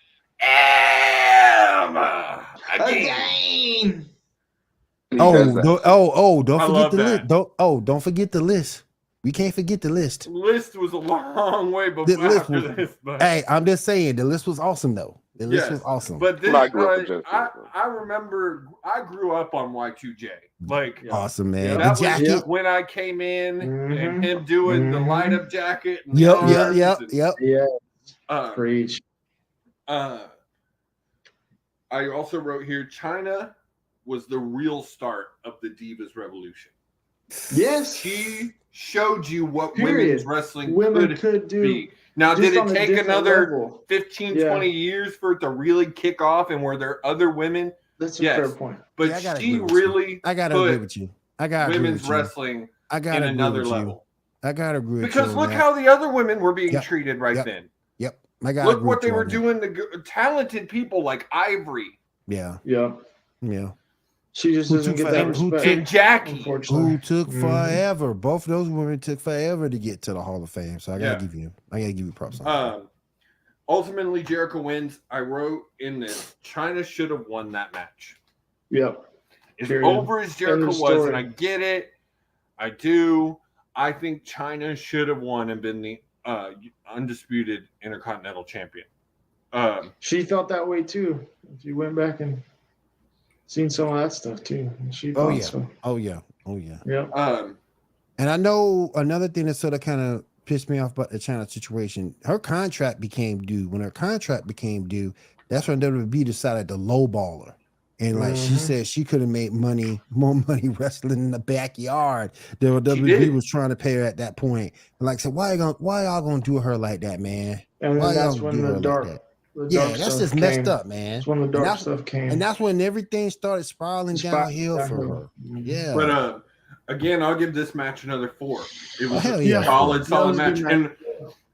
Again.
Don't
I
forget
love
the
that.
list. Don't forget the list. We can't forget the list.
The list was a long way
The
before
list
after
was,
this. But
hey, I'm just saying the list was awesome though. The list was
yes,
awesome.
But this,
I grew up with Jericho.
I remember I grew up on Y2J. Like
Awesome, man.
that
The jacket.
was when I came in and him doing the light up jacket. And
Yep.
Preach.
I also wrote here, China was the real start of the Divas Revolution.
Yes.
She showed you what
Period.
women's wrestling
Women
could
do.
be. Now,
just
did
on
it
a
take
different
another
level.
15,
Yeah.
20 years for it to really kick off? And were there other women?
That's a
Yes.
fair point.
But
Yeah, I gotta
she
agree with
really
I gotta
put
agree with you. I gotta agree
women's
with you.
wrestling
I gotta
in
agree
another
with you.
level.
I gotta agree with
Because
you.
look
on
how the other women were being
Yep.
treated right
Yep.
then.
Yep. I gotta
Look
agree
what
with
they
you
were
on that.
doing to talented people like Ivory
Yeah.
Yeah.
Yeah.
She just
Who
doesn't
took
get that
forever- who
respect.
and Jackie.
Unfortunately.
Who took
Mhm.
forever? Both of those women took forever to get to the Hall of Fame. So I gotta give you props on that.
Ultimately, Jericho wins. I wrote in this, China should have won that match.
Yep.
As
Period.
over as Jericho
End of
was,
story.
and I get it. I do. I think China should have won and been the undisputed Intercontinental Champion.
She felt that way too. If you went back and seen some of that stuff too, she
Oh
thought
yeah.
so.
Oh yeah. Oh yeah.
Yeah.
And I know another thing that sort of kind of pissed me off about the China situation. Her contract became due. When her contract became due, that's when WWE decided to lowball her. And like she said, she could have made more money wrestling in the backyard than what WWE was trying to pay her at that point. And like I said, why y'all gonna do her like that, man?
And
Why
then that's
y'all
when
do
the
her
dark,
like that?
the
Yeah,
dark
that's
stuff
just
came.
messed up, man.
That's when the dark stuff came.
And that's when everything started spiraling downhill for her. Yeah.
But again, I'll give this match another 4. It was
hell
a
yeah.
solid match.
Good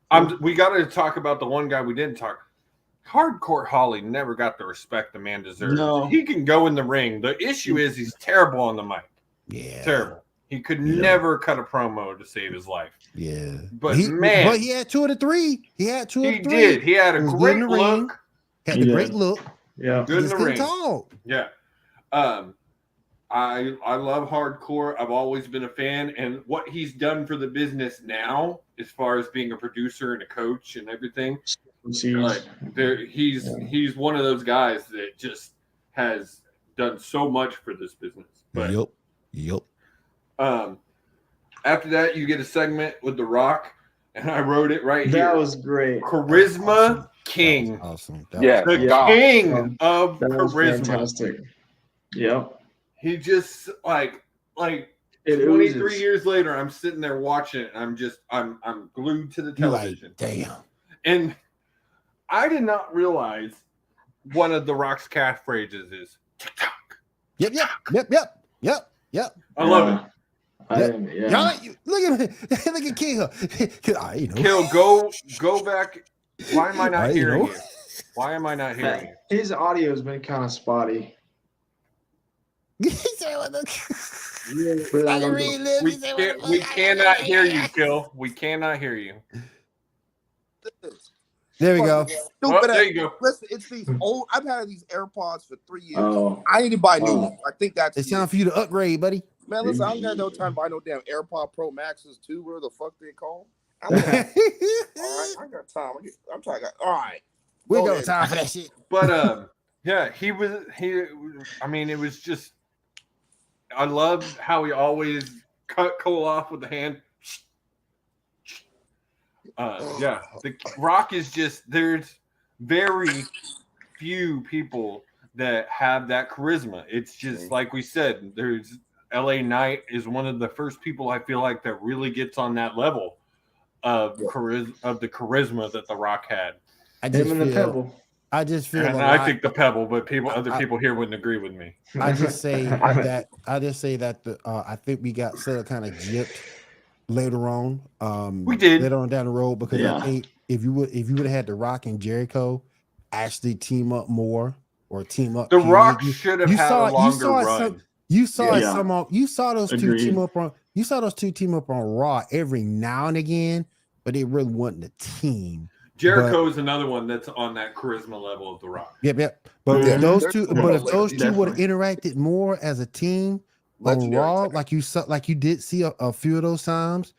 And we got to talk about the one guy we didn't talk. Hardcore Holly never got the respect the man deserves.
No.
He can go in the ring. The issue is he's terrible on the mic.
Yeah.
Terrible. He could never cut a promo to save his life.
Yeah.
But
he
man,
had 2 of the 3. He had 2 of the 3.
did. He had a
He was good
great
in the ring.
look.
Had the great look.
Yeah.
Good in
Just
the
couldn't
ring.
talk.
Yeah. I love Hardcore. I've always been a fan, and what he's done for the business now, as far as being a producer and a coach and everything, like he's one of those guys that just has done so much for this business. But
Yep.
After that, you get a segment with The Rock, and I wrote it right here.
That was great.
Charisma King.
That was awesome.
The king of
That was
charisma.
fantastic. Yep.
He just like
It
23
oozes.
years later, I'm sitting there watching it, and I'm glued to the
You're like,
television.
damn.
And I did not realize one of The Rock's catchphrases is TikTok.
Yep.
I love it.
Yeah.
Y'all, look at King.
Kill, go back. Why am I not hearing you? Why am I not hearing you?
His audio has been kind of spotty.
We cannot hear you, Kill. We cannot hear you.
There we go.
Well, there you go.
Listen, it's these old. I've had these AirPods for 3 years.
Oh.
I need to buy new ones. I think that's
It's time for you to upgrade, buddy.
Man, listen, I don't got no time to buy no damn AirPod Pro Maxes too. Where the fuck they call? All right, I got time. I'm talking. All right,
We
Go
got
ahead.
time for that shit.
But yeah, he. I mean, it was just. I love how he always cut Cole off with the hand. Yeah, the Rock is just. There's very few people that have that charisma. It's just like we said. There's LA Knight is one of the first people I feel like that really gets on that level of the charisma that the Rock had.
I just feel.
And I think the Pebble, but other people here wouldn't agree with me.
I just say that. I think we got sort of kind of gypped later on.
We did
later on down the road because I think if you would have had The Rock and Jericho actually team up more or team up,
The Rock should have had a longer run.
You saw those two team up on. You saw those two team up on Raw every now and again, but it really wasn't a team.
Jericho is another one that's on that charisma level of The Rock.
Yep. But
Yeah.
those
They're
two,
cool.
but if those two
Definitely.
would have interacted more as a team on
Legendary
Raw,
tag.
like you did see a few of those times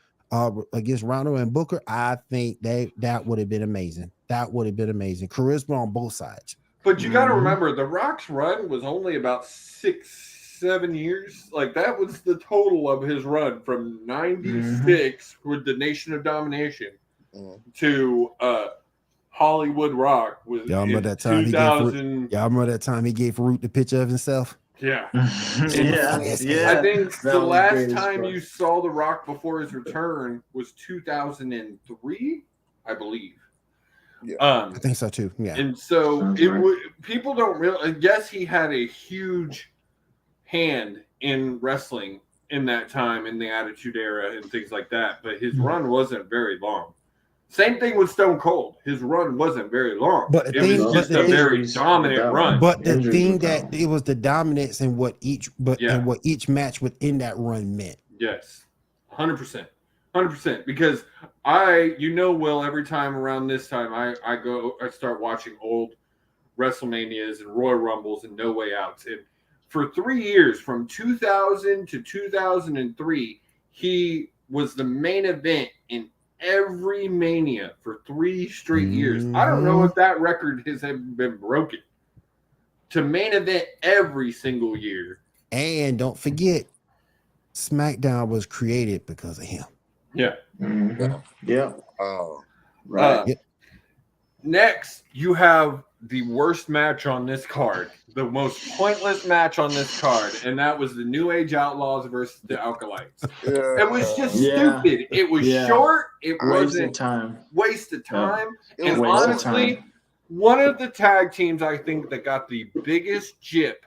against Rondo and Booker, I think that would have been amazing. That would have been amazing. Charisma on both sides.
But you got to remember, The Rock's run was only about 6-7 years. Like, that was the total of his run from 96 with the Nation of Domination to Hollywood Rock.
Y'all remember that time he gave Farouk the picture of himself?
Yeah.
Yeah.
I think
That
the
was
last
great as
time
fuck.
you saw The Rock before his return was 2003, I believe.
Yeah.
I think so too. Yeah.
And so
Sounds
it
right.
would people don't realize. Yes, he had a huge hand in wrestling in that time in the Attitude Era and things like that, but his run wasn't very long. Same thing with Stone Cold. His run wasn't very long.
But the
it
thing-
was
but
just
the
a
thing-
very dominant run.
But the
Injuries
thing
with
that
that
it was the dominance and what each and what each match within that run meant.
Yes, 100%, 100%. Because Will, every time around this time, I start watching old WrestleManias and Royal Rumbles and No Way Outs. And for 3 years, from 2000 to 2003, he was the main event in every Mania for 3 straight years. I don't know if that record has ever been broken. To main event every single year.
And don't forget, SmackDown was created because of him.
Yeah.
Yeah.
Right. Next, you have the worst match on this card, the most pointless match on this card, and that was the New Age Outlaws versus the Alkalites. It was just stupid. It was short. It wasn't waste of time. And honestly, one of the tag teams I think that got the biggest jip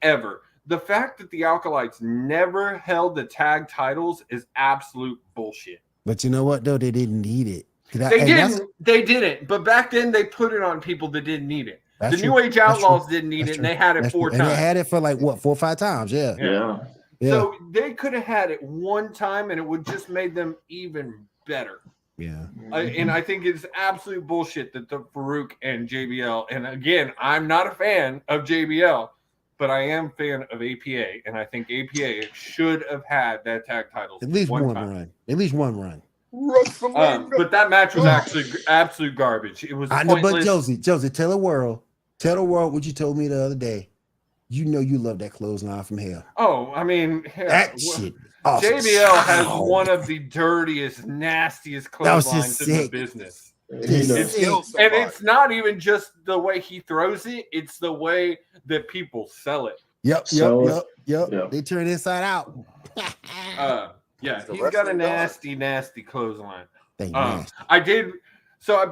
ever. The fact that the Alkalites never held the tag titles is absolute bullshit.
But you know what, though? They didn't need it.
They didn't. But back then, they put it on people that didn't need it. The New Age Outlaws didn't need it, and they had it 4 times.
And they had it for like, 4 or 5 times? Yeah.
So they could have had it one time, and it would just made them even better.
Yeah.
And I think it's absolute bullshit that the Farouk and JBL, and again, I'm not a fan of JBL, but I am a fan of APA, and I think APA should have had that tag titles
At least one
time.
run. At least one run.
But that match was actually absolute garbage. It was
I know,
pointless.
but Josie, tell the world what you told me the other day. You know you love that clothesline from hell.
Oh, I mean,
that shit. Awesome.
JBL has one of the dirtiest, nastiest clotheslines in the business. It's not even just the way he throws it; it's the way that people sell it.
Yep. They turn inside out.
Yeah, he's got a nasty clothesline. I've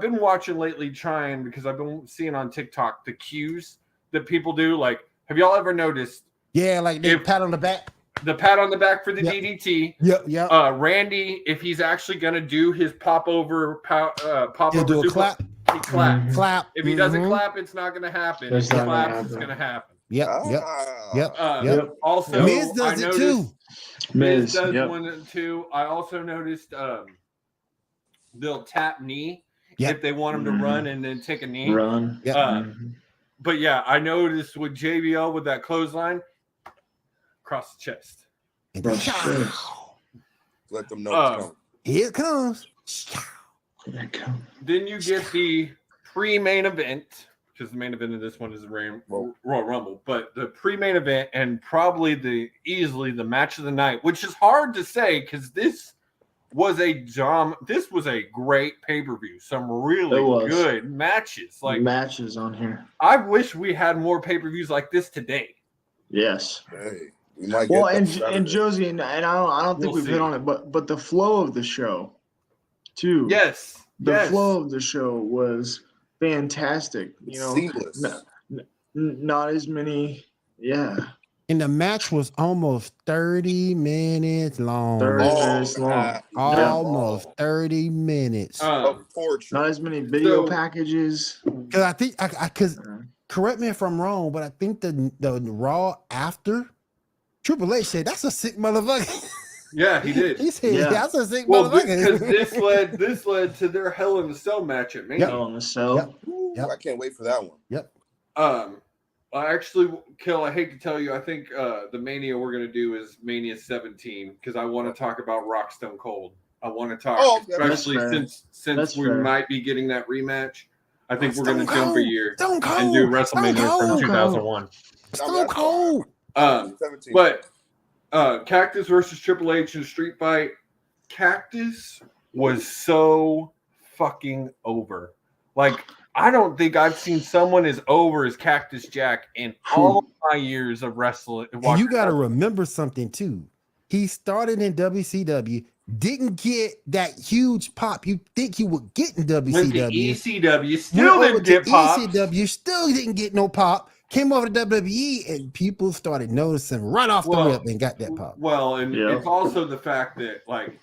been watching lately, because I've been seeing on TikTok the cues that people do. Like, have y'all ever noticed?
Yeah, like the pat on the back.
The pat on the back for the DDT.
Yep.
Randy, if he's actually gonna do his pop over,
He'll do a clap.
He claps.
Clap.
If he doesn't clap, it's not gonna happen. If he claps, it's gonna happen.
Yep.
Also,
Miz does it too.
Miz does 1 and 2. I also noticed they'll tap knee if they want him to run and then take a knee. But yeah, I noticed with JBL with that clothesline across the chest.
Let them know.
Here it comes.
Then you get the pre-main event, because the main event of this one is the Royal Rumble, but the pre-main event and probably easily the match of the night, which is hard to say because this was a great pay-per-view. Some really good matches. Like
matches on here.
I wish we had more pay-per-views like this today.
Yes.
Hey,
and Josie, and I don't think we've hit on it, but the flow of the show, too.
Yes.
The flow of the show was fantastic.
Seamless.
Not as many. Yeah.
And the match was almost 30 minutes long.
30 minutes long.
Almost 30 minutes.
Not as many video packages.
Because I think, correct me if I'm wrong, but I think the Raw after Triple H said, that's a sick motherfucker.
Yeah, he did.
He said,
Yeah.
"That's a sick
Well,
motherfucker."
because this led to their Hell in a Cell match at Mania.
Hell in a Cell.
Ooh,
Yep.
I can't wait for that one.
Yep.
I actually, Kill, I hate to tell you, I think the Mania we're going to do is Mania 17 because I want to talk about Rock Stone Cold. I want to talk, especially since we might be getting that rematch. I think we're going to jump a year and do WrestleMania from 2001.
Stone Cold.
But Cactus versus Triple H in a street fight. Cactus was so fucking over. Like, I don't think I've seen someone as over as Cactus Jack in all my years of wrestling.
And you got to remember something too. He started in WCW, didn't get that huge pop you think he would get in WCW.
Went to ECW, still didn't get pop.
ECW still didn't get no pop. Came over to WWE and people started noticing right off the rip and got that pop.
Well, and it's also the fact that like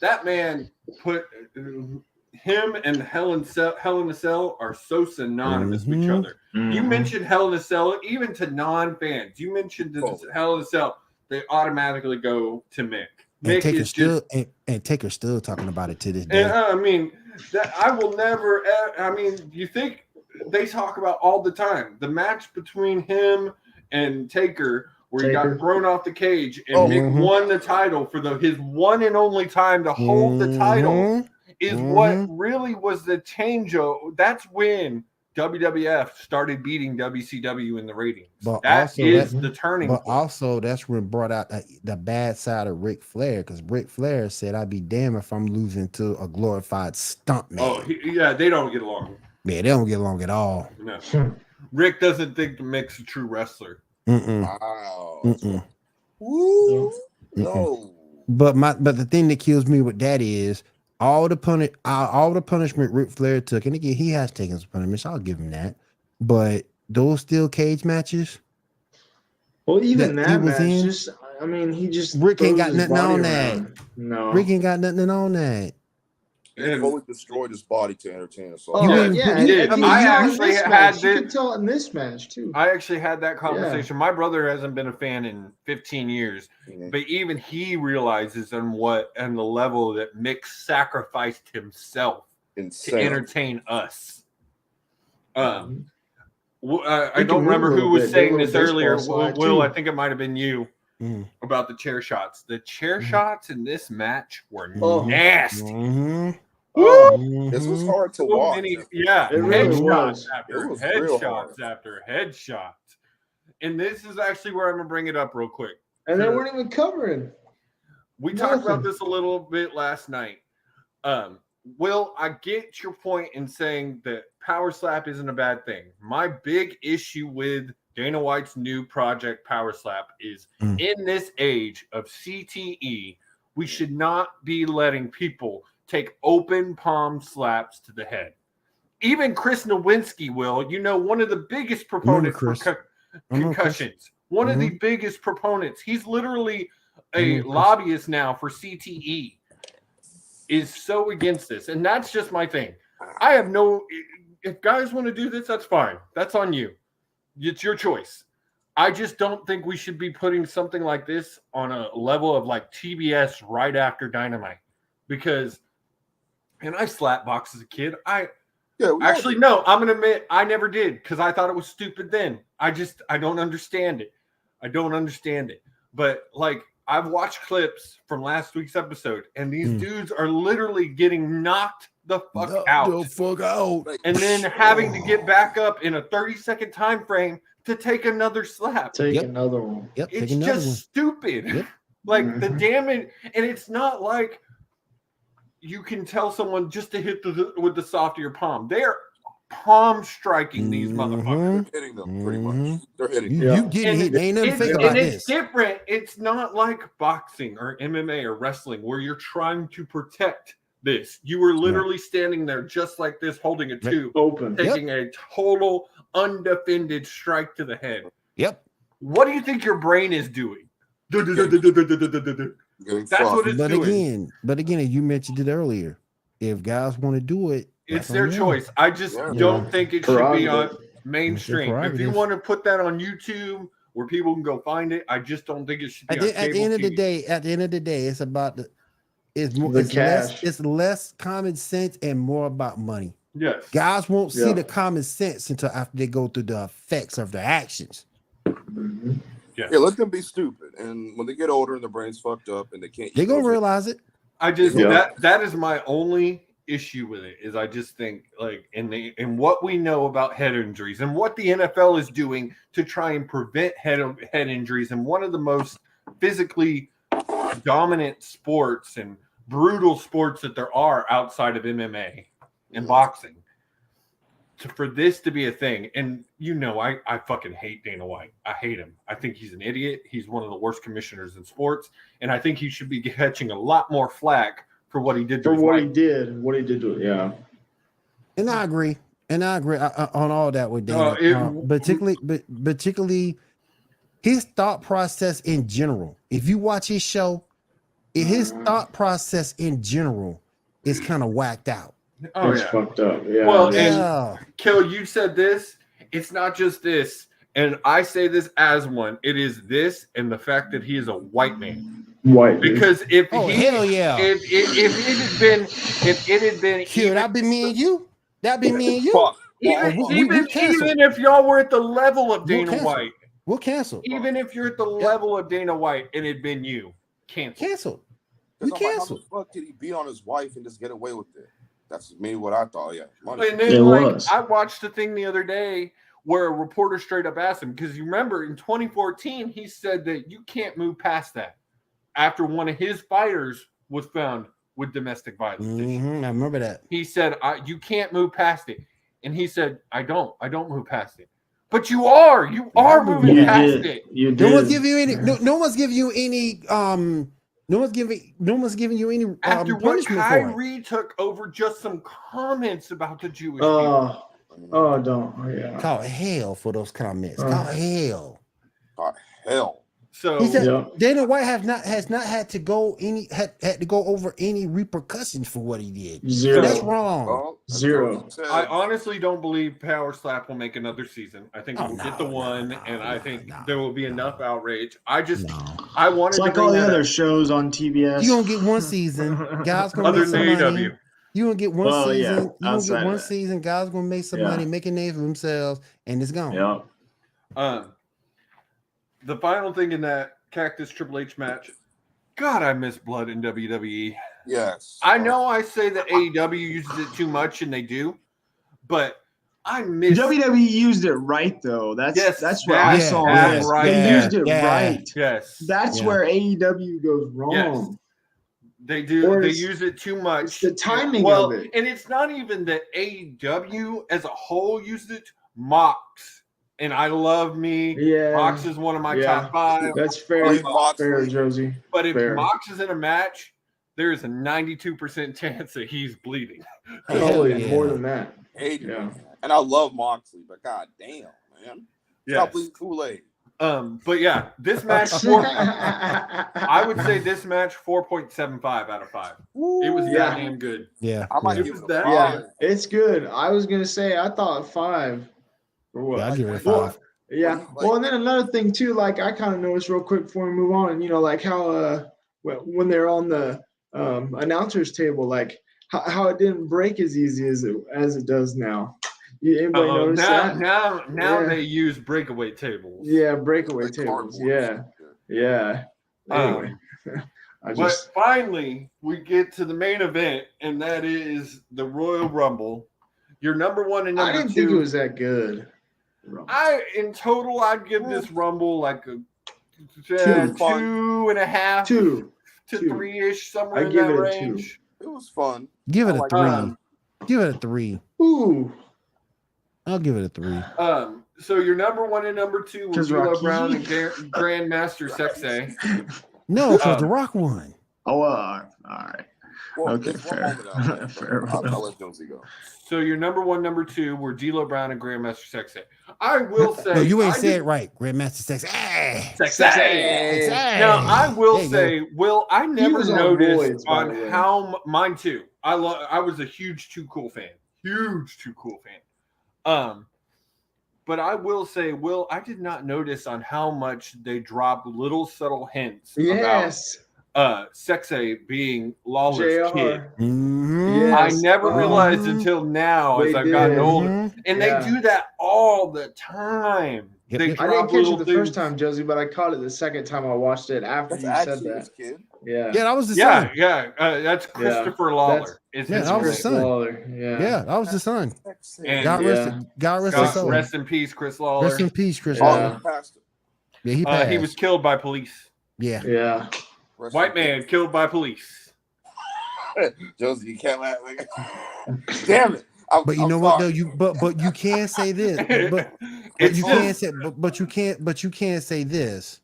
that man put him and Hell in a Cell are so synonymous with each other. You mentioned Hell in a Cell, even to non-fans. You mentioned Hell in a Cell, they automatically go to Mick.
And Taker's still talking about it to this day.
And, I mean, that I will never. I mean, you think they talk about all the time the match between him and Taker, where he got thrown off the cage and Mick won the title for his one and only time to hold the title. Is what really was the change. That's when WWF started beating WCW in the ratings.
But
that is the turning point.
But also, that's when brought out the bad side of Ric Flair, because Ric Flair said, "I'd be damned if I'm losing to a glorified stuntman."
Oh, yeah, they don't get along.
Yeah, they don't get along at all.
No, Rick doesn't think Mick's a true wrestler.
Wow.
Woo.
No.
But the thing that kills me with that is all the punishment Ric Flair took, and again, he has taken some punishments. I'll give him that. But those steel cage matches.
Well, even that match, Rick
ain't got nothing on that.
No,
Rick ain't got nothing on that.
He fully destroyed his body to entertain us all.
Oh, yeah, he did.
I actually had
this. You can tell it in this match too.
I actually had that conversation. My brother hasn't been a fan in 15 years, but even he realizes and the level that Mick sacrificed himself to entertain us. I don't remember who was saying this earlier. Will, I think it might have been you about the chair shots. The chair shots in this match were nasty.
This was hard to watch.
It really was. Headshots after headshots. And this is actually where I'm going to bring it up real quick.
And they weren't even covering.
We talked about this a little bit last night. Will, I get your point in saying that PowerSlap isn't a bad thing. My big issue with Dana White's new project, PowerSlap, is in this age of CTE, we should not be letting people take open palm slaps to the head. Even Chris Nowinski, Will, one of the biggest proponents for concussions. One of the biggest proponents. He's literally a lobbyist now for CTE. Is so against this. And that's just my thing. I have if guys want to do this, that's fine. That's on you. It's your choice. I just don't think we should be putting something like this on a level of like TBS right after Dynamite. Because and I slap box as a kid. I'm gonna admit I never did because I thought it was stupid then. I don't understand it. But like I've watched clips from last week's episode, and these dudes are literally getting knocked the fuck out. And then having to get back up in a 30-second time frame to take another slap.
Take another one.
It's just stupid. Like the damage, and it's not like you can tell someone just to hit with the soft of your palm. They're palm striking these motherfuckers.
They're hitting them pretty much. They're hitting
them. You getting hit. Ain't nothing fake about this.
It's different. It's not like boxing or MMA or wrestling where you're trying to protect this. You were literally standing there just like this, holding a tube,
open,
taking a total undefended strike to the head.
Yep.
What do you think your brain is doing? That's what it's doing.
But again, you mentioned it earlier. If guys want to do it,
it's their choice. I just don't think it should be on mainstream. If you want to put that on YouTube where people can go find it. I just don't think it should be
at the end of the day, it's about it's less common sense and more about money.
Yes.
Guys won't see the common sense until after they go through the effects of their actions.
Yes.
Yeah, let them be stupid. And when they get older and their brain's fucked up and they can't,
they're gonna realize it.
I just that is my only issue with it. Is I just think like in what we know about head injuries and what the NFL is doing to try and prevent head injuries, and one of the most physically dominant sports and brutal sports that there are outside of MMA and boxing, for this to be a thing. And I fucking hate Dana White. I hate him. I think he's an idiot. He's one of the worst commissioners in sports, and I think he should be catching a lot more flack for what he did to
what he did to it. Yeah.
And I agree on all that with Dana. Particularly his thought process in general. If you watch his show, his thought process in general is kind of whacked out.
Oh,
it's fucked up. Yeah.
Well, and Kill, you said this. It's not just this, and I say this as one. It is this, and the fact that he is a white man. Because if it had been,
Q, that'd be me and you. That'd be me and you.
Even if y'all were at the level of Dana White,
we'll cancel.
Even if you're at the level of Dana White and it'd been you, cancel.
We cancel.
How the fuck did he beat on his wife and just get away with it? That's maybe what I thought. Yeah.
And then, I watched the thing the other day where a reporter straight up asked him, because you remember in 2014 he said that you can't move past that after one of his fighters was found with domestic violence.
I remember that.
He said, you can't move past it. And he said, I don't move past it. But you are moving past it.
You did. No one's giving you any no one's giving you any
after what
punishment
Kyrie took over just some comments about the Jewish people.
Call hell for those comments. Call hell.
Hell.
So
he said Dana White has not had to go over any repercussions for what he did.
Zero.
That's wrong.
Zero.
I honestly don't believe PowerSlap will make another season. I think we'll get the one, and I think there will be enough outrage. I wanted
it's like all the other shows on TBS.
You gonna get one season. Guys gonna make some money. You gonna get one season.
Yeah,
you gonna get one season. Guys gonna make some money, make a name for themselves, and it's gone.
Yeah.
The final thing in that Cactus Triple H match, God, I miss blood in WWE.
Yes.
I know I say that AEW uses it too much, and they do, but I miss
WWE used it right though. That's where I saw it.
Right.
They used it right.
Yes.
That's where AEW goes wrong.
Yes. They do. They use it too much.
It's the timing of it.
And it's not even that AEW as a whole uses it. Mox. And I love me.
Yeah.
Mox is one of my top 5.
That's fair. Fair, Josie.
But if Mox is in a match, there is a 92% chance that he's bleeding.
More than that.
And I love Moxley, but god damn, man. Stop bleeding Kool-Aid.
But yeah, this match I would say this match 4.75 out of 5. It was that damn good.
Yeah.
I might give it a 5.
Yeah, it's good. I was gonna say I thought 5.
I'll give it a 5.
Yeah. Well, and then another thing too, like I kind of noticed real quick before we move on, like how when they're on the announcers table, like how it didn't break as easy as it does now. Anybody notice that?
Now they use breakaway tables.
Yeah, breakaway tables. Yeah. Anyway.
But finally, we get to the main event, and that is the Royal Rumble. Your number 1 and number 2.
I didn't think it was that good.
In total, I'd give this Rumble like a 2.5 to 3-ish, somewhere in that range.
It was fun.
Give it a 3. Give it a 3.
Ooh.
I'll give it a 3.
So your number 1 and number 2 were D'Lo Brown and Grandmaster Sexay.
No, because The Rock won.
Oh, all right.
Well,
okay, fair.
I'll let Jonesy go.
So your number 1, number 2 were D'Lo Brown and Grandmaster Sexay. I will say,
no, you ain't said it right. Grandmaster Sexay.
Sexay. Now I will say, Will, I never noticed on how mine too. I was a huge Too Cool fan. But I will say, Will, I did not notice on how much they drop little subtle hints
Yes.
about Sexay being Lawler's
JR.
kid.
Mhm.
I
Yes.
never realized until now as
They
I've gotten
did.
older.
Mhm.
And
Yeah.
they do that all the time.
Yep,
They
yep.
I
drop
didn't catch
little
it the first
things.
time, Josie, but I caught it the second time I watched it after
That's
you said
actually
that.
his kid.
Yeah.
Yeah, that was the
Yeah,
son.
yeah. That's Christopher Lawler. Is
Yeah,
his
that was
name.
his son.
Lawler. Yeah.
Yeah, that was the son.
And
God rest his
God,
soul.
rest in peace, Chris Lawler.
Rest in peace, Chris
Yeah.
Lawler.
Pastor.
Yeah, he passed.
He was killed by police.
Yeah.
Yeah.
White man killed by police.
Josie, you can't laugh. Like, damn it.
But you know what though? But you can say this. But
It's
you
just-
can't say but you can't say this.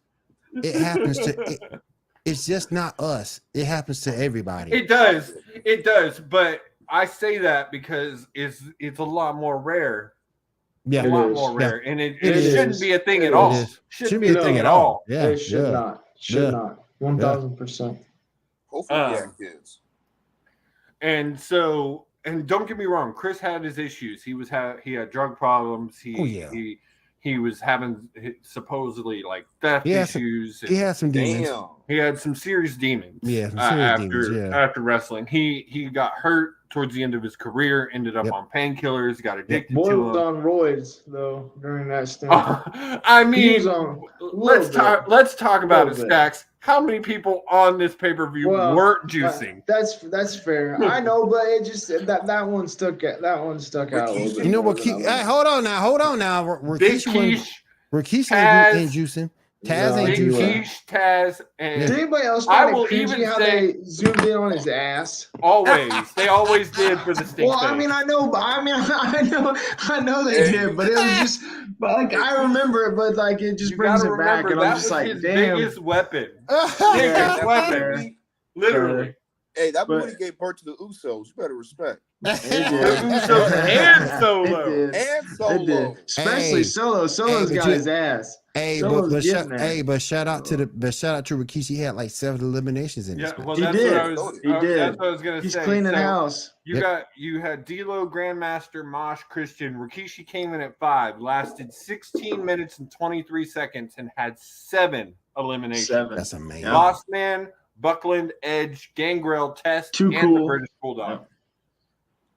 It happens to it's just not us. It happens to everybody.
It does. But I say that because it's a lot more rare.
Yeah.
A lot
is.
more rare. And it
is.
shouldn't be a thing
It
at all.
is.
Shouldn't be a thing at all.
Yeah.
It should
yeah.
not. Should
Yeah.
not. 1000%.
Hopefully, yeah, kids.
And so, and don't get me wrong, Chris had his issues. He had drug problems. He was having supposedly like theft issues.
He had some demons.
Damn.
He had some serious demons.
Yeah, some serious demons,
after wrestling. He got hurt towards the end of his career, ended up on painkillers, got addicted
Boy
to
was
them.
on roids though during that stint.
I
He
mean,
was on a
let's
little
talk about it,
Little bit.
Stacks. How many people on this pay-per-view weren't juicing?
That's fair. I know, but it just that one stuck out a little bit.
You know what?
more than
Hey, hold on now.
Big
Rikishi
Keish,
ain't juicing. Taz ain't
Big
juicing.
Keish, Taz, and
Did anybody else
I
find
will
it cringy
even
how
say-
they zoomed in on his ass?
always. They always did for the stink
Well, I
face.
mean, I know they did, but it was just, but like I remember it, but like it just
You
brings
gotta
it back,
remember,
and
that
I'm
was
just like,
his
damn.
biggest weapon.
Yeah,
Biggest weapon.
fair.
Literally.
Hey, that
But-
movie gave birth to the Usos. You better respect.
It
The
did.
Usos and Solo.
It did.
And
It
Solo.
did. Especially
Hey.
Solo. Solo's
Hey, but
got
you-
his ass.
Hey,
Solo's
but
getting there.
but shout out to Rikishi. He had like 7 eliminations in this
Yeah,
match.
well,
He
that's
did.
what I was.
He did.
That's what I was gonna
He's
say.
cleaning
So,
house.
You had D'Lo, Grandmaster, Mosh, Christian. Rikishi came in at 5, lasted 16 minutes and 23 seconds, and had 7 eliminations.
7.
That's amazing.
Yeah.
Lost Man, Buckland, Edge, Gangrel, Test,
Too
and
cool.
the British Bulldog.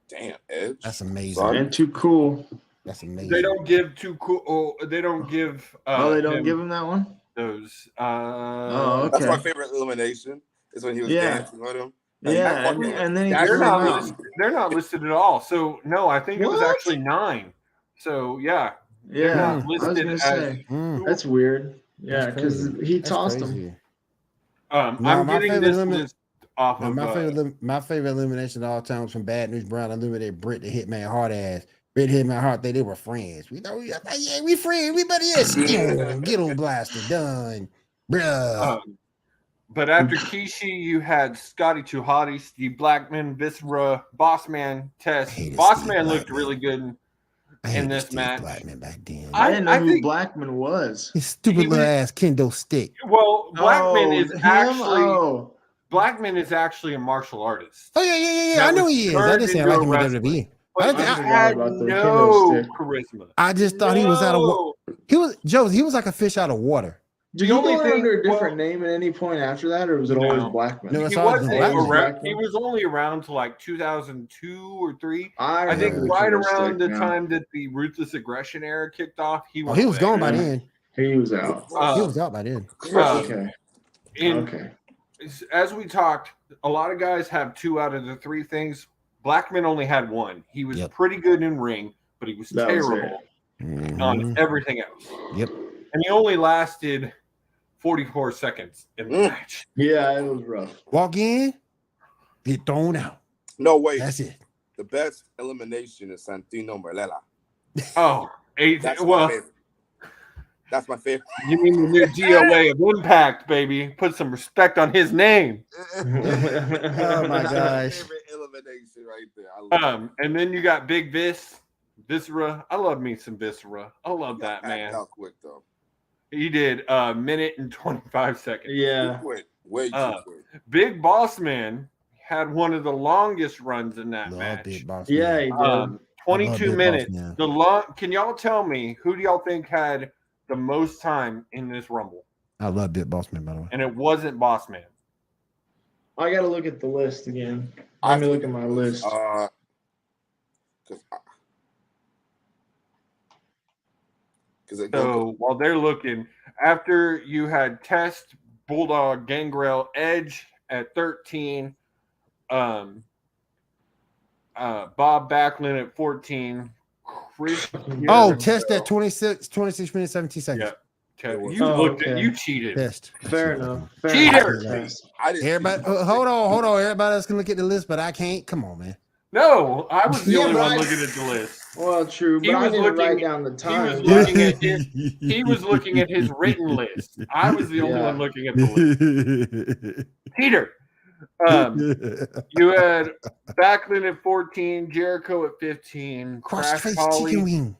Damn, Edge.
That's amazing.
Sorry.
And too cool.
That's amazing.
They don't give too cool. Oh, they don't give.
They don't give him that one?
those.
Oh,
That's
okay.
my favorite elimination. Is when he was
Yeah.
dancing with him.
Yeah, and then he
They're
threw him
not
out.
listed. They're not listed at all. So no, I think it was
What?
actually 9. So yeah,
Yeah,
not
I was
listed
gonna
as-
say that's weird. Yeah,
That's
because
crazy.
he
That's
tossed
crazy.
him.
I'm
my
getting
favorite
this
limit-
list off
No,
of.
my favorite elimination of all time was from Bad News Brown. Eliminated Britt the Hitman Hard ass. Britt Hitman Hard. They were friends. We know. Yeah, we friends. We better get on blaster done, bruh.
But after Kishi, you had Scotty Tuhati, Steve Blackman, Viscera, Bossman, Test.
hated
Bossman
Steve
looked
Blackman.
really good
I
in
hated
this
Steve
match.
Blackman back then.
I didn't know
I
who
think-
Blackman was.
His stupid
he
little
was-
ass kendo stick.
Well, Blackman is
him?
actually
Oh.
Blackman is actually a martial artist.
Oh yeah.
That
I know
was
he is. I
turned
just didn't
into
like him
a
in WWE.
But
I
he
forgot
had
about the
no
kendo stick.
charisma.
I just thought he was out of water.
No.
He was Joe. He was like a fish out of water.
Did
The
he
only
go
thing-
under a different
well-
name at any point after that, or was it
No.
always Blackman?
No,
He
it's always
was,
been
Blackman.
around, he was only around to like 2002 or 3. I think
remember the
right
kendo
around
stick
the
now.
time that the Ruthless Aggression era kicked off, he
Oh, he was
there.
gone by
Yeah.
then.
He was out.
He
Uh,
was out by then.
Okay.
in-
Okay.
As we talked, a lot of guys have 2 out of the 3 things. Blackman only had 1. He was
Yep.
pretty good in ring, but he was
That was
terrible
Mhm.
on everything else.
Yep.
And he only lasted 44 seconds in the match.
Yeah, it was rough.
Walk in, get thrown out.
No, wait.
That's it.
The best elimination is Santino Marella.
Oh,
That's my
well,
favorite. That's my favorite.
you mean the new DOA of Impact, baby. Put some respect on his name.
Oh my
That's my
gosh.
favorite elimination right there. I love
And then you got Big Viscera. I love me some Viscera. I love that man.
How quick though?
He did a minute and 25 seconds.
Yeah.
Too quick. Way too quick.
Big Boss Man had one of the longest runs in that
Love
match.
Big Boss.
Yeah,
Man.
he did.
22 minutes. Can y'all tell me who do y'all think had the most time in this Rumble?
I love Big Boss Man, by the way.
And it wasn't Boss Man.
I got to look at the list again. Let me look at my list.
So while they're looking, after you had Test, Bulldog, Gangrel, Edge at 13, Bob Backlund at 14, Chris.
Test at 26 minutes, 17 seconds.
Yeah. You cheated.
Test.
Fair enough.
Cheater.
Everybody, hold on. Everybody else can look at the list, but I can't. Come on, man.
No, I was the only one looking at the list.
Well, true, but I didn't write down the time.
He was looking at his written list. I was the only one looking at the list. Peter, you had Backlund at 14, Jericho at 15, Crash Holly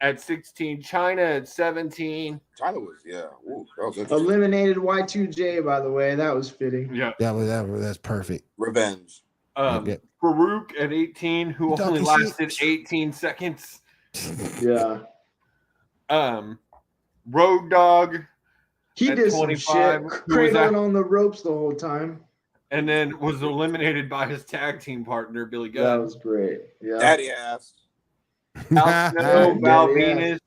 at 16, China at 17.
China was, that was
eliminated Y2J, by the way. That was fitting.
Yeah,
that's perfect.
Revenge.
Farouk at 18, who only lasted 18 seconds.
Yeah.
Road Dogg.
He did 25, some shit, cradling on the ropes the whole time.
And then was eliminated by his tag team partner, Billy Gunn.
That was great. Yeah.
Daddy ass.
Val Venus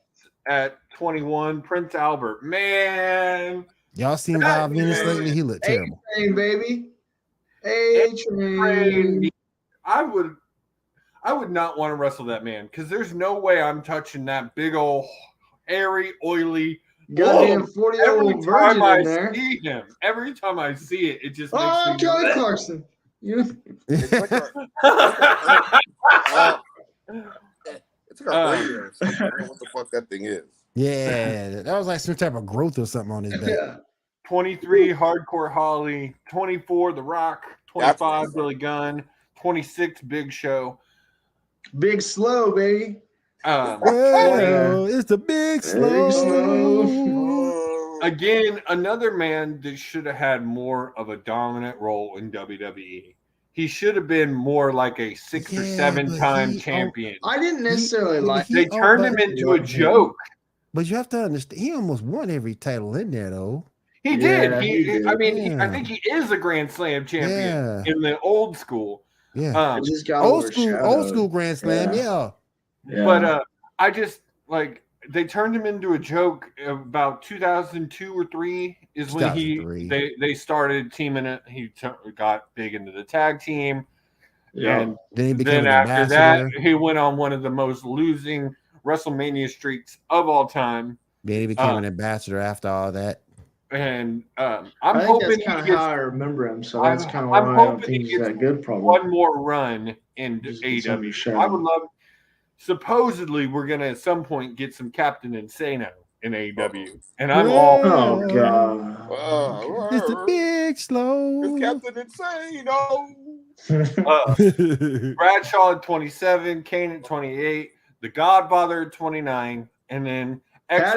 at 21, Prince Albert. Man.
Y'all seen Val Venus lately? He looked terrible.
A-Train, baby. A-Train.
I would not want to wrestle that man because there's no way I'm touching that big old hairy, oily.
Goddamn 40-year-old virgin in there.
Every time I see it, it just makes me
Kelly Clarkson.
It's like our brain. I don't know what the fuck that thing is.
Yeah, that was like some type of growth or something on his back.
Yeah.
23, Hardcore Holly. 24, The Rock. 25, Billy Gunn. 26, Big Show.
Big Slow, baby.
It's the Big Slow.
Again, another man that should have had more of a dominant role in WWE. He should have been more like a 6 or 7 time champion.
I didn't necessarily like.
They turned him into a joke.
But you have to understand, he almost won every title in there, though.
He did. I think he is a Grand Slam champion in the old school.
Yeah, old school Grand Slam. Yeah.
But I just like they turned him into a joke about 2002 or 3 is when they started teaming it. He got big into the tag team. Yeah. And then after that, he went on one of the most losing WrestleMania streaks of all time.
Then he became an ambassador after all that.
And
I think that's kind of how I remember him. So that's kind of why I don't think he's that good. Probably
one more run in AEW. I would love. Supposedly, we're gonna at some point get some Captain Insano in AEW, and I'm all.
Oh god!
It's the Big Slow.
It's Captain Insano.
Bradshaw at 27, Kane at 28, The Godfather at 29, and then
X-Pac.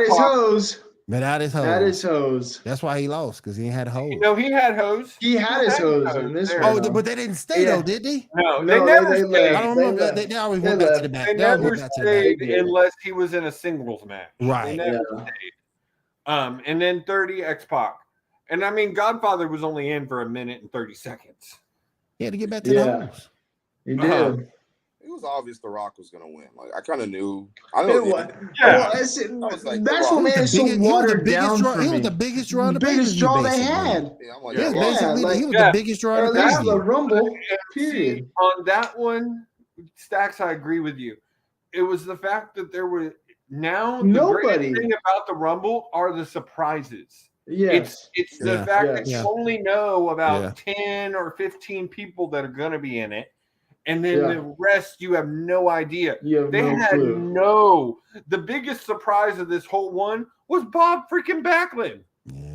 Without his hose.
That is hose.
That's why he lost, because he ain't had hose.
No, he had hose.
He had his hose in this one.
Oh, but they didn't stay though, did they?
No, they never stayed.
I don't know. They always went back to the back.
They never stayed unless he was in a singles match.
Right.
They never stayed. And then 30 X-Pac. And I mean, Godfather was only in for a minute and 30 seconds.
He had to get back to the hose.
He did.
It was obvious The Rock was going to win. Like I kind of knew.
That's what made it so watered down for me.
He was the biggest draw.
The biggest draw they had.
He was the biggest draw.
That's the Rumble. Period.
On that one, Stacks, I agree with you. It was the fact that there were the great thing about the Rumble are the surprises.
Yes.
It's the fact that you only know about 10 or 15 people that are going to be in it. And then the rest, you have no idea. The biggest surprise of this whole one was Bob freaking Backlund.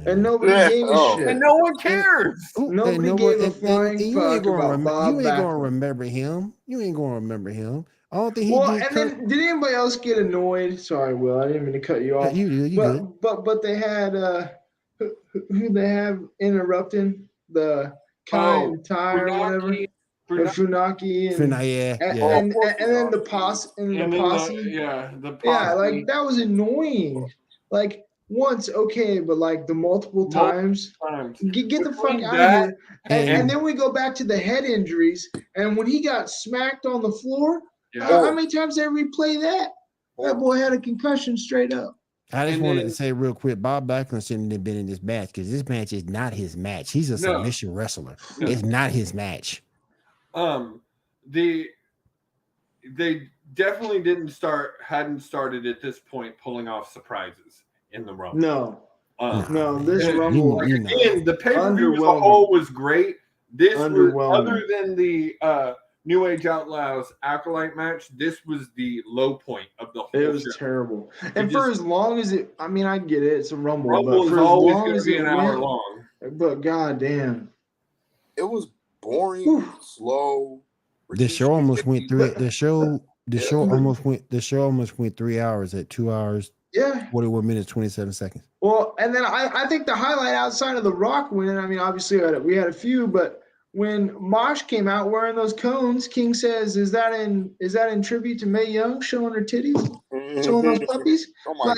And nobody gave a shit.
And no one cares.
Nobody gave a flying fuck about Bob Backlund.
You ain't going to remember him. I don't think he
and then did anybody else get annoyed? Sorry, Will. I didn't mean to cut you off.
You did.
But they had who they have interrupting the Kai and Ty or whatever. Funaki, and then the posse, like that was annoying. Like once, okay, but like the multiple times. Get the fuck out of here. And then we go back to the head injuries, and when he got smacked on the floor, how many times they replay that? That boy had a concussion straight up.
I just wanted to say real quick, Bob Backlund shouldn't have been in this match because this match is not his match. He's a submission wrestler. No. It's not his match.
They definitely hadn't started at this point pulling off surprises in the Rumble.
No, this Rumble
again, the pay-per-view as a whole was great. This was, other than the New Age Outlaws Acolyte match, this was the low point of the whole show.
It was terrible. And for as long as it, I mean, I get it, it's a Rumble,
but for as long as it an hour long.
But goddamn,
it was boring, slow.
The show almost went through it. The show almost went 3 hours at 2 hours. 41 minutes, 27 seconds.
Well, and then I think the highlight outside of the Rock winning, I mean, obviously we had a few, but when Mosh came out wearing those cones, King says, "Is that in tribute to Mae Young showing her titties, showing those puppies?"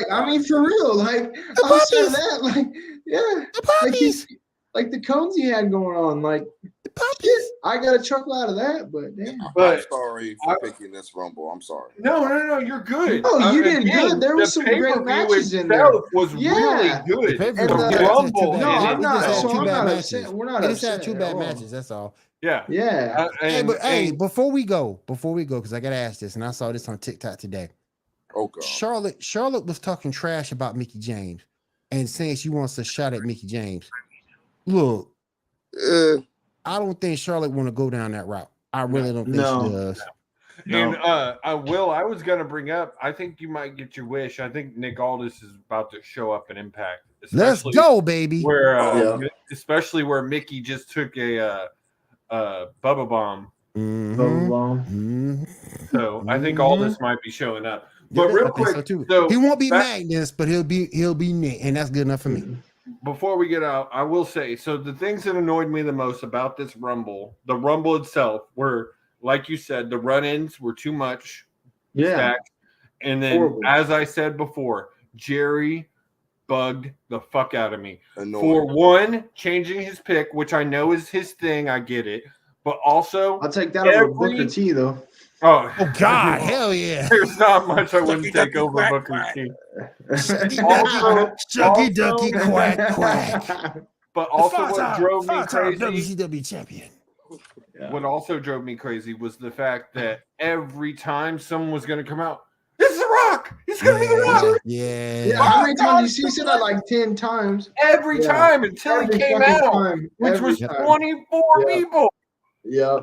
I mean, for real, like outside of that, like
the puppies,
like the cones he had going on, like the puppies. I got a chuckle out of that, but damn.
I'm sorry for picking this Rumble. I'm sorry.
No, you're good.
Oh, you did good. There was some great matches in there.
Was really good.
The
Rumble.
No, I'm not. So I'm not upset. We're not upset.
They just had 2 bad matches. That's all.
Yeah.
Hey, before we go, because I gotta ask this, and I saw this on TikTok today.
Oh God.
Charlotte was talking trash about Mickie James and saying she wants a shot at Mickie James. Look, I don't think Charlotte want to go down that route. I really don't think she does.
And I was gonna bring up, I think you might get your wish. I think Nick Aldis is about to show up in Impact.
Let's go, baby.
Especially where Mickie just took a Bubba Bomb. So I think Aldis might be showing up. But real quick,
so he won't be Magnus, but he'll be Nick, and that's good enough for me.
Before we get out, I will say, so the things that annoyed me the most about this Rumble, the Rumble itself, were, like you said, the run-ins were too much. Stacked. And then, as I said before, Jerry bugged the fuck out of me. For one, changing his pick, which I know is his thing, I get it. But also,
I'll take that over Booker T, though.
Oh
God, hell yeah.
There's not much I wouldn't take over Booker T.
Chucky Ducky quack quack.
But also what drove me crazy,
WCW champion.
What also drove me crazy was the fact that every time someone was going to come out, this is The Rock. He's going to be The Rock.
Yeah.
How many times you said that? Like 10 times.
Every time until he came out, which was 24 people.
Yeah.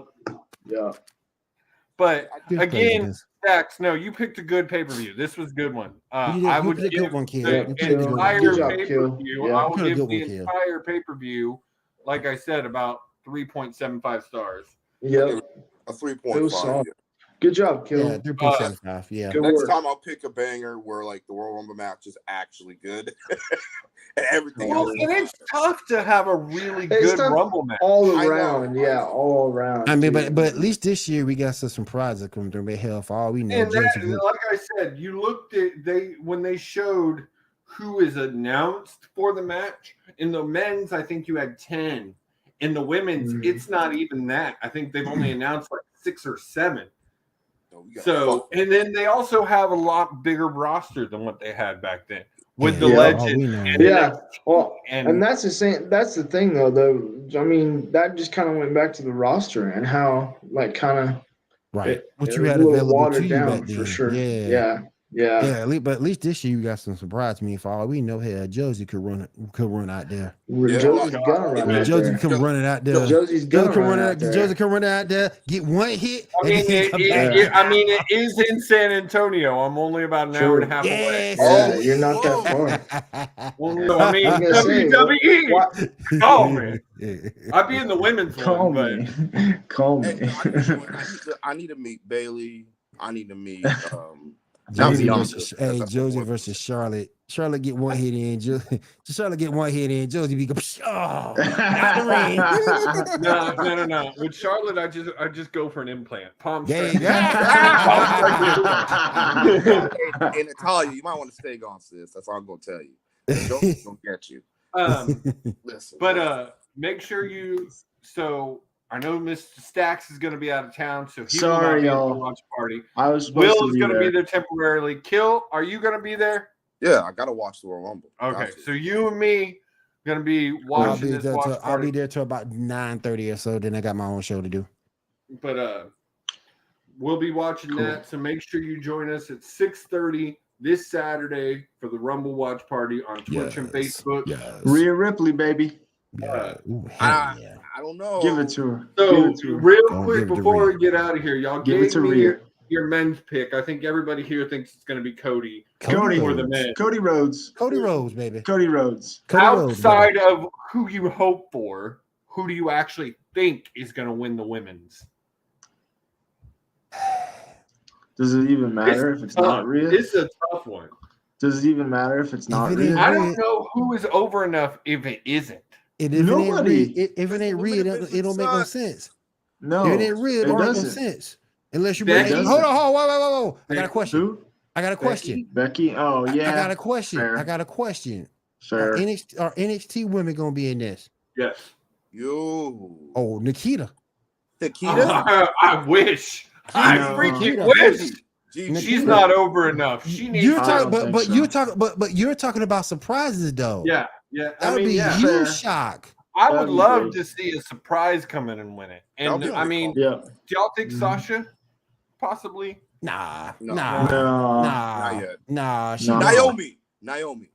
But again, Dax, no, you picked a good pay-per-view. This was a good one. I would give the entire pay-per-view. I will give the entire pay-per-view, like I said, about 3.75 stars.
Yeah,
a 3.5.
Good job, Kill.
Yeah, 3.75. Yeah.
Next time I'll pick a banger where like the Royal Rumble match is actually good. And everything else.
And it's tough to have a really good Rumble match.
All around, all around.
I mean, but at least this year we got some surprises coming through. But hell, for all we know,
and like I said, you looked at when they showed who is announced for the match. In the men's, I think you had 10. In the women's, it's not even that. I think they've only announced like 6 or 7. So, and then they also have a lot bigger roster than what they had back then with the legend.
And that's the same. That's the thing, though. I mean, that just kind of went back to the roster and how, like, kind of
what you had available to you
down for sure. Yeah.
But at least this year you got some surprise. I mean, for all we know, Josie could run out there.
Josie's gonna run out there.
Josie come running out there.
Josie's gonna run out there.
Josie come running out there, get one hit.
It is in San Antonio. I'm only about an hour and a half away.
You're not that far.
Well, I mean, WWE. Oh man, I'd be in the women's one.
Call me.
I need to meet Bailey. I need to meet
Josie
awesome.
versus, hey, Josie versus Charlotte. Charlotte get one hit in. Charlotte get one hit in. Josie be out the ring.
No. With Charlotte, I just go for an implant. Palm
There
strike.
you go.
Hey, Natalia, you might want to stay gone, sis. That's all I'm gonna tell you. Joey's gonna get you. Listen,
But make sure you. So I know Mr. Stacks is going to be out of town, so he will not
Sorry,
be at the
y'all.
watch party.
I was supposed
Will
to
is
be
going to
there.
be there temporarily. Kill, are you going to be there?
yeah, I gotta watch the Royal Rumble.
Okay, so you and me going to be watching this watch
I'll
party.
be there till about 9:30 or so. Then I got my own show to do.
But we'll be watching that. So make sure you join us at 6:30 this Saturday for the Rumble watch party on Twitch and Facebook.
Yes.
Rhea Ripley, baby.
I don't know.
Give it to her.
So
Give it to her.
real
Don't
quick
give it to
before
Rhea.
we get out of here, y'all
Give it
gave
to
me
Rhea.
your men's pick. I think everybody here thinks it's going to be Cody.
Cody.
For the men.
Cody Rhodes.
Cody Rhodes, baby.
Cody Rhodes.
Cody Rhodes,
Outside of who you hope for, who do you actually think is going to win the women's?
Does it even matter if it's
tough.
not Rhea?
This is a tough one.
Does it even matter if it's not
If it ain't
Rhea?
I don't know who is over enough if it isn't.
If it ain't
Nobody.
Rhea, if it ain't Rhea, it don't make no sense.
No.
If it ain't Rhea, it don't make no
doesn't.
sense. Unless you
Becky?
bring. Hold on, whoa. I got a question.
Who?
I got a question.
Becky? Oh, yeah.
I got a question.
Fair.
I got a question.
Fair.
Are NXT women gonna be in this?
Yes.
Yo,
Oh, Nikita.
Nikita.
I wish. I
No.
freaking
Nikita.
wish.
Gee,
She's not over enough. She needs.
You're
I
talking,
don't
but
think so.
you're talking, but you're talking about surprises though.
Yeah.
that would be
yeah.
huge
Fair.
shock.
I would
That'd be
love
great.
to see a surprise come in and win it. And
That'd be
I mean,
cool.
Yeah.
do y'all think
Mhm.
Sasha possibly?
Nah,
No.
nah,
No.
nah,
Not yet.
nah. She
No.
Naomi.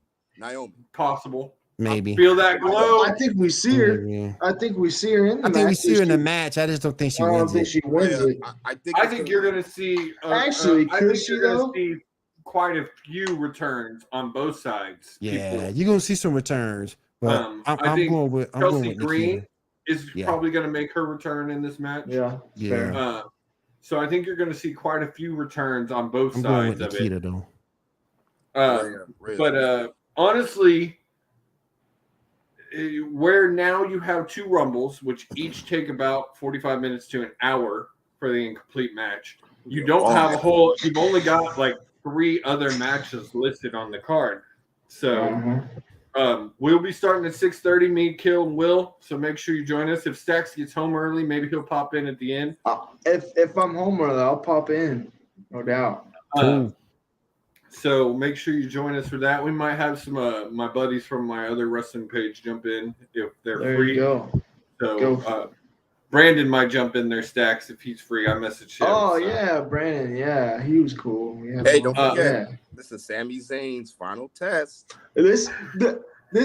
Possible.
maybe.
Feel that glow?
I think we see her.
Yeah.
I think we see her in the
I think we
match.
see her in the match. I just don't think she
I don't
wins
think
it.
she wins
Yeah,
it.
I think you're going to see.
Actually,
I
could
think
she,
you're going
though?
to see quite a few returns on both sides.
Yeah,
People-
you're gonna see some returns. But
I
I'm
think
going with
Chelsea Green
Nikita.
is
Yeah.
probably going to make her return in this match.
Yeah.
Yeah.
So I think you're going to see quite a few returns on both
I'm going with
sides of
Nikita
it.
though.
But honestly, where now you have two Rumbles, which each take about 45 minutes to an hour for the incomplete match. You don't have a whole. You've only got like 3 other matches listed on the card. So we'll be starting at 6:30. Me, Kill, and Will. So make sure you join us. If Stacks gets home early, maybe he'll pop in at the end.
If I'm home early, I'll pop in. No doubt.
So make sure you join us for that. We might have some my buddies from my other wrestling page jump in if they're
There
free.
you go.
So Brandon might jump in their Stacks if he's free. I messaged him.
Oh
so.
yeah, Brandon. Yeah, he was cool. Yeah,
Hey, don't forget.
yeah.
This is Sami Zayn's final test.
This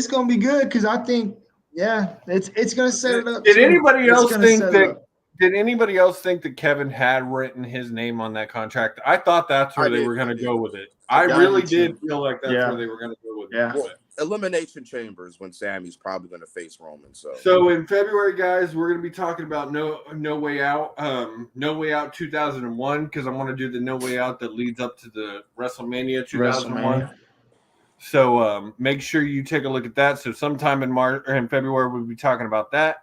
gonna be good because I think it's gonna set it up.
Did
too.
anybody
It's
else
gonna
think
set it
that?
up.
Did anybody else think that Kevin had written his name on that contract? I thought that's where
I
they
did,
were going
I
to
did.
go with it. I
Yeah,
really
me too.
did feel like that's
Yeah.
where they were going to go with
Yeah.
it.
Well, Elimination Chambers when Sammy's probably going to face Roman.
So in February, guys, we're going to be talking about No Way Out, No Way Out 2001, because I want to do the No Way Out that leads up to the WrestleMania 2001.
WrestleMania.
So make sure you take a look at that. So sometime in March or in February, we'll be talking about that.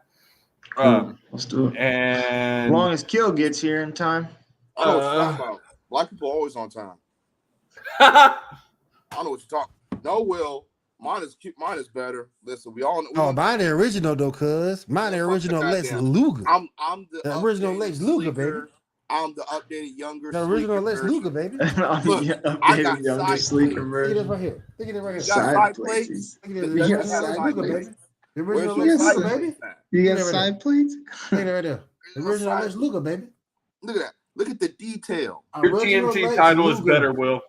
Cool. Let's do it.
And
As long as Kill gets here in time.
I know what you're talking about. Black people are always on time.
I
I know what you're talking. No, Will. Mine is better. Listen, we all know.
Oh, mine the original though, cuz mine the original Lex Luger.
I'm the
original
updated,
Lex Luger,
sleeker.
baby.
I'm the updated, younger,
The original
sleeker
Lex
version.
Luger, baby.
Look,
Updated,
I got
younger,
side
sleeker
plates.
Look at this
version.
right here. Look at it right here.
You got
Side
side
plates.
plates.
Look at
The
this.
You
The
got
original
side
Lex Luger,
plates.
baby. The
Where's
original
your
Lex
Yes,
side
Luger,
sir.
baby.
plates at?
You got
Look at
side plates?
Look at it right there. The original Lex Luger, baby.
Look at that. Look at the detail.
Your
Original
TNT
Lex
title is
Luger.
better, Will.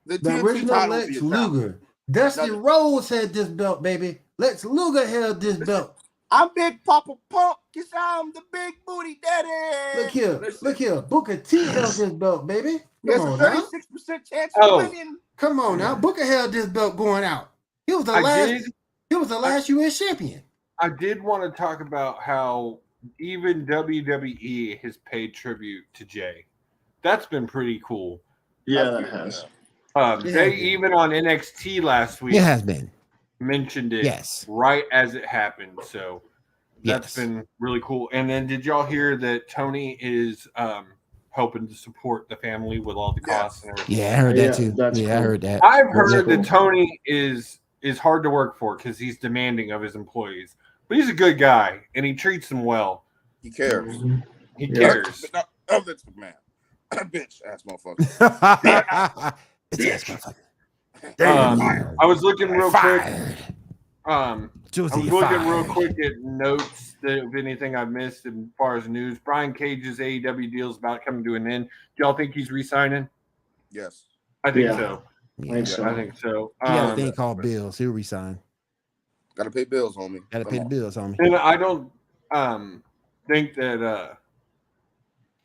The
The
TNT
original
title will
Lex
be a challenge.
Luger. Dusty
Now-
Rhodes had this belt, baby. Lex Luger held this belt.
I'm Big Papa Punk, cause I'm the big booty daddy.
Look here.
Listen,
Look here. Booker T held this belt, baby.
there's
Come
a
on now.
36% chance
Oh.
of winning.
Come on now. Booker held this belt going out. He was the
I
last.
did.
He was the last U.S. champion.
I did want to talk about how even WWE has paid tribute to Jay. That's been pretty cool.
Yeah, that has.
They even on NXT last week.
It has been
mentioned it right as it happened. So that's been really cool. And then did y'all hear that Tony is helping to support the family with all the costs and everything?
Yeah, I heard that too. Cool. I heard that.
I've heard that Tony is hard to work for because he's demanding of his employees. But he's a good guy and he treats them well.
He cares.
He cares.
Vince McMahon. Bitch ass motherfucker.
I was looking real quick. I was looking real quick at notes that if anything I missed as far as news. Brian Cage's AEW deal is about coming to an end. Do y'all think he's re-signing?
Yes.
I think so.
I think so. He got a thing called bills. He'll resign.
Gotta pay bills, homie.
Gotta pay the bills, homie.
And I don't think that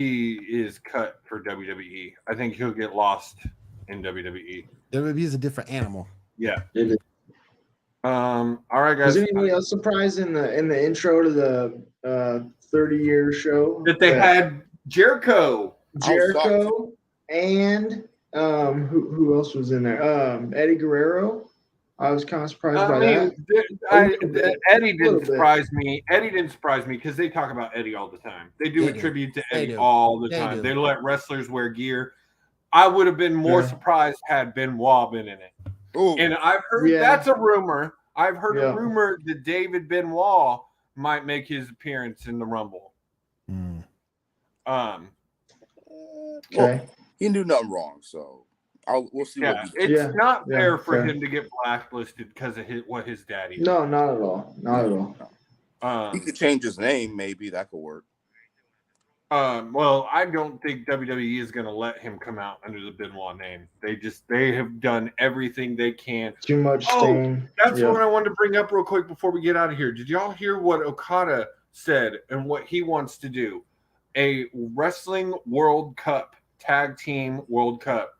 he is cut for WWE. I think he'll get lost in WWE.
WWE is a different animal.
Yeah. All right, guys.
Was anybody else surprised in the intro to the 30-year show
that they had Jericho
and who else was in there? Eddie Guerrero. I was kind of surprised by that.
Eddie didn't surprise me. Eddie didn't surprise me because they talk about Eddie all the time. They do a tribute to Eddie all the time. They let wrestlers wear gear. I would have been more surprised had Benoit been in it. Ooh. And I've heard that's a rumor. I've heard a rumor that David Benoit might make his appearance in the Rumble.
Well, he didn't do nothing wrong, so we'll see.
It's not fair for him to get blacklisted because of what his daddy did.
No, not at all. Not at all.
He could change his name. Maybe that could work.
Well, I don't think WWE is going to let him come out under the Benoit name. They have done everything they can.
Too much stain.
That's what I wanted to bring up real quick before we get out of here. Did y'all hear what Okada said and what he wants to do? A Wrestling World Cup, Tag Team World Cup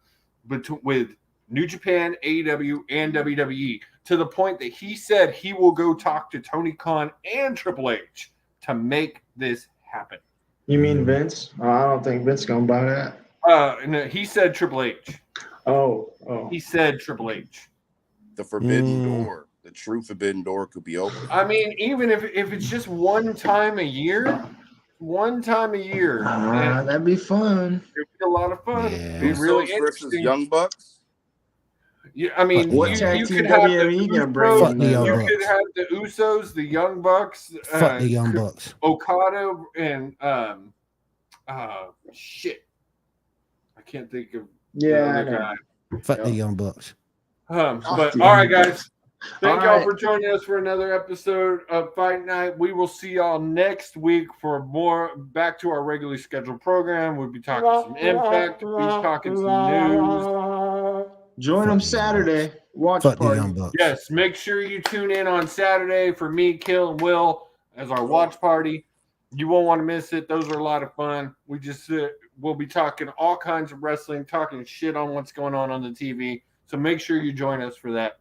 with New Japan, AEW, and WWE, to the point that he said he will go talk to Tony Khan and Triple H to make this happen.
You mean Vince? I don't think Vince gonna buy that.
No, he said Triple H.
Oh.
He said Triple H.
The forbidden door, the true forbidden door could be open.
I mean, even if it's just one time a year,
that'd be fun.
It'd be a lot of fun.
Yeah.
It'd be really interesting.
Versus Young Bucks.
Yeah, I mean, you could have the Usos, the Young Bucks,
fuck the Young Bucks,
Okada, and shit. I can't think of the other guy.
Fuck the Young Bucks.
But all right, guys. Thank y'all for joining us for another episode of Fight Night. We will see y'all next week for more back to our regularly scheduled program. We'll be talking some Impact. We'll be talking some news.
Join them Saturday. Watch party.
Yes, make sure you tune in on Saturday for me, Kill, and Will as our watch party. You won't want to miss it. Those are a lot of fun. We'll be talking all kinds of wrestling, talking shit on what's going on the TV. So make sure you join us for that.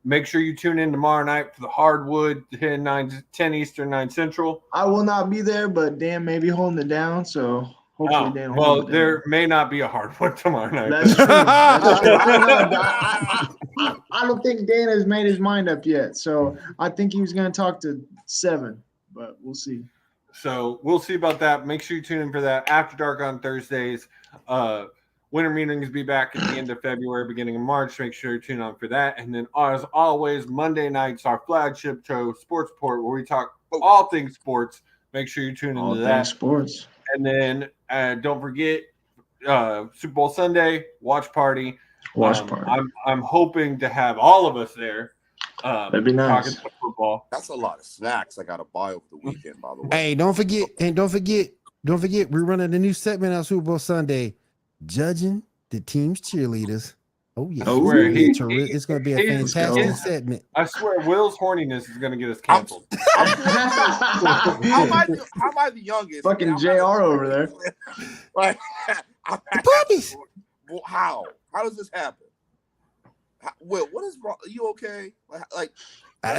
Make sure you tune in tomorrow night for the Hardwood, 10 Eastern, 9 Central.
I will not be there, but Dan may be holding it down, so hopefully Dan
will. Well, there may not be a Hardwood tomorrow night.
That's true. That's true. I don't think Dan has made his mind up yet, so I think he was going to talk to 7, but we'll see.
So we'll see about that. Make sure you tune in for that. After Dark on Thursdays. Winter meetings be back at the end of February, beginning of March. Make sure you tune on for that. And then, as always, Monday nights, our flagship show, Sports Report, where we talk all things sports. Make sure you tune into that.
Sports.
And then don't forget Super Bowl Sunday, watch party. I'm hoping to have all of us there.
That'd be nice.
Talking football.
That's a lot of snacks I got to buy over the weekend, by the way.
Hey, don't forget, we're running a new segment on Super Bowl Sunday. Judging the team's cheerleaders. Oh, yeah. It's going to be a fantastic segment.
I swear, Will's horniness is going to get us canceled.
How am I the youngest?
Fucking JR over there.
Like,
the puppies.
How? How does this happen? Will, what is wrong? Are you okay? Like
I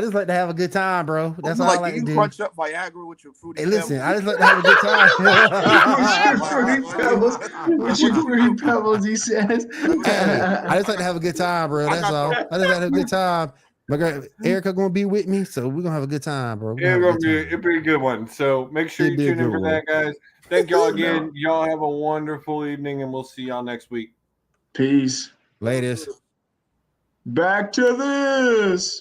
just like to have a good time, bro. That's all
like,
I like to do.
You crunch up Viagra with your fruity.
Hey, listen, I just like to have a good
time. With your fruity pebbles, he says.
I just like to have a good time, bro. That's all. I just like to have a good time. My girl Erica gonna be with me, so we're gonna have a good time, bro.
It'll be a good one. So make sure you tune in for that, guys. Thank y'all again. Y'all have a wonderful evening, and we'll see y'all next week.
Peace.
Latest.
Back to this.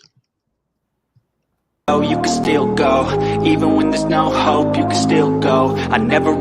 You can still go, even when there's no hope, you can still go. I never